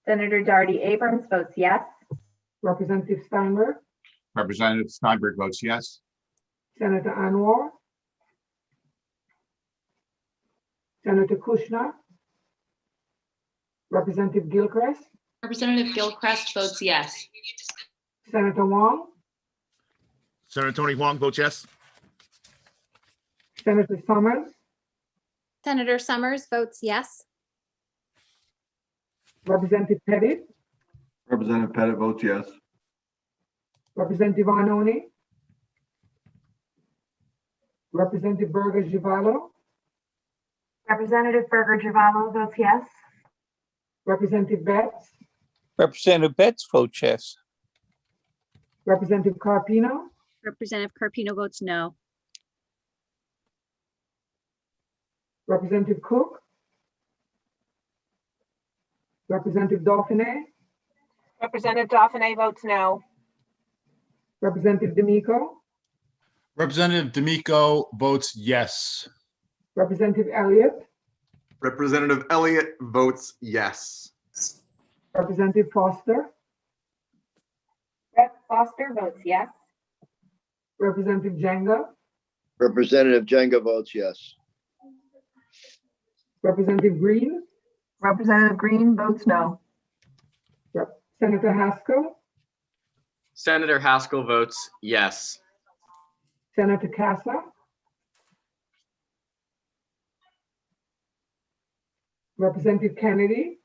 Senator Darty Abrams votes yes. Representative Steinberg, Representative Steinberg votes yes. Senator Anwar, Senator Kushner, Representative Gilchrist, Representative Gilchrist votes yes. Senator Wong, Senator Tony Huang votes yes. Senator Summers, Senator Summers votes yes. Representative Pettit, Representative Pettit votes yes. Representative Arnone, Representative Berger Givallo, Representative Berger Givallo votes yes. Representative Betts, Representative Betts votes yes. Representative Carpino, Representative Carpino votes no. Representative Cook, Representative Dauphiné, Representative Dauphiné votes no. Representative D'Amico, Representative D'Amico votes yes. Representative Elliott, Representative Elliott votes yes. Representative Foster, Rep. Foster votes yes. Representative Jenga, Representative Jenga votes yes. Representative Green, Representative Green votes no. Senator Haskell, Senator Haskell votes yes. Senator Casa, Representative Kennedy,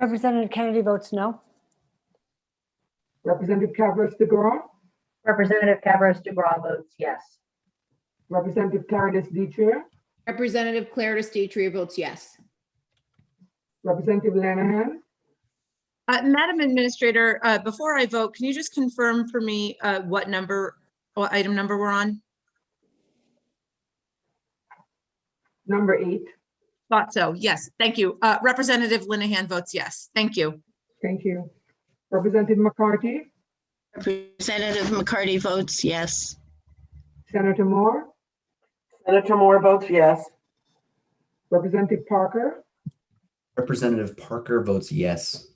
Representative Kennedy votes no. Representative Cavros DeGraw, Representative Cavros DeGraw votes yes. Representative Clarice Detrier, Representative Clarice Detrier votes yes. Representative Lanahan, Madam Administrator, before I vote, can you just confirm for me what item number we're on? Number 8. Thought so. Yes, thank you. Representative Linehan votes yes. Thank you. Thank you. Representative McCarthy, Representative McCarty votes yes. Senator Moore, Senator Moore votes yes. Representative Parker, Representative Parker votes yes.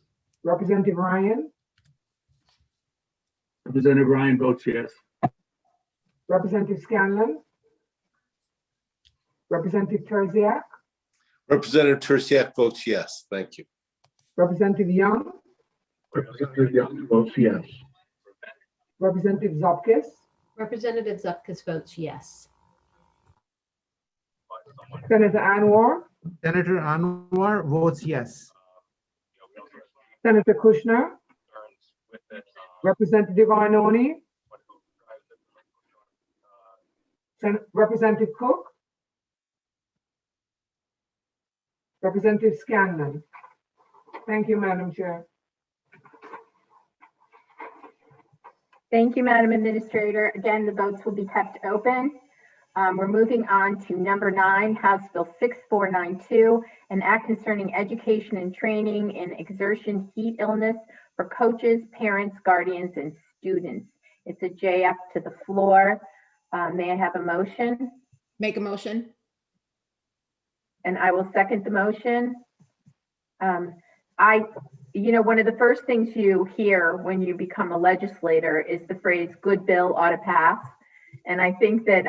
Representative Ryan, Representative Ryan votes yes. Representative Scanlon, Representative Terziak, Representative Tursiak votes yes. Thank you. Representative Young, Representative Young votes yes. Representative Zopkis, Representative Zupkis votes yes. Senator Anwar, Senator Anwar votes yes. Senator Kushner, Representative Arnone, Representative Cook, Representative Scanlon. Thank you, Madam Chair. Thank you, Madam Administrator. Again, the votes will be kept open. We're moving on to number 9, House Bill 6492, an act concerning education and training in exertion heat illness for coaches, parents, guardians, and students. It's a JF to the floor. May I have a motion? Make a motion. And I will second the motion. One of the first things you hear when you become a legislator is the phrase "good bill ought to pass," and I think that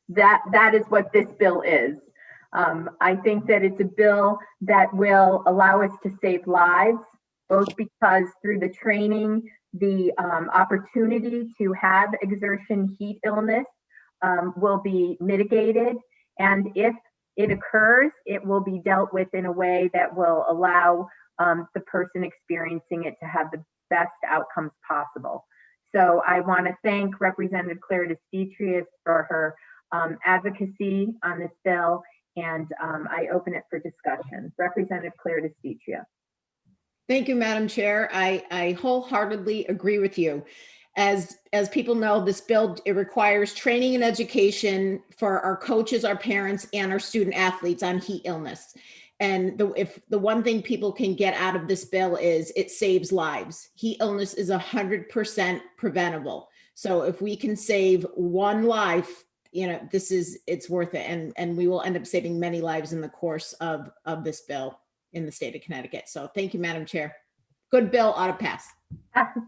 that is what this bill is. I think that it's a bill that will allow us to save lives, both because through the training, the opportunity to have exertion heat illness will be mitigated, and if it occurs, it will be dealt with in a way that will allow the person experiencing it to have the best outcomes possible. So I want to thank Representative Claire DeStetrius for her advocacy on this bill, and I open it for discussion. Representative Claire DeStetrius. Thank you, Madam Chair. I wholeheartedly agree with you. As people know, this bill, it requires training and education for our coaches, our parents, and our student athletes on heat illness. And if the one thing people can get out of this bill is it saves lives. Heat illness is 100% preventable. So if we can save one life, it's worth it. And we will end up saving many lives in the course of this bill in the state of Connecticut. So thank you, Madam Chair. Good bill, ought to pass.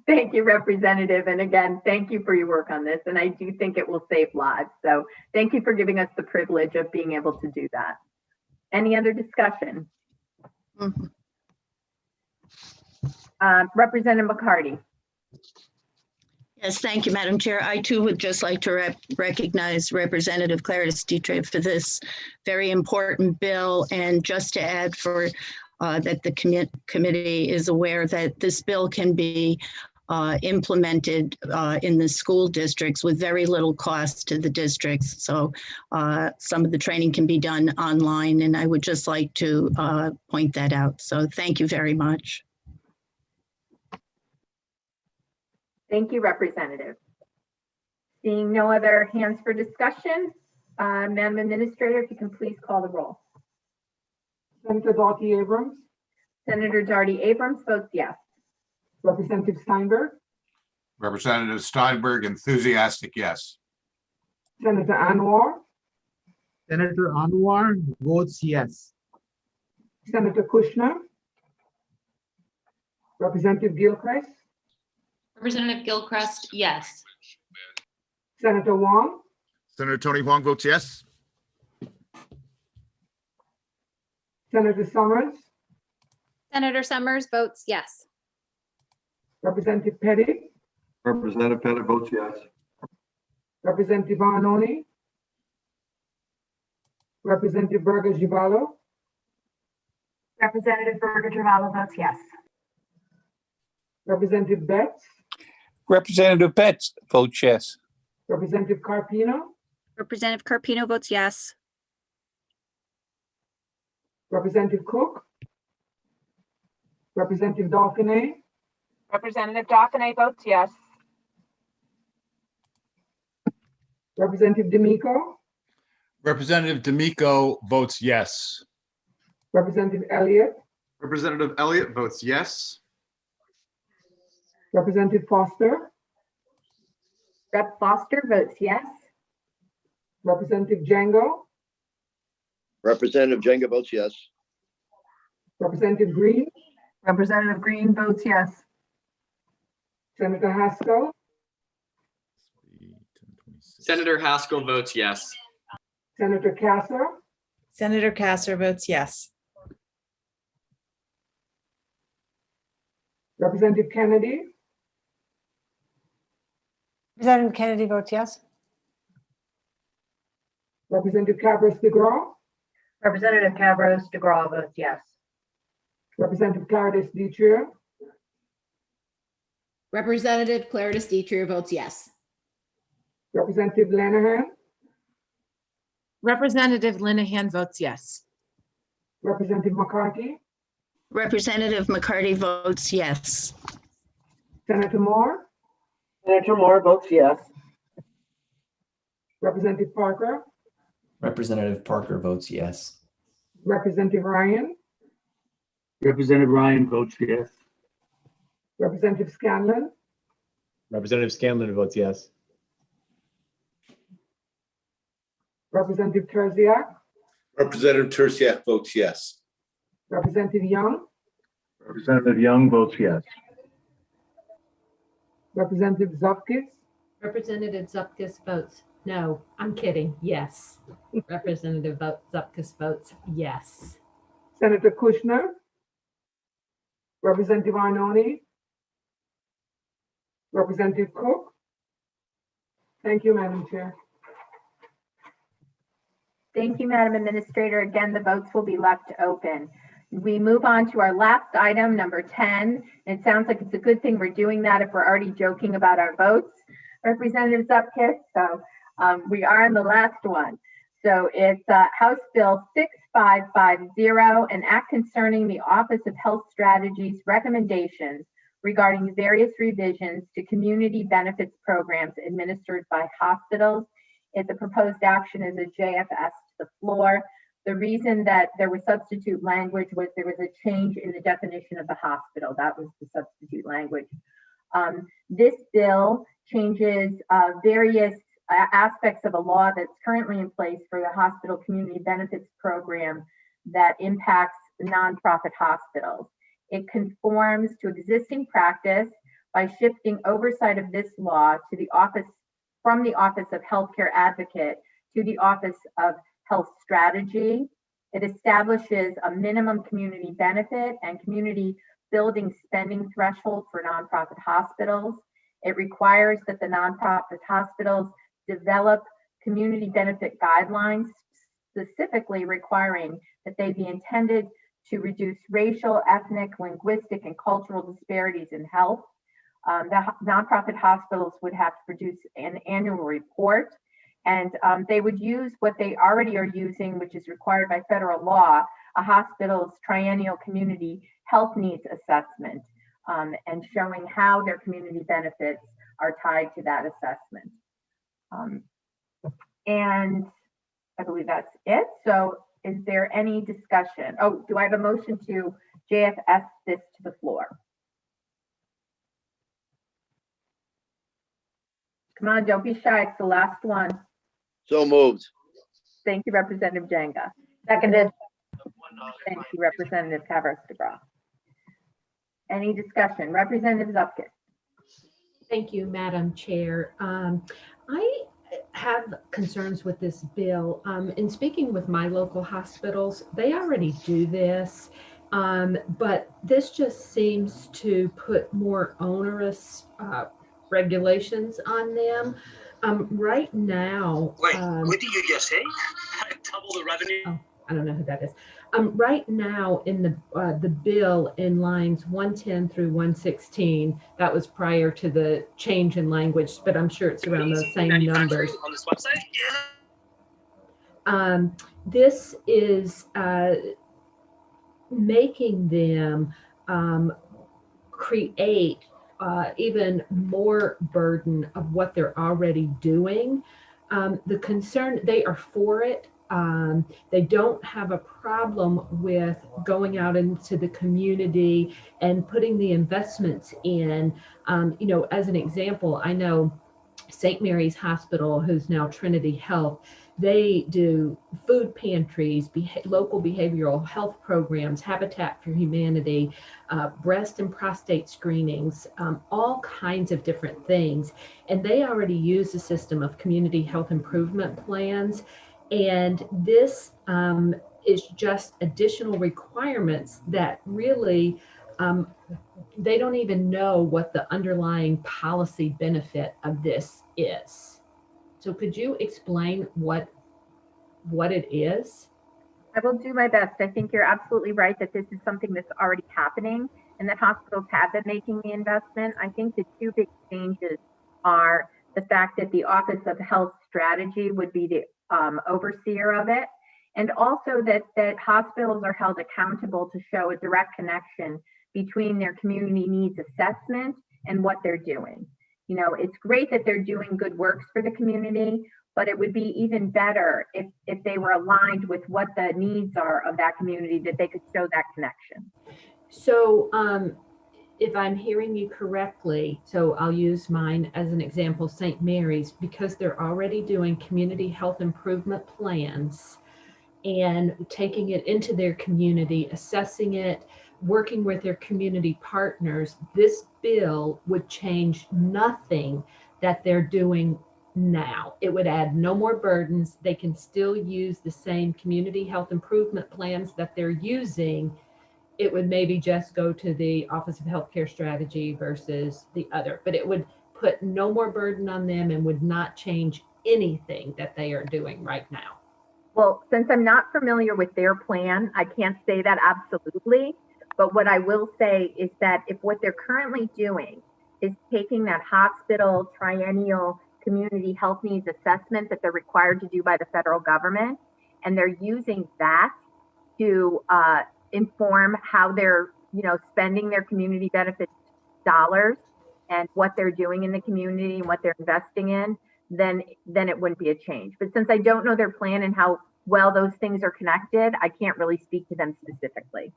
Thank you, Representative. And again, thank you for your work on this. And I do think it will save lives. So thank you for giving us the privilege of being able to do that. Any other discussion? Representative McCarty. Yes, thank you, Madam Chair. I too would just like to recognize Representative Claire DeStetrius for this very important bill. And just to add that the committee is aware that this bill can be implemented in the school districts with very little cost to the districts. So some of the training can be done online, and I would just like to point that out. So thank you very much. Thank you, Representative. Seeing no other hands for discussion, Madam Administrator, if you can please call the roll. Senator Doughty Abrams, Senator Doughty Abrams votes yes. Representative Steinberg, Representative Steinberg, enthusiastic yes. Senator Anwar, Senator Anwar votes yes. Senator Kushner, Representative Gilchrist, Representative Gilchrist, yes. Senator Wong, Senator Tony Huang votes yes. Senator Summers, Senator Summers votes yes. Representative Pettit, Representative Pettit votes yes. Representative Arnone, Representative Berger Givallo, Representative Berger Givallo votes yes. Representative Betts, Representative Betts votes yes. Representative Carpino, Representative Carpino votes yes. Representative Cook, Representative Dauphiné, Representative Dauphiné votes yes. Representative D'Amico, Representative D'Amico votes yes. Representative Elliott, Representative Elliott votes yes. Representative Foster, Rep. Foster votes yes. Representative Django, Representative Jenga votes yes. Representative Green, Representative Green votes yes. Senator Haskell, Senator Haskell votes yes. Senator Kasser, Senator Kasser votes yes. Representative Kennedy, Representative Kennedy votes yes. Representative Cabros de Gras, Representative Cabros de Gras votes yes. Representative Clarice Detrier, Representative Clarice Detrier votes yes. Representative Lanahan, Representative Linehan votes yes. Representative McCarthy, Representative McCarty votes yes. Senator Moore, Senator Moore votes yes. Representative Parker, Representative Parker votes yes. Representative Ryan, Representative Ryan votes yes. Representative Scanlon, Representative Scanlon votes yes. Representative Terziak, Representative Terziak votes yes. Representative Young, Representative Young votes yes. Representative Zupkis, Representative Zupkis votes no. I'm kidding. Yes. Representative Zupkis votes yes. Senator Kushner, Representative Arnone, Representative Cook. Thank you, Madam Chair. Thank you, Madam Administrator. Again, the votes will be left open. We move on to our last item, number 10. It sounds like it's a good thing we're doing that if we're already joking about our votes, Representative Zupkis. So we are on the last one. So it's House Bill 6550, an act concerning the Office of Health Strategies recommendations regarding various revisions to community benefits programs administered by hospitals. If the proposed action is a JFS to the floor, the reason that there was substitute language was there was a change in the definition of the hospital. That was the substitute language. This bill changes various aspects of a law that's currently in place for the hospital community benefits program that impacts nonprofit hospitals. It conforms to existing practice by shifting oversight of this law to the office, from the Office of Healthcare Advocate to the Office of Health Strategy. It establishes a minimum community benefit and community building spending threshold for nonprofit hospitals. It requires that the nonprofit hospitals develop community benefit guidelines, specifically requiring that they be intended to reduce racial, ethnic, linguistic, and cultural disparities in health. The nonprofit hospitals would have to produce an annual report, and they would use what they already are using, which is required by federal law, a hospital's triennial community health needs assessment, and showing how their community benefits are tied to that assessment. And I believe that's it. So is there any discussion? Oh, do I have a motion to JFS this to the floor? Come on, don't be shy. It's the last one. So moved. Thank you, Representative Jenga. Seconded. Thank you, Representative Cabros de Gras. Any discussion? Representative Zupkis. Thank you, Madam Chair. I have concerns with this bill. In speaking with my local hospitals, they already do this, but this just seems to put more onerous regulations on them. Right now. Wait, what did you just say? Double the revenue? Oh, I don't know who that is. Right now in the bill in lines 110 through 116, that was prior to the change in language, but I'm sure it's around those same numbers. On this website? This is making them create even more burden of what they're already doing. The concern, they are for it. They don't have a problem with going out into the community and putting the investments in. As an example, I know St. Mary's Hospital, who's now Trinity Health, they do food pantries, local behavioral health programs, Habitat for Humanity, breast and prostate screenings, all kinds of different things. And they already use a system of community health improvement plans. And this is just additional requirements that really they don't even know what the underlying policy benefit of this is. So could you explain what it is? I will do my best. I think you're absolutely right that this is something that's already happening and that hospitals have been making the investment. I think the two big changes are the fact that the Office of Health Strategy would be the overseer of it, and also that hospitals are held accountable to show a direct connection between their community needs assessment and what they're doing. It's great that they're doing good works for the community, but it would be even better if they were aligned with what the needs are of that community, that they could show that connection. So if I'm hearing you correctly, so I'll use mine as an example, St. Mary's, because they're already doing community health improvement plans and taking it into their community, assessing it, working with their community partners, this bill would change nothing that they're doing now. It would add no more burdens. They can still use the same community health improvement plans that they're using. It would maybe just go to the Office of Healthcare Strategy versus the other, but it would put no more burden on them and would not change anything that they are doing right now. Well, since I'm not familiar with their plan, I can't say that absolutely. But what I will say is that if what they're currently doing is taking that hospital triennial community health needs assessment that they're required to do by the federal government, and they're using that to inform how they're, spending their community benefit dollars and what they're doing in the community and what they're investing in, then it wouldn't be a change. But since I don't know their plan and how well those things are connected, I can't really speak to them specifically.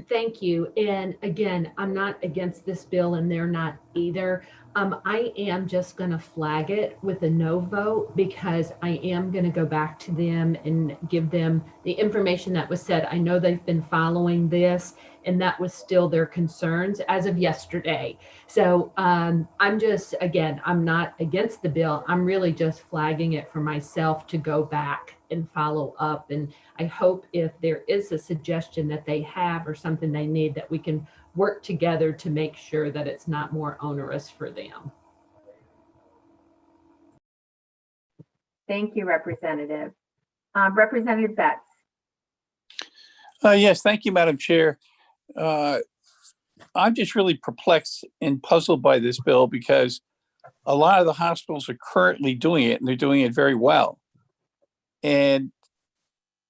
Thank you. And again, I'm not against this bill and they're not either. I am just going to flag it with a no vote because I am going to go back to them and give them the information that was said. I know they've been following this and that was still their concerns as of yesterday. So I'm just, again, I'm not against the bill. I'm really just flagging it for myself to go back and follow up. And I hope if there is a suggestion that they have or something they need, that we can work together to make sure that it's not more onerous for them. Thank you, Representative. Representative Betts. Yes, thank you, Madam Chair. I'm just really perplexed and puzzled by this bill because a lot of the hospitals are currently doing it and they're doing it very well. And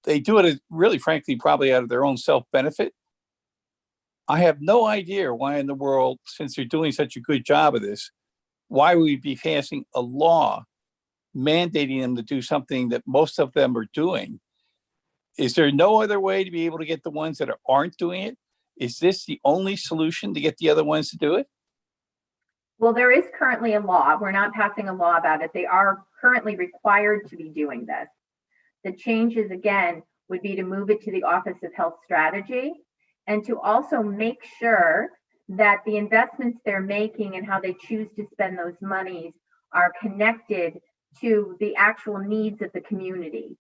they do it really, frankly, probably out of their own self-benefit. I have no idea why in the world, since they're doing such a good job of this, why we'd be passing a law mandating them to do something that most of them are doing. Is there no other way to be able to get the ones that aren't doing it? Is this the only solution to get the other ones to do it? Well, there is currently a law. We're not passing a law about it. They are currently required to be doing this. The changes, again, would be to move it to the Office of Health Strategy and to also make sure that the investments they're making and how they choose to spend those monies are connected to the actual needs of the community.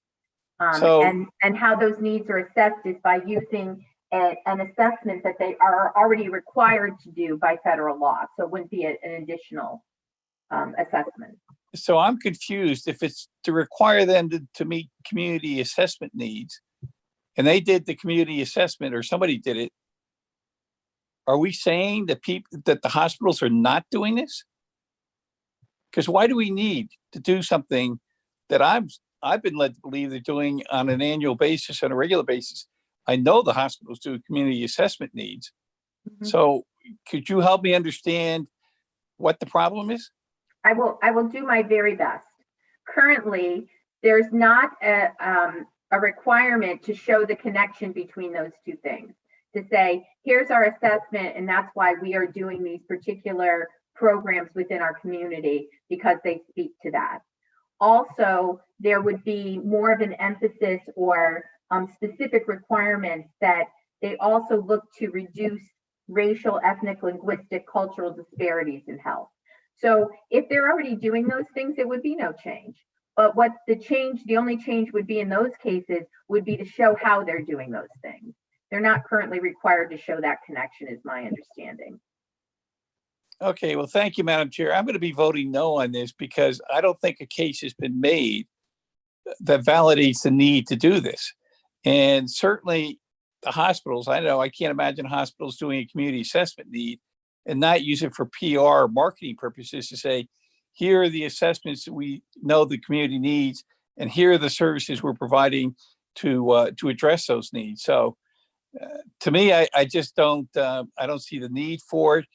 And how those needs are assessed is by using an assessment that they are already required to do by federal law. So it wouldn't be an additional assessment. So I'm confused if it's to require them to meet community assessment needs, and they did the community assessment or somebody did it. Are we saying that that the hospitals are not doing this? Because why do we need to do something that I've been led to believe they're doing on an annual basis, on a regular basis? I know the hospitals do community assessment needs, So could you help me understand what the problem is? I will do my very best. Currently, there's not a requirement to show the connection between those two things. To say, here's our assessment, and that's why we are doing these particular programs within our community, because they speak to that. Also, there would be more of an emphasis or specific requirements that they also look to reduce racial, ethnic, linguistic, cultural disparities in health. So if they're already doing those things, it would be no change. But what the only change would be in those cases would be to show how they're doing those things. They're not currently required to show that connection, is my understanding. Okay, well, thank you, Madam Chair. I'm going to be voting no on this because I don't think a case has been made that validates the need to do this. And certainly the hospitals, I know, I can't imagine hospitals doing a community assessment need and not use it for PR or marketing purposes to say, here are the assessments that we know the community needs, and here are the services we're providing to address those needs. So to me, I just don't, I don't see the need for it.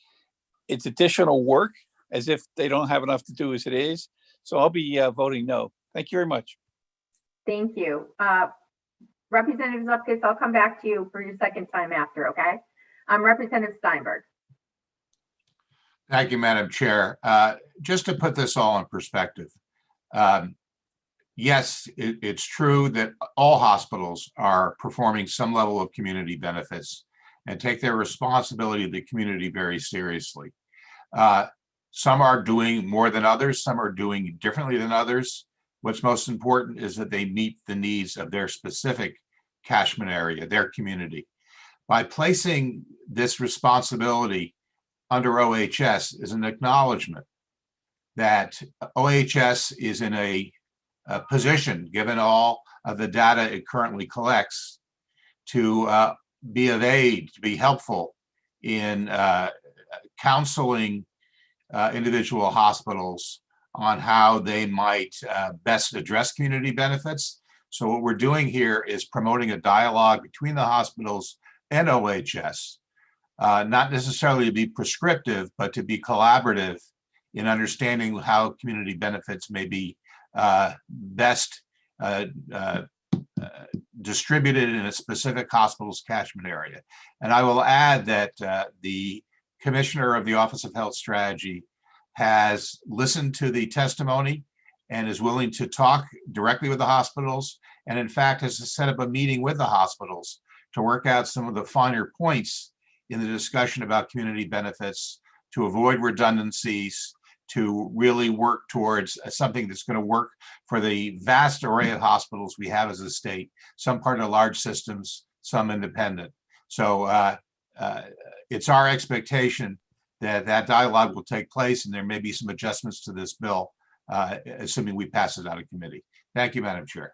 It's additional work, as if they don't have enough to do as it is. So I'll be voting no. Thank you very much. Thank you. Representative Zupkis, I'll come back to you for your second time after, okay? Representative Steinberg. Thank you, Madam Chair. Just to put this all in perspective, yes, it's true that all hospitals are performing some level of community benefits and take their responsibility to the community very seriously. Some are doing more than others, some are doing differently than others. What's most important is that they meet the needs of their specific catchment area, their community. By placing this responsibility under OHS is an acknowledgement that OHS is in a position, given all of the data it currently collects, to be of aid, to be helpful in counseling individual hospitals on how they might best address community benefits. So what we're doing here is promoting a dialogue between the hospitals and OHS, not necessarily to be prescriptive, but to be collaborative in understanding how community benefits may be best distributed in a specific hospital's catchment area. And I will add that the Commissioner of the Office of Health Strategy has listened to the testimony and is willing to talk directly with the hospitals, and in fact has set up a meeting with the hospitals to work out some of the finer points in the discussion about community benefits, to avoid redundancies, to really work towards something that's going to work for the vast array of hospitals we have as a state, some part of large systems, some independent. So it's our expectation that that dialogue will take place, and there may be some adjustments to this bill, assuming we pass it out of committee. Thank you, Madam Chair.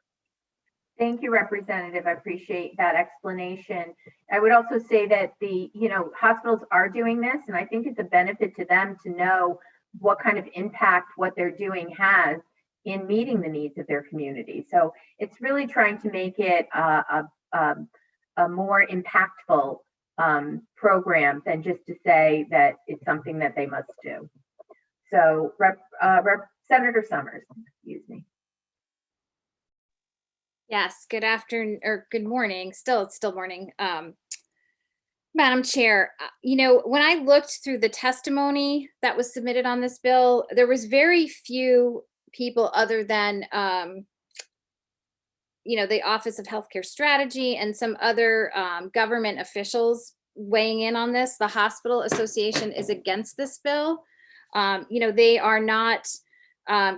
Thank you, Representative. I appreciate that explanation. I would also say that the, hospitals are doing this, and I think it's a benefit to them to know what kind of impact what they're doing has in meeting the needs of their community. So it's really trying to make it a more impactful program than just to say that it's something that they must do. So Senator Summers, excuse me. Yes, good afternoon or good morning. It's still morning. Madam Chair, when I looked through the testimony that was submitted on this bill, there was very few people other than, the Office of Healthcare Strategy and some other government officials weighing in on this. The Hospital Association is against this bill. They are not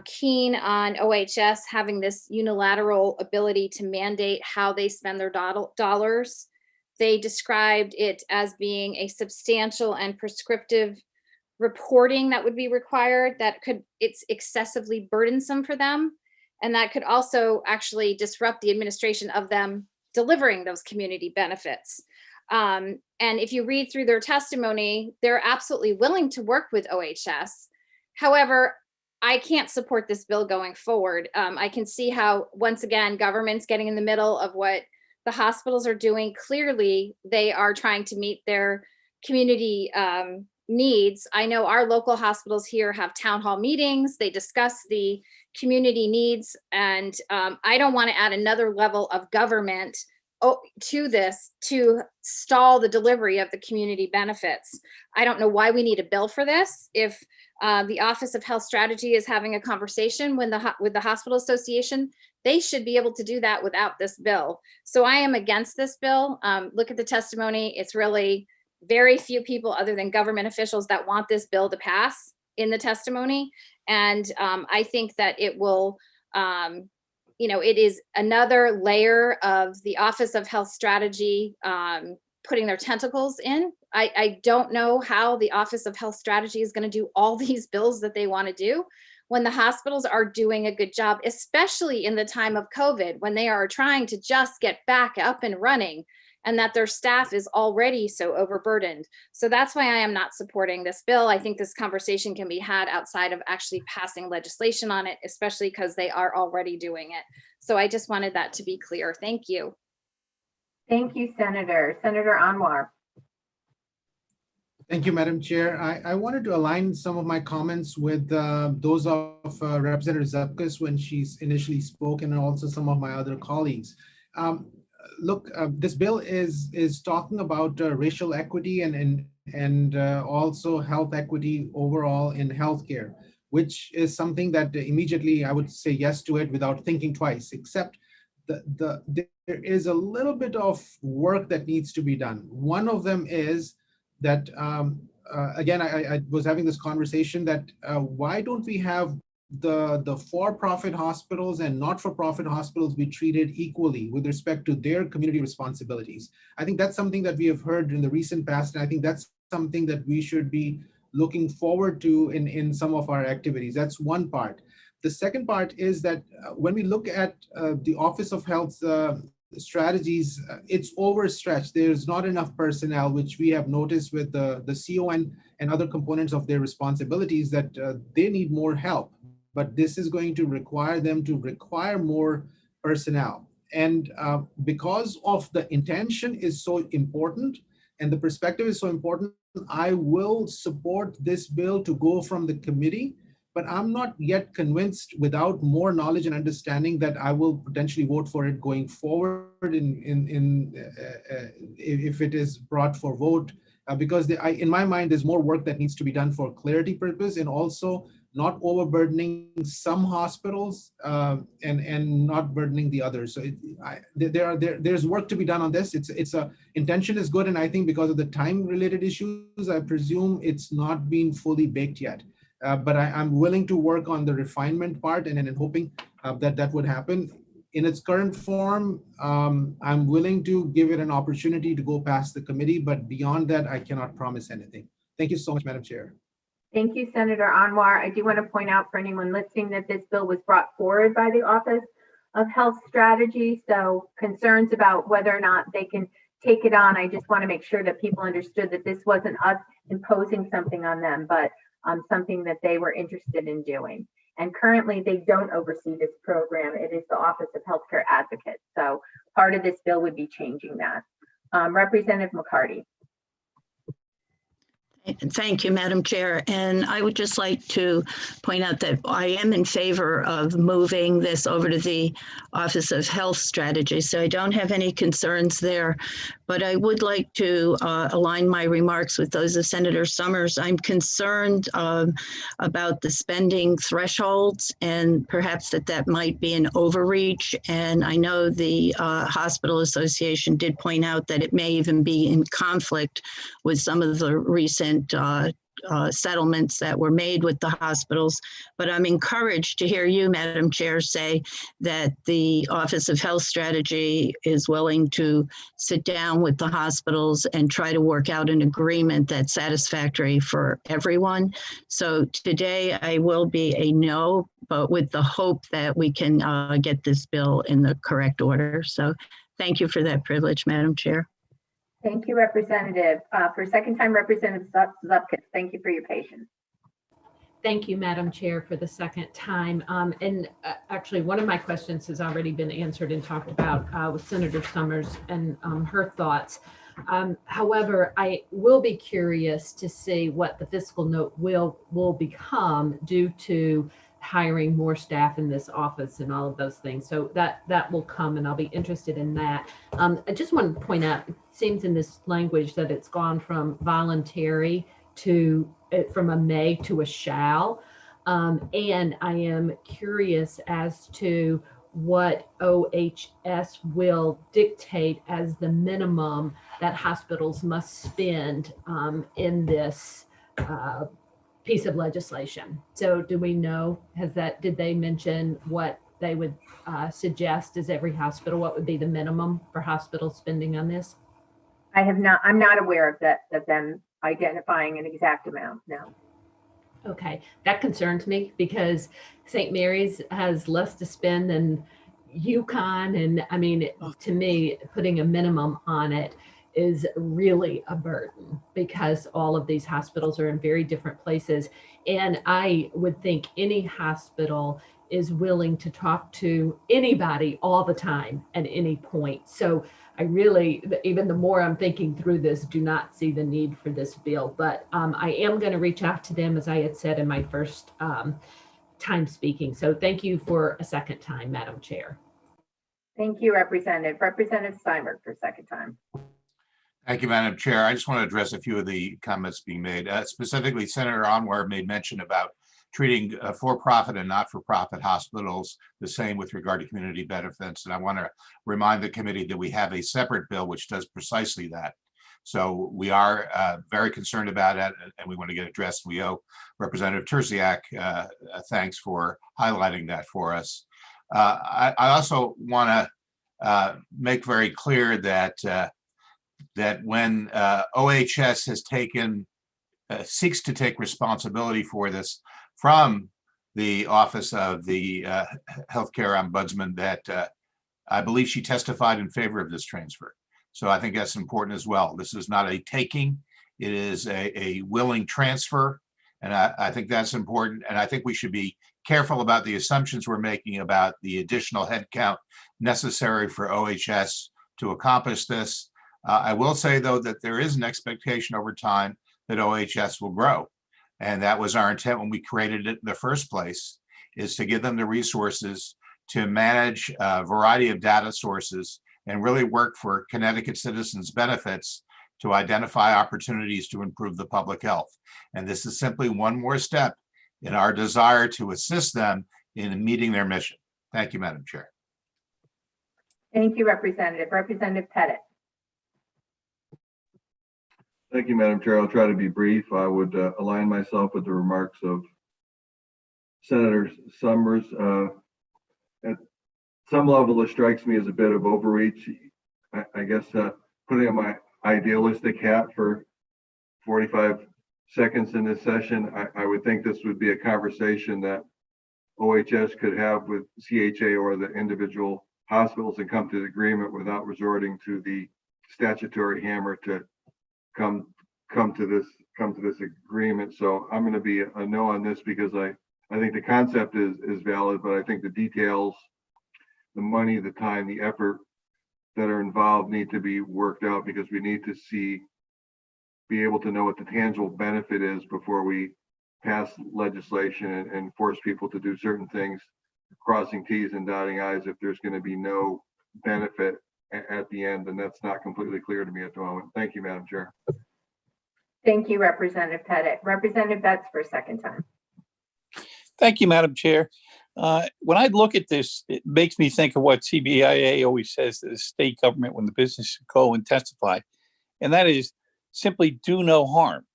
keen on OHS having this unilateral ability to mandate how they spend their dollars. They described it as being a substantial and prescriptive reporting that would be required, it's excessively burdensome for them. And that could also actually disrupt the administration of them delivering those community benefits. And if you read through their testimony, they're absolutely willing to work with OHS. However, I can't support this bill going forward. I can see how, once again, government's getting in the middle of what the hospitals are doing. Clearly, they are trying to meet their community needs. I know our local hospitals here have town hall meetings. They discuss the community needs, and I don't want to add another level of government to this to stall the delivery of the community benefits. I don't know why we need a bill for this. If the Office of Health Strategy is having a conversation with the Hospital Association, they should be able to do that without this bill. So I am against this bill. Look at the testimony. It's really very few people other than government officials that want this bill to pass in the testimony. And I think that it will, it is another layer of the Office of Health Strategy putting their tentacles in. I don't know how the Office of Health Strategy is going to do all these bills that they want to do when the hospitals are doing a good job, especially in the time of COVID, when they are trying to just get back up and running, and that their staff is already so overburdened. So that's why I am not supporting this bill. I think this conversation can be had outside of actually passing legislation on it, especially because they are already doing it. So I just wanted that to be clear. Thank you. Thank you, Senator. Senator Anwar. Thank you, Madam Chair. I wanted to align some of my comments with those of Representative Zupkus when she initially spoke, and also some of my other colleagues. Look, this bill is talking about racial equity and also health equity overall in healthcare, which is something that immediately I would say yes to it without thinking twice, except there is a little bit of work that needs to be done. One of them is that, again, I was having this conversation that why don't we have the for-profit hospitals and not-for-profit hospitals be treated equally with respect to their community responsibilities? I think that's something that we have heard in the recent past, and I think that's something that we should be looking forward to in some of our activities. That's one part. The second part is that when we look at the Office of Health Strategies, it's overstretched. There's not enough personnel, which we have noticed with the CON and other components of their responsibilities, that they need more help. But this is going to require them to require more personnel. And because of the intention is so important and the perspective is so important, I will support this bill to go from the committee, but I'm not yet convinced, without more knowledge and understanding, that I will potentially vote for it going forward if it is brought for vote, because in my mind, there's more work that needs to be done for clarity purpose, and also not overburdening some hospitals and not burdening the others. So there's work to be done on this. Intention is good, and I think because of the time-related issues, I presume it's not been fully baked yet. But I'm willing to work on the refinement part, and hoping that would happen. In its current form, I'm willing to give it an opportunity to go past the committee, but beyond that, I cannot promise anything. Thank you so much, Madam Chair. Thank you, Senator Anwar. I do want to point out for anyone listening that this bill was brought forward by the Office of Health Strategy. So concerns about whether or not they can take it on, I just want to make sure that people understood that this wasn't us imposing something on them, but something that they were interested in doing. And currently they don't oversee this program. It is the Office of Healthcare Advocates. So part of this bill would be changing that. Representative McCarty. Thank you, Madam Chair. And I would just like to point out that I am in favor of moving this over to the Office of Health Strategy. So I don't have any concerns there, but I would like to align my remarks with those of Senator Summers. I'm concerned about the spending thresholds, and perhaps that might be an overreach. And I know the Hospital Association did point out that it may even be in conflict with some of the recent settlements that were made with the hospitals. But I'm encouraged to hear you, Madam Chair, say that the Office of Health Strategy is willing to sit down with the hospitals and try to work out an agreement that's satisfactory for everyone. So today I will be a no, but with the hope that we can get this bill in the correct order. So thank you for that privilege, Madam Chair. Thank you, Representative. For a second time, Representative Zupkus, thank you for your patience. Thank you, Madam Chair, for the second time. Actually, one of my questions has already been answered and talked about with Senator Summers and her thoughts. However, I will be curious to see what the fiscal note will become due to hiring more staff in this office and all of those things. So that will come, and I'll be interested in that. I just want to point out, it seems in this language that it's gone from voluntary to from a may to a shall. And I am curious as to what OHS will dictate as the minimum that hospitals must spend in this piece of legislation. So do we know, did they mention what they would suggest as every hospital, what would be the minimum for hospital spending on this? I'm not aware of that, of them identifying an exact amount, no. Okay, that concerns me because St. Mary's has less to spend than UConn. And I mean, to me, putting a minimum on it is really a burden because all of these hospitals are in very different places. And I would think any hospital is willing to talk to anybody all the time at any point. So I really, even the more I'm thinking through this, do not see the need for this bill. But I am going to reach out to them, as I had said in my first time speaking. So thank you for a second time, Madam Chair. Thank you, Representative. Representative Steinberg for a second time. Thank you, Madam Chair. I just want to address a few of the comments being made. Specifically, Senator Anwar made mention about treating for-profit and not-for-profit hospitals the same with regard to community benefits. And I want to remind the committee that we have a separate bill which does precisely that. So we are very concerned about it, and we want to get addressed. We owe Representative Terziak thanks for highlighting that for us. I also want to make very clear that that when OHS has seeks to take responsibility for this from the Office of the Healthcare Ombudsman, that I believe she testified in favor of this transfer. So I think that's important as well. This is not a taking, it is a willing transfer. And I think that's important. And I think we should be careful about the assumptions we're making about the additional headcount necessary for OHS to accomplish this. I will say, though, that there is an expectation over time that OHS will grow. And that was our intent when we created it in the first place, is to give them the resources to manage a variety of data sources and really work for Connecticut citizens' benefits to identify opportunities to improve the public health. And this is simply one more step in our desire to assist them in meeting their mission. Thank you, Madam Chair. Thank you, Representative. Representative Pettit. Thank you, Madam Chair. I'll try to be brief. I would align myself with the remarks of Senator Summers. At some level, it strikes me as a bit of overreach. I guess putting on my idealistic hat for 45 seconds in this session, I would think this would be a conversation that OHS could have with CHA or the individual hospitals and come to the agreement without resorting to the statutory hammer to come to this agreement. So I'm going to be a no on this because I think the concept is valid, but I think the details, the money, the time, the effort that are involved need to be worked out, because we need to be able to know what the tangible benefit is before we pass legislation and force people to do certain things, crossing T's and dotting I's, if there's going to be no benefit at the end. And that's not completely clear to me at the moment. Thank you, Madam Chair. Thank you, Representative Pettit. Representative Betts for a second time. Thank you, Madam Chair. When I look at this, it makes me think of what CBIA always says to the state government when the business go and testify, and that is simply do no harm.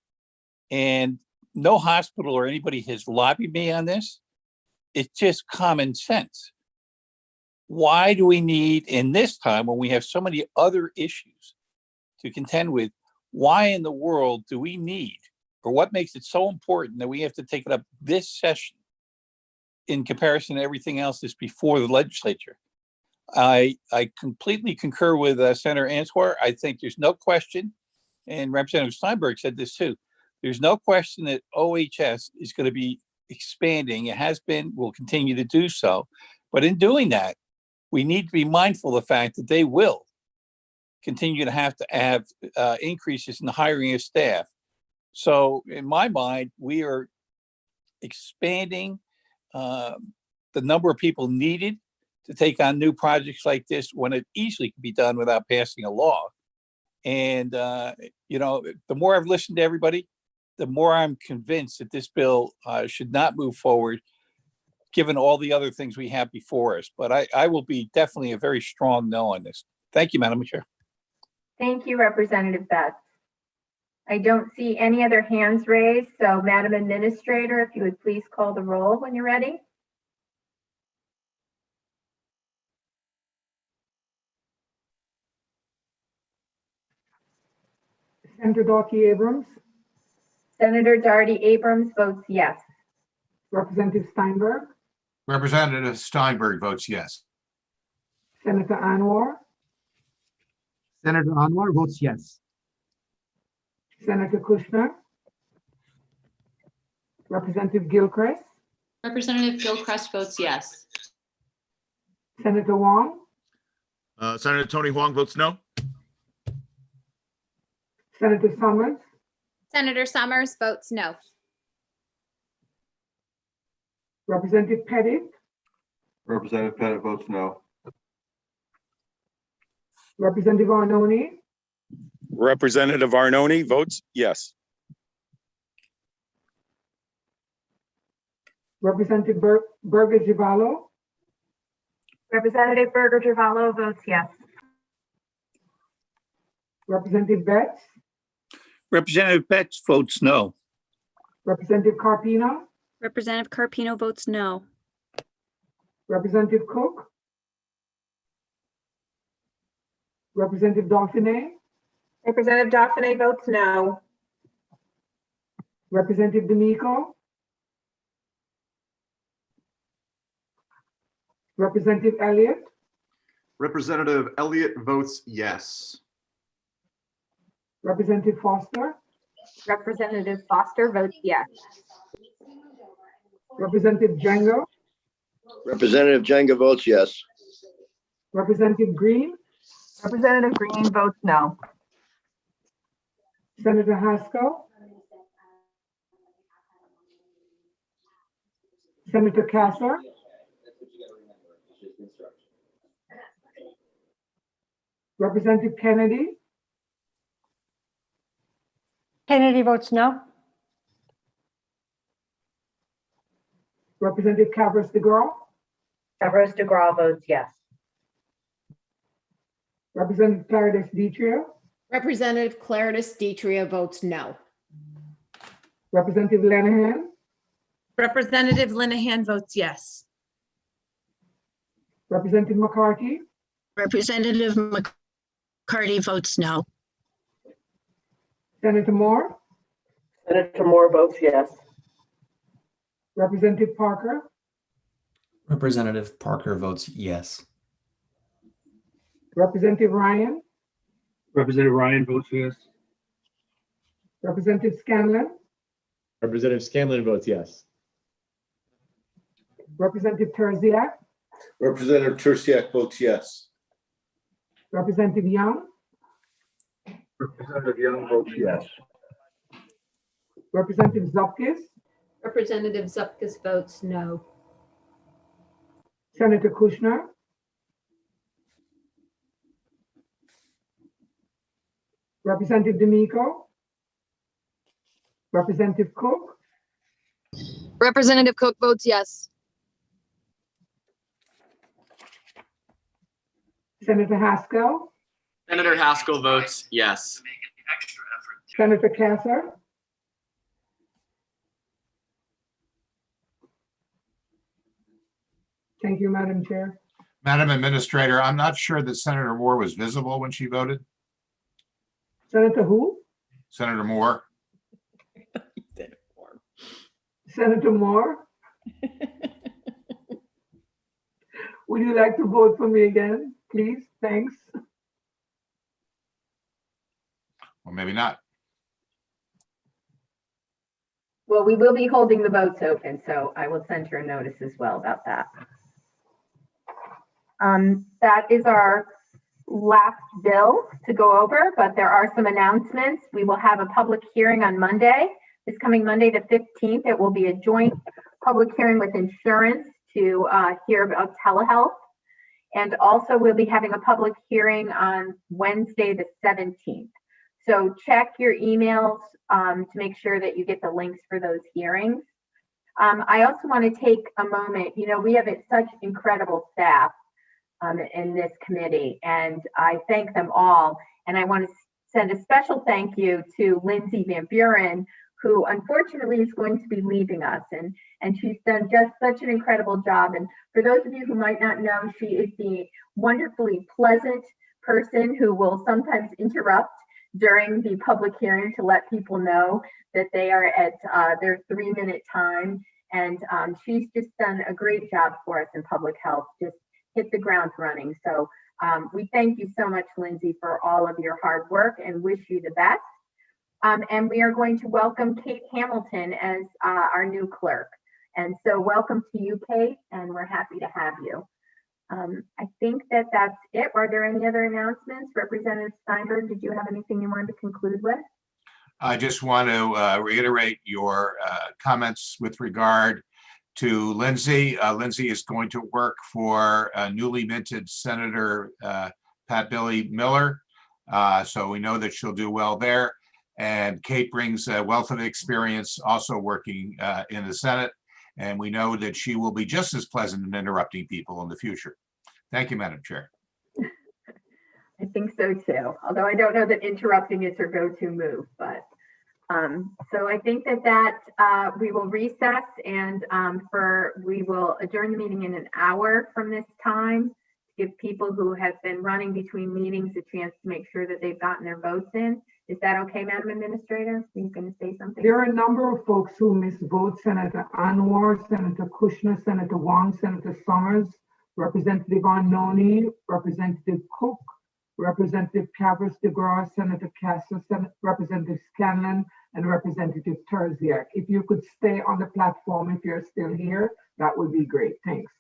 And no hospital or anybody has lobbied me on this. It's just common sense. Why do we need, in this time when we have so many other issues to contend with, why in the world do we need, or what makes it so important that we have to take it up this session in comparison to everything else that's before the legislature? I completely concur with Senator Anwar. I think there's no question, and Representative Steinberg said this too, there's no question that OHS is going to be expanding. It has been, will continue to do so. But in doing that, we need to be mindful of the fact that they will continue to have increases in the hiring of staff. So in my mind, we are expanding the number of people needed to take on new projects like this when it easily can be done without passing a law. And, you know, the more I've listened to everybody, the more I'm convinced that this bill should not move forward, given all the other things we have before us. But I will be definitely a very strong no on this. Thank you, Madam Chair. Thank you, Representative Betts. I don't see any other hands raised, so Madam Administrator, if you would please call the roll when you're ready. Senator Darcy Abrams, Senator Darty Abrams votes yes. Representative Steinberg, Representative Steinberg votes yes. Senator Anwar, Senator Anwar votes yes. Senator Kushner, Representative Gilchrist, Representative Gilchrist votes yes. Senator Wong, Senator Tony Huang votes no. Senator Summers, Senator Summers votes no. Representative Pettit, Representative Pettit votes no. Representative Arnone, Representative Arnone votes yes. Representative Berger Givallo, Representative Berger Givallo votes yes. Representative Betts, Representative Betts votes no. Representative Carpino, Representative Carpino votes no. Representative Cook, Representative Dauphiné, Representative Dauphiné votes no. Representative D'Amico, Representative Elliott, Representative Elliott votes yes. Representative Foster, Representative Foster votes yes. Representative Django, Representative Jenga votes yes. Representative Green, Representative Green votes no. Senator Haskell, Senator Kasser, Representative Kennedy, Kennedy votes no. Representative Cabras DeGraw, Cabras DeGraw votes yes. Representative Clarice Detria, Representative Clarice Detria votes no. Representative Lenahan, Representative Linehan votes yes. Representative McCarthy, Representative McCarty votes no. Senator Moore, Senator Moore votes yes. Representative Parker, Representative Parker votes yes. Representative Ryan, Representative Ryan votes yes. Representative Scanlon, Representative Scanlon votes yes. Representative Terziak, Representative Terziak votes yes. Representative Young, Representative Young votes yes. Representative Zupkis, Representative Zupkis votes no. Senator Kushner, Representative D'Amico, Representative Cook, Representative Cook votes yes. Senator Haskell, Senator Haskell votes yes. Senator Kasser, thank you, Madam Chair. Madam Administrator, I'm not sure that Senator Moore was visible when she voted. Senator who? Senator Moore. Senator Moore? Would you like to vote for me again, please? Thanks. Well, maybe not. Well, we will be holding the votes open, so I will send her a notice as well about that. That is our last bill to go over, but there are some announcements. We will have a public hearing on Monday, this coming Monday, the 15th. It will be a joint public hearing with insurance to hear about telehealth. And also we'll be having a public hearing on Wednesday, the 17th. So check your emails to make sure that you get the links for those hearings. I also want to take a moment, we have such incredible staff in this committee, and I thank them all. And I want to send a special thank you to Lindsay Van Buren, who unfortunately is going to be leaving us. And she's done just such an incredible job. And for those of you who might not know, she is the wonderfully pleasant person who will sometimes interrupt during the public hearing to let people know that they are at their 3-minute time. And she's just done a great job for us in public health, just hit the ground running. So we thank you so much, Lindsay, for all of your hard work and wish you the best. And we are going to welcome Kate Hamilton as our new clerk. And so welcome to you, Kate, and we're happy to have you. I think that's it. Are there any other announcements? Representative Steinberg, did you have anything you wanted to conclude with? I just want to reiterate your comments with regard to Lindsay. Lindsay is going to work for newly minted Senator Pat Billy Miller. So we know that she'll do well there. And Kate brings a wealth of experience also working in the Senate. And we know that she will be just as pleasant in interrupting people in the future. Thank you, Madam Chair. I think so too, although I don't know that interrupting is her go-to move, but so I think that we will recess and we will adjourn the meeting in an hour from this time to give people who have been running between meetings a chance to make sure that they've gotten their votes in. Is that okay, Madam Administrator? Are you going to say something? There are a number of folks who missed votes: Senator Anwar, Senator Kushner, Senator Wong, Senator Summers, Representative Arnone, Representative Cook, Representative Cavers DeGraw, Senator Castle, Representative Scanlon, and Representative Terziak. If you could stay on the platform if you're still here, that would be great. Thanks.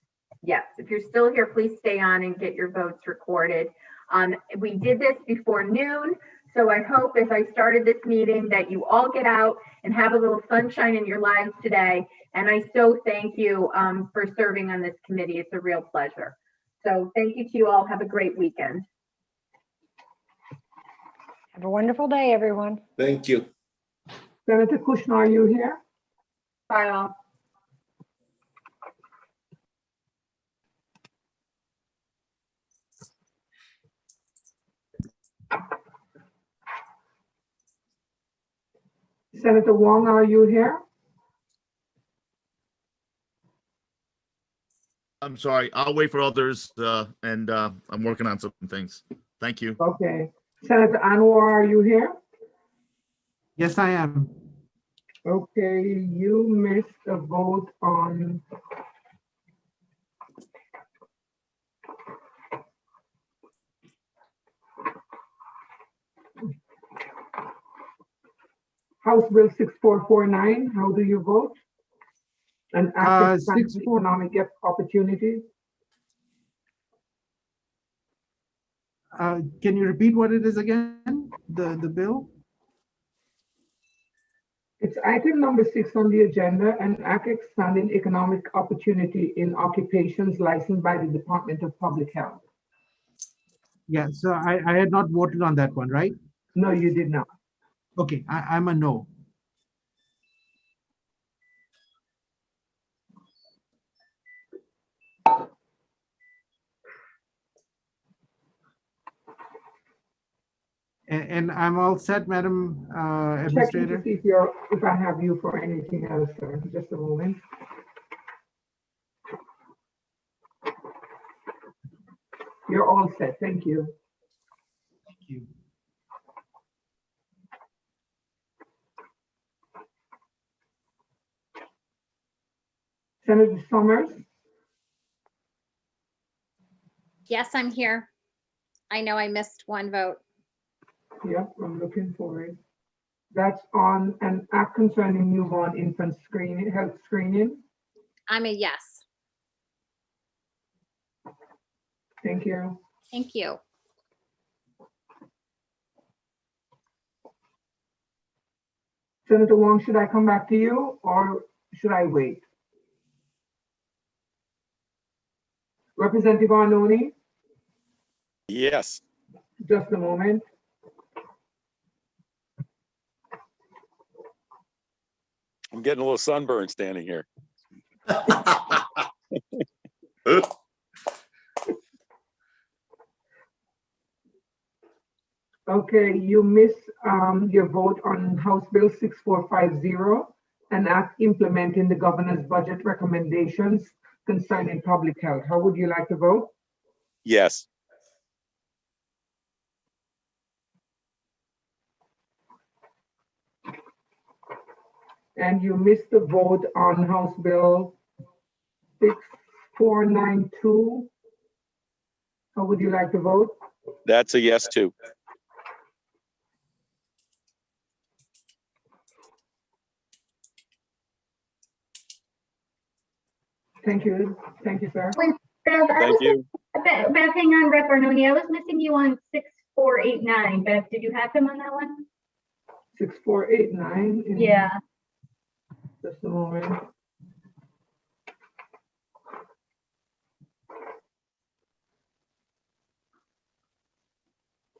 Yes, if you're still here, please stay on and get your votes recorded. We did this before noon, so I hope as I started this meeting that you all get out and have a little sunshine in your lives today. And I so thank you for serving on this committee. It's a real pleasure. So thank you to you all. Have a great weekend. Have a wonderful day, everyone. Thank you. Senator Kushner, are you here? Bye all. Senator Wong, are you here? I'm sorry. I'll wait for others and I'm working on some things. Thank you. Okay. Senator Anwar, are you here? Yes, I am. Okay, you missed a vote on House Bill 6449. How do you vote? An act of economic opportunities. Can you repeat what it is again? The bill? It's item number 6 on the agenda, an act expanding economic opportunity in occupations licensed by the Department of Public Health. Yeah, so I had not voted on that one, right? No, you did not. Okay, I'm a no. And I'm all set, Madam Checking Administrator. to see if I have you for anything else, sir. Just a moment. You're all set. Thank you. Thank you. Senator Summers? Yes, I'm here. I know I missed one vote. Yep, I'm looking for it. That's on an act concerning newborn infant screening, health screening. I'm a yes. Thank you. Thank you. Senator Wong, should I come back to you or should I wait? Representative Arnone, Yes. just a moment. I'm getting a little sunburn standing here. Okay, you miss your vote on House Bill 6450, an act implementing the governor's budget recommendations concerning public health. How would you like to vote? Yes. And you missed the vote on House Bill 6492. How would you like to vote? That's a yes too. Thank you. Thank you, sir. Wait, Bev, Thank you. Bev, hang on, Rep. Arnone. I was missing you on 6489. Bev, did you have him on that one? 6489. Yeah. Just a moment.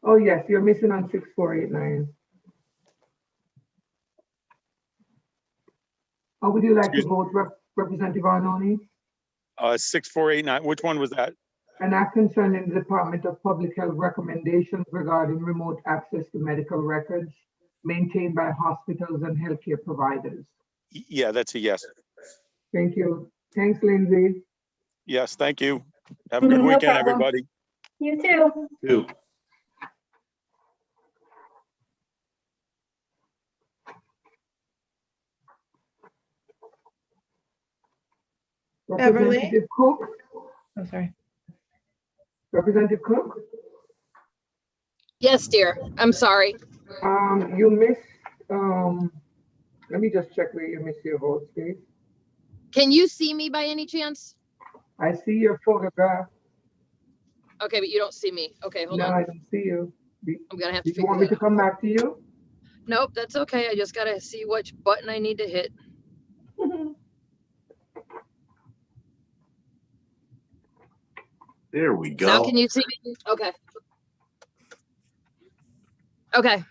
Oh, yes, you're missing on 6489. How would you like to vote, Representative Arnone? 6489. Which one was that? An act concerning the Department of Public Health recommendations regarding remote access to medical records maintained by hospitals and healthcare providers. Yeah, that's a yes. Thank you. Thanks, Lindsay. Yes, thank you. Have a good No weekend, problem. everybody. You too. Two. Beverly? Representative Cook. Oh, sorry. Representative Cook. Yes, dear. I'm sorry. You missed, let me just check where you missed your votes, please. Can you see me by any chance? I see your photograph. Okay, but you don't see me. Okay, hold No, on. I don't see you. I'm gonna have Do to you want figure me that to come back to you? out. Nope, that's okay. I just gotta see which button I need to hit. There we Now go. can you see me? Okay. Okay.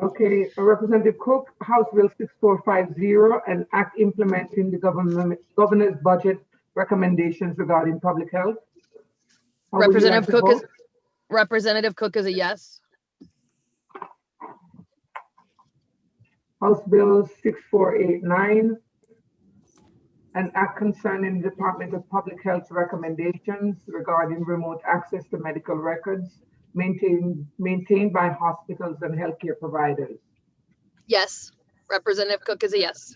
Okay, Representative Cook, House Bill 6450, an act implementing the governor's budget recommendations regarding public health. How would you like Representative to Cook is vote? Representative Cook is a yes. House Bill 6489, an act concerning the Department of Public Health recommendations regarding remote access to medical records maintained by hospitals and healthcare providers. Yes. Representative Cook is a yes.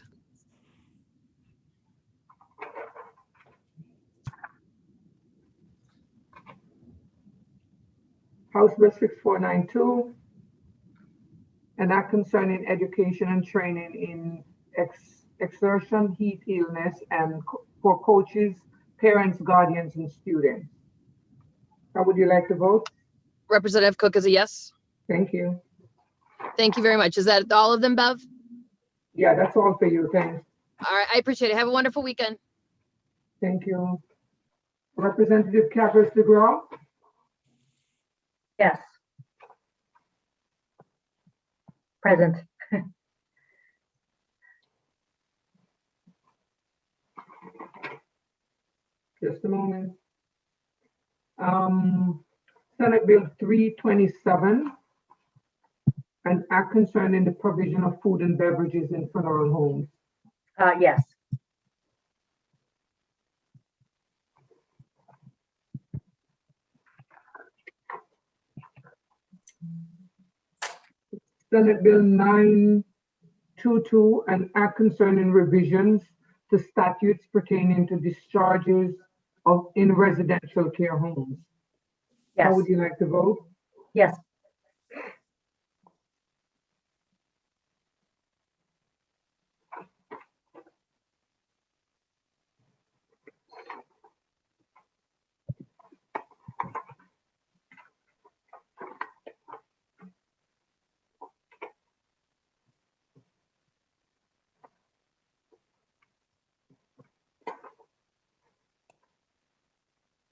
House Bill 6492, an act concerning education and training in exertion, heat, illness, and for coaches, parents, guardians, and students. How would you like to vote? Representative Cook is a yes. Thank you. Thank you very much. Is that all of them, Bev? Yeah, that's all for you. Thanks. All right, I appreciate it. Have a wonderful weekend. Thank you. Representative Cabras DeGraw? Yes. Present. Just a moment. Senate Bill 327, an act concerning the provision of food and beverages in funeral homes. Yes. Senate Bill 922, an act concerning revisions to statutes pertaining to discharges in residential care homes. Yes. How would you like to vote? Yes.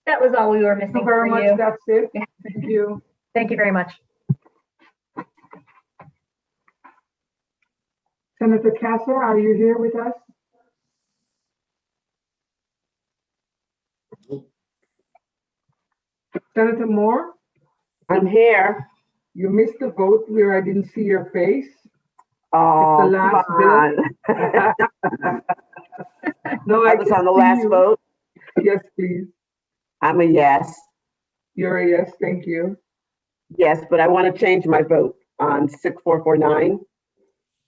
That was all we were missing Thank you very for much. you. That's it. Thank you. Thank you very much. Senator Kasser, are you here with us? Senator Moore, I'm here. you missed the vote where I didn't see your face. Oh, It's the last come on. No, I was can on the see last you. vote. Yes, please. I'm a yes. You're a yes, thank you. Yes, but I want to change my vote on 6449.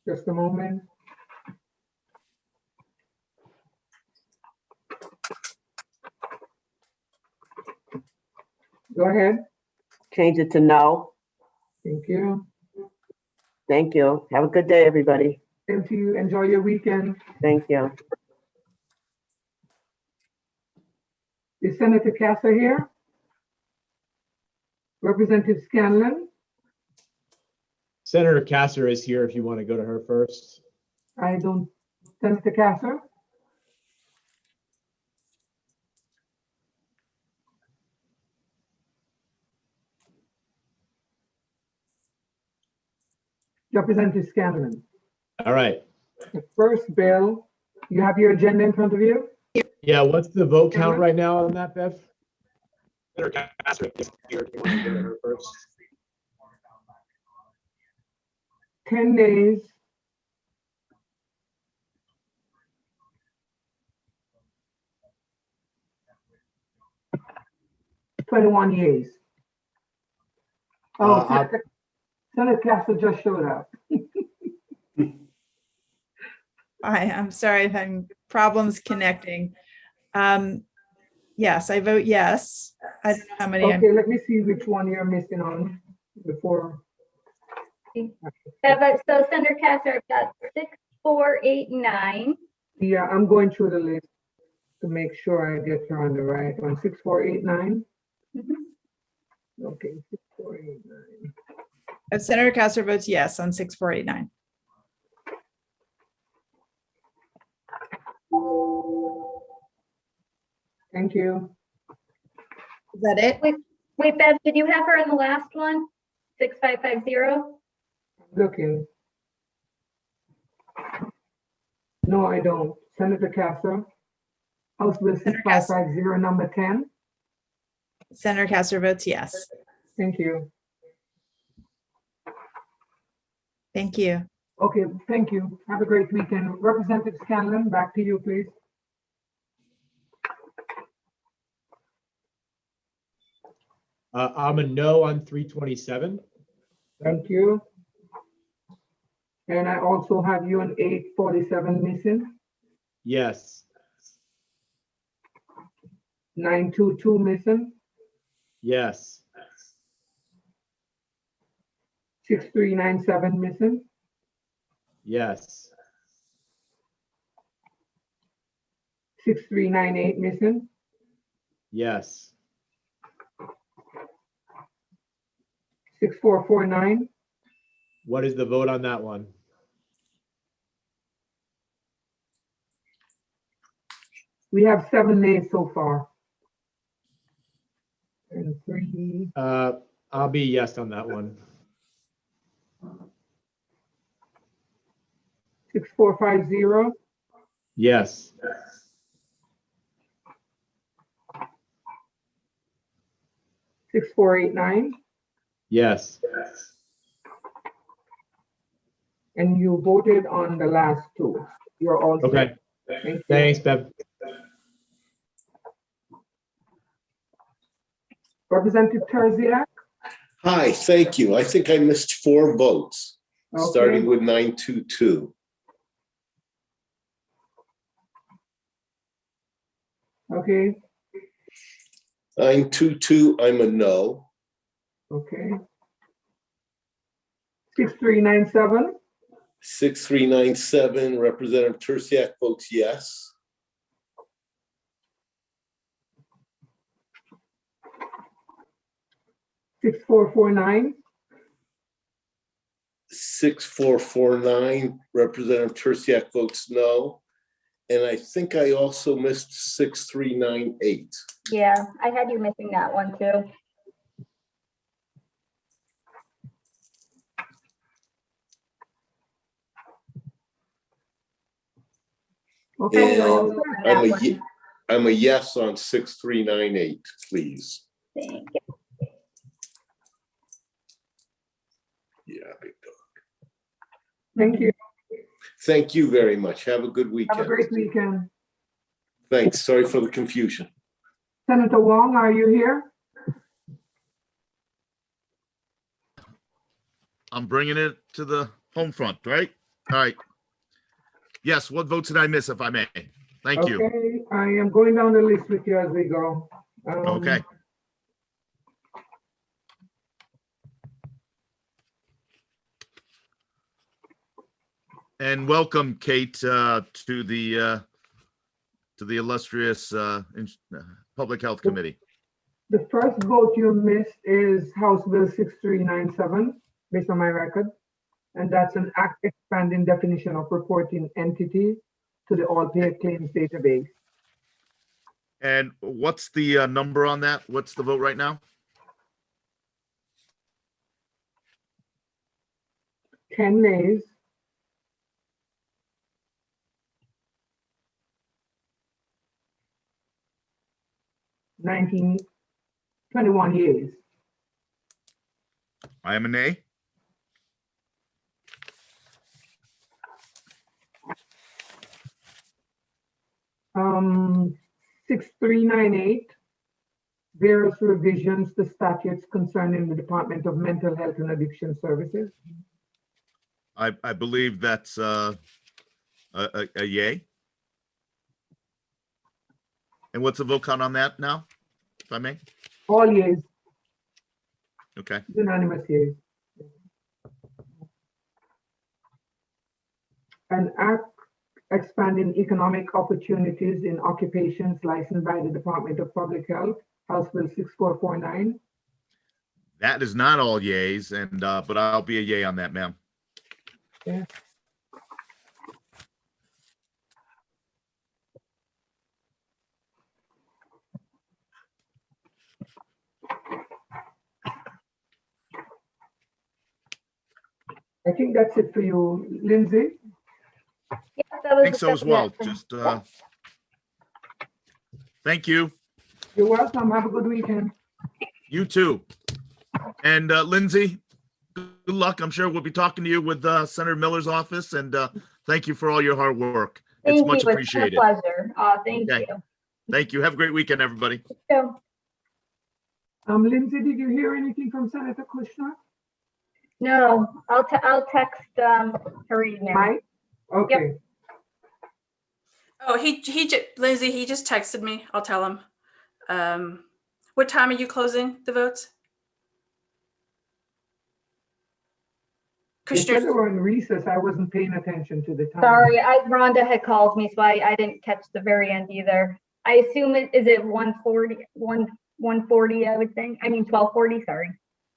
Just a moment. Go ahead. Change it to no. Thank you. Thank you. Have a good day, everybody. Same to you. Enjoy your weekend. Thank you. Is Senator Kasser here? Representative Scanlon? Senator Kasser is here if you want to go to her first. I don't. Senator Kasser? Representative Scanlon. All right. The first bill, you have your agenda in front of you? Yeah, what's the vote count right now on that, Bev? Senator Kasser is here if you want to go to her first. 10 days. Twenty-one years. Oh, Senator Kasser just showed up. I'm sorry, I'm having problems connecting. Yes, I vote yes. I don't know how many. Okay, let me see which one you're missing on before. So Senator Kasser, I've got 6489. Yeah, I'm going through the list to make sure I get her on the right one. 6489. Okay, 6489. Senator Kasser votes yes on 6489. Thank you. Is that it? Wait, Bev, did you have her in the last one? 6550? Looking. No, I don't. Senator Kasser. House Bill 6550, number 10. Senator Kasser votes yes. Thank you. Thank you. Okay, thank you. Have a great weekend. Representative Scanlon, back to you, please. I'm a no on 327. Thank you. And I also have you on 847 missing, Yes. 922 missing, Yes. 6397 missing, Yes. 6398 missing, Yes. 6449, What is the vote on that one? we have 7 nays so far. And 3, I'll be yes on that one. 6450, Yes. 6489, Yes. and you voted on the last two. You're all set. Okay. Thank you. Thanks, Bev. Representative Terziak? Hi, thank you. I think I missed 4 votes, starting Okay. with 922. Okay, 922, I'm a no. okay. 6397, 6397, Representative Terziak votes yes. 6449, 6449, Representative Terziak votes no. And I think I also missed 6398. Yeah, I had you missing that one too. Okay, And so I'm I'm a yes on 6398, please. Thank you. Yeah, big dog. thank you. Thank you very much. Have a good Have a weekend. great weekend. Thanks. Sorry for the confusion. Senator Wong, are you here? I'm bringing it to the home front, right? All right. Yes, what votes did I miss, if I may? Thank you. Okay, I am going down the list with you as we go. Okay. And welcome, Kate, to the illustrious Public Health Committee. The first vote you missed is House Bill 6397, based on my record. And that's an act expanding definition of reporting entity to the all payer claims database. And what's the number on that? What's the vote right now? 10 nays. Nineteen, 21 years. I am a nay. Um, 6398, various revisions to statutes concerning the Department of Mental Health and Addiction Services. I believe that's a yay. And what's the vote count on that now, if I may? All yeas, Okay. unanimous yeas. An act expanding economic opportunities in occupations licensed by the Department of Public Health, House Bill 6449. That is not all yays, and but I'll be a yay on that, ma'am. Yeah. I think that's it for you, Lindsay. I think so as well. Just thank you. You're welcome. Have a good weekend. You too. And Lindsay, good luck. I'm sure we'll be talking to you with Senator Miller's office, and thank you for all your hard work. Thank It's much you. appreciated. It's a pleasure. Thank Okay. you. Thank you. Have a great weekend, everybody. So, Lindsay, did you hear anything from Senator Kushner? no, I'll text Harry now. Mike? Okay. Oh, Lindsay, he just texted me. I'll tell him. What time are you closing the votes? They said they were in recess. I wasn't paying attention to the time. Sorry, Rhonda had called me, so I didn't catch the very end either. I assume is it 1:40, 1:40, I would think. I mean, 12:40, sorry.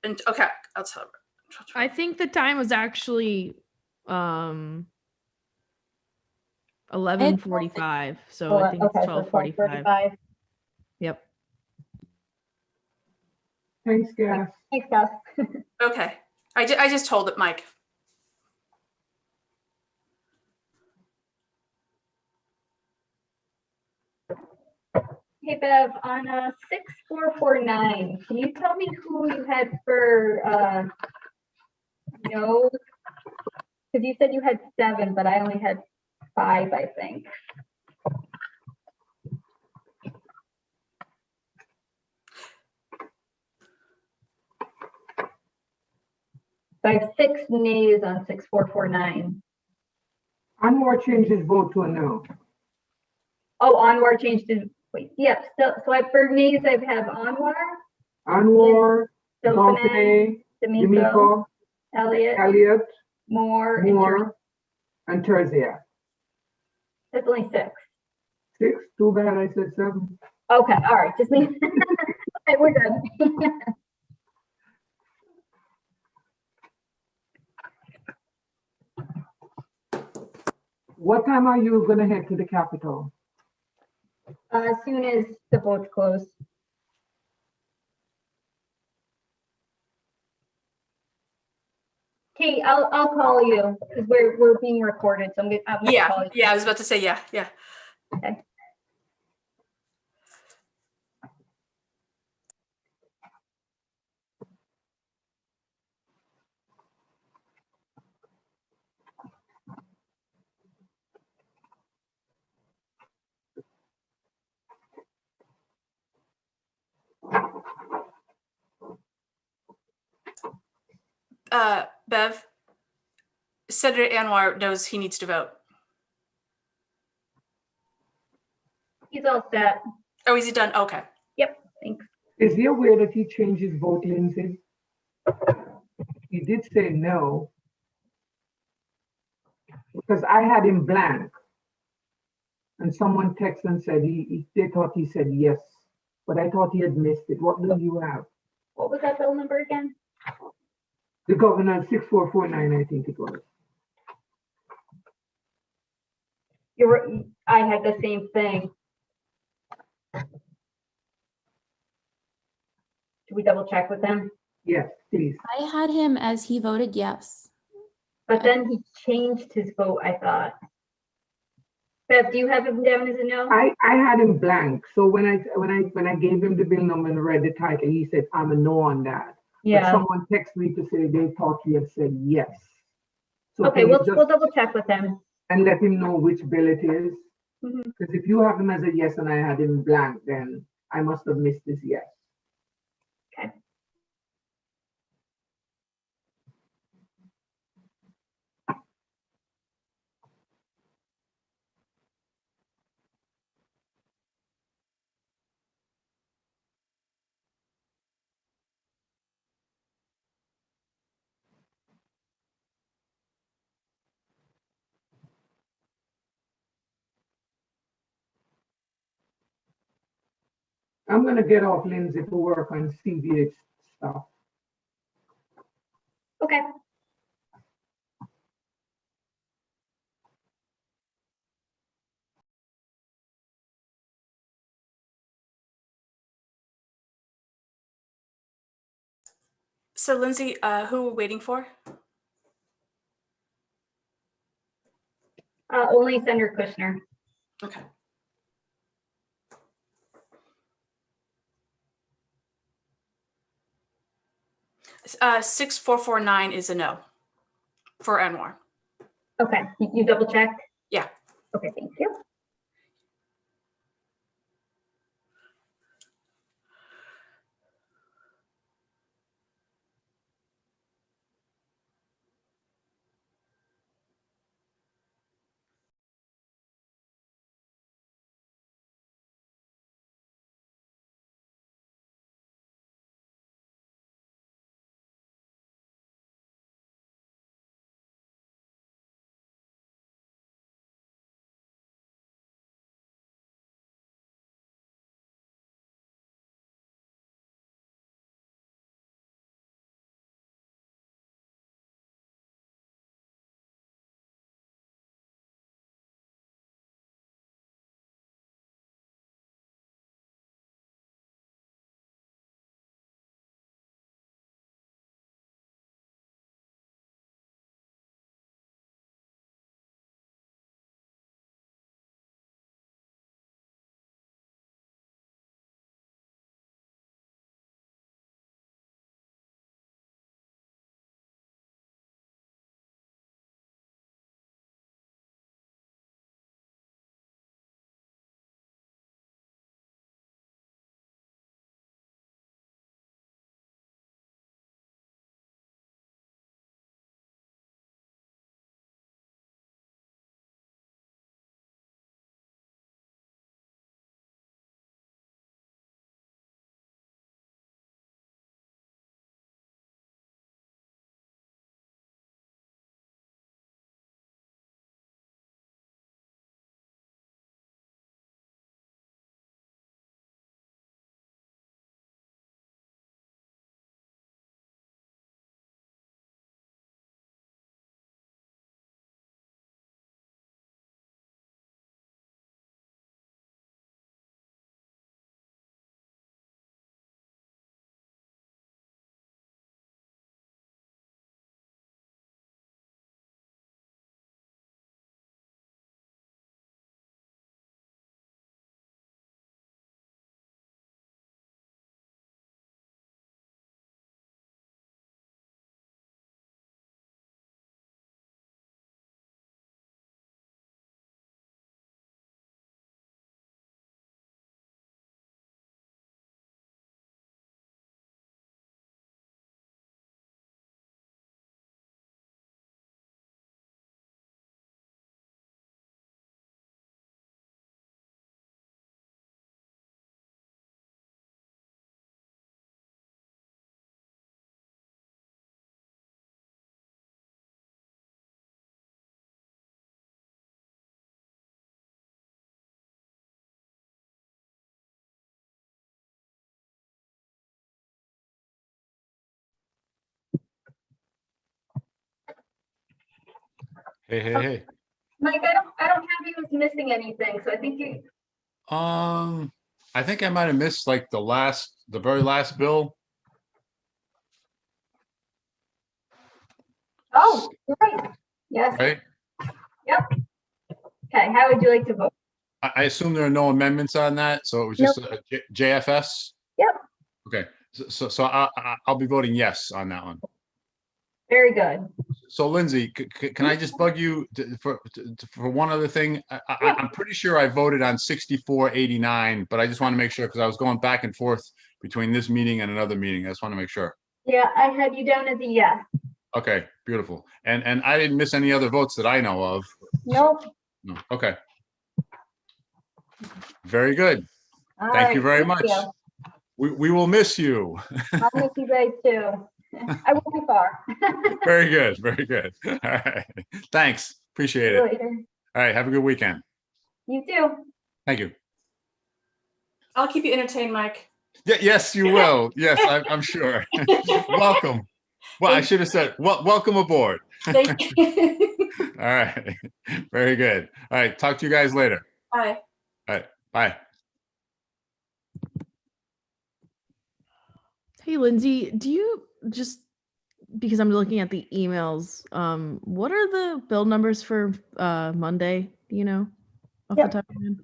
And okay, I'll tell her. I think the time was actually 11:45. So I think Okay, it's so 12:45. Yep. Thanks, Gus. Thanks, Gus. Okay, I just told it, Mike. Hey, Bev, on 6449, can you tell me who you had for no? Because you said you had 7, but I only had 5, I think. So I have 6 nays on 6449. Anwar changed his vote to a no. Oh, Anwar changed his, wait, yep, so I, for nays, I have Anwar, Anwar, Dauphiné, D'Amico, Elliott, Moore, and Terzia. That's only 6. 6, too bad I said 7. Okay, all right, just me. Okay, we're good. What time are you gonna head to the Capitol? As soon as the votes close. Kate, I'll call you because we're being recorded, so I'm gonna Yeah, call you. yeah, I was about to say, yeah, yeah. Okay. Bev, Senator Anwar knows he needs to vote. He's all set. Oh, is he done? Okay. Yep, thanks. Is he aware that he changed his vote, Lindsay? He did say no. Because I had him blank. And someone texted and said they thought he said yes, but I thought he had missed it. What do you have? What was that bill number again? The governor, 6449, I think it was. I had the same thing. Should we double check with him? Yes, please. I had him as he voted yes. But then he changed his vote, I thought. Bev, do you have him down as a no? I had him blank. So when I gave him the bill number and read the title, he said, I'm a no on that. Yeah. But someone texted me to say they thought he had said yes. So Okay, can you we'll double check with him. and let him know which bill it is. Mhm. Because if you have him as a yes and I had him blank, then I must have missed his yes. Okay. I'm gonna get off Lindsay to work on CVH stuff. Okay. So Lindsay, who are we waiting for? Only Senator Kushner. Okay. Uh, 6449 is a no for Anwar. Okay, you double checked? Yeah. Okay, thank you. Hey, hey, hey. Mike, I don't have you as missing anything, so I think you, I think I might have missed like the very last bill. oh, you're right. Yes, Right? yep. Okay, how would you like to vote? I assume there are no amendments on that, so it was Nope. just a JFS? Yep, Okay, so I'll be voting yes on that one. very good. So Lindsay, can I just bug you for one other thing? I'm pretty sure I voted on 6489, but I just want to make sure because I was going back and forth between this meeting and another meeting. I just want to make sure. Yeah, I had you down as a yes. Okay, beautiful. And I didn't miss any other votes that I know of. Nope. No, okay. Very good. All Thank you right, very thank much. you. We will miss you. I'll miss you guys too. I won't be far. Very good, very good. All right. Thanks, appreciate See you it. later. All right, have a good weekend. You too. Thank you. I'll keep you entertained, Mike. Yes, you will. Yes, I'm sure. Welcome. Well, I should have said, welcome aboard. Thank you. All right, very good. All right, talk to you guys later. Bye. All right, bye. Hey, Lindsay, do you just, because I'm looking at the emails, what are the bill numbers for Monday? Do you know off Yep. the top of your head?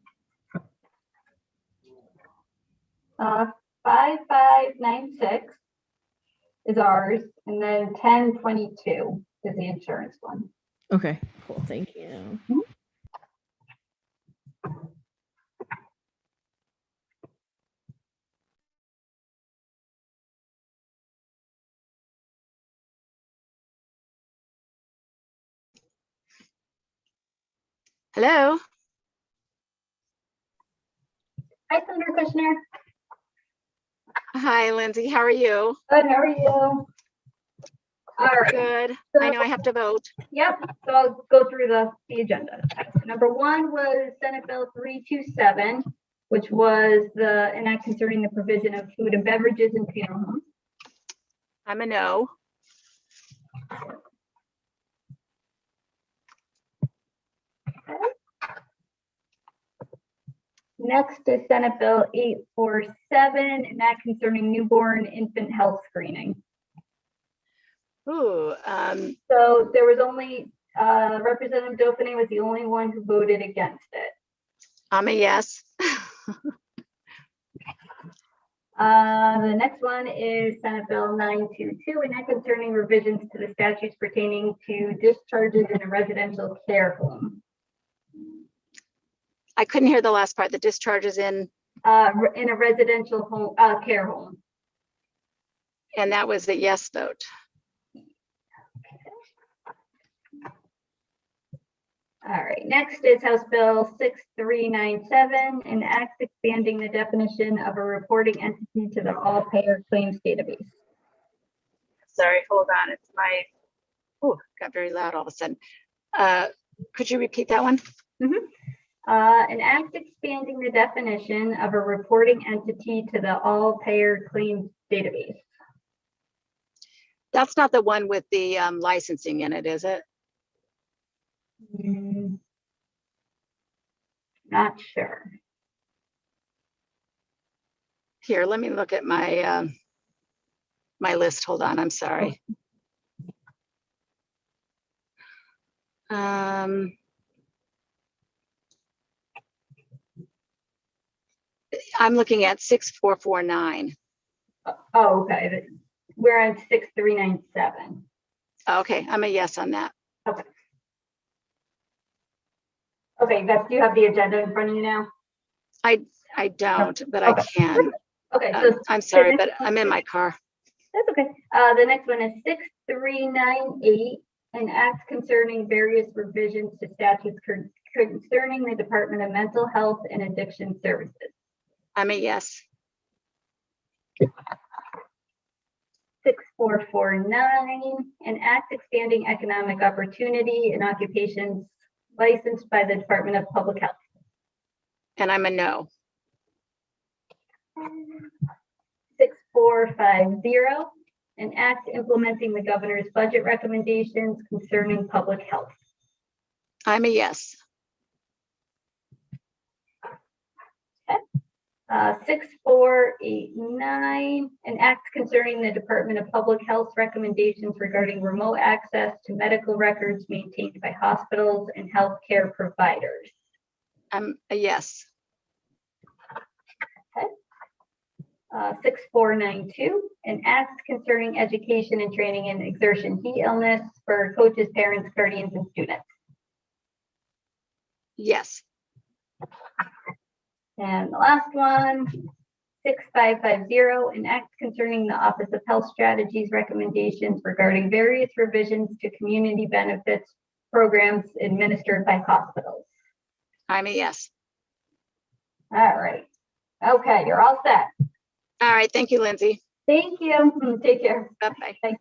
5596 is ours, and then 1022 is the insurance one. Okay, cool. Thank you. Hello. Hi, Senator Kushner. Hi, Lindsay. How are you? Good, how are you? All right. Good. I know I have to vote. Yep, so I'll go through the agenda. Number one was Senate Bill 327, which was the enact concerning the provision of food and beverages in funeral homes. I'm a no. Next is Senate Bill 847, enact concerning newborn infant health screening. Ooh, So there was only, Representative Dauphiné was the only one who voted against it. I'm a yes. The next one is Senate Bill 922, enact concerning revisions to the statutes pertaining to discharges in a residential care home. I couldn't hear the last part. The discharges in A residential home, care home. and that was a yes vote. All right, next is House Bill 6397, an act expanding the definition of a reporting entity to the all payer claims database. Sorry, hold on. It's my, oh, got very loud all of a sudden. Could you repeat that one? An act expanding the definition of a reporting entity to the all payer claims database. That's not the one with the licensing in it, is it? Not sure. Here, let me look at my my list. Hold on, I'm sorry. I'm looking at 6449. Oh, okay. We're on 6397. Okay, I'm a yes on that. Okay. Okay, Beth, do you have the agenda in front of you now? I don't, but I can. Okay, so I'm sorry, but I'm in my car. that's okay. The next one is 6398, an act concerning various revisions to statutes concerning the Department of Mental Health and Addiction Services. I'm a yes. 6449, an act expanding economic opportunity in occupations licensed by the Department of Public Health. And I'm a no. 6450, an act implementing the governor's budget recommendations concerning public health. I'm a yes. 6489, an act concerning the Department of Public Health recommendations regarding remote access to medical records maintained by hospitals and healthcare providers. I'm a yes. 6492, an act concerning education and training in exertion heat illness for coaches, parents, guardians, and students. Yes. And the last one, 6550, an act concerning the Office of Health Strategies recommendations regarding various revisions to community benefits programs administered by hospitals. I'm a yes. All right. Okay, you're all set. All right. Thank you, Lindsay. Thank you. Take care. Bye-bye. Bye.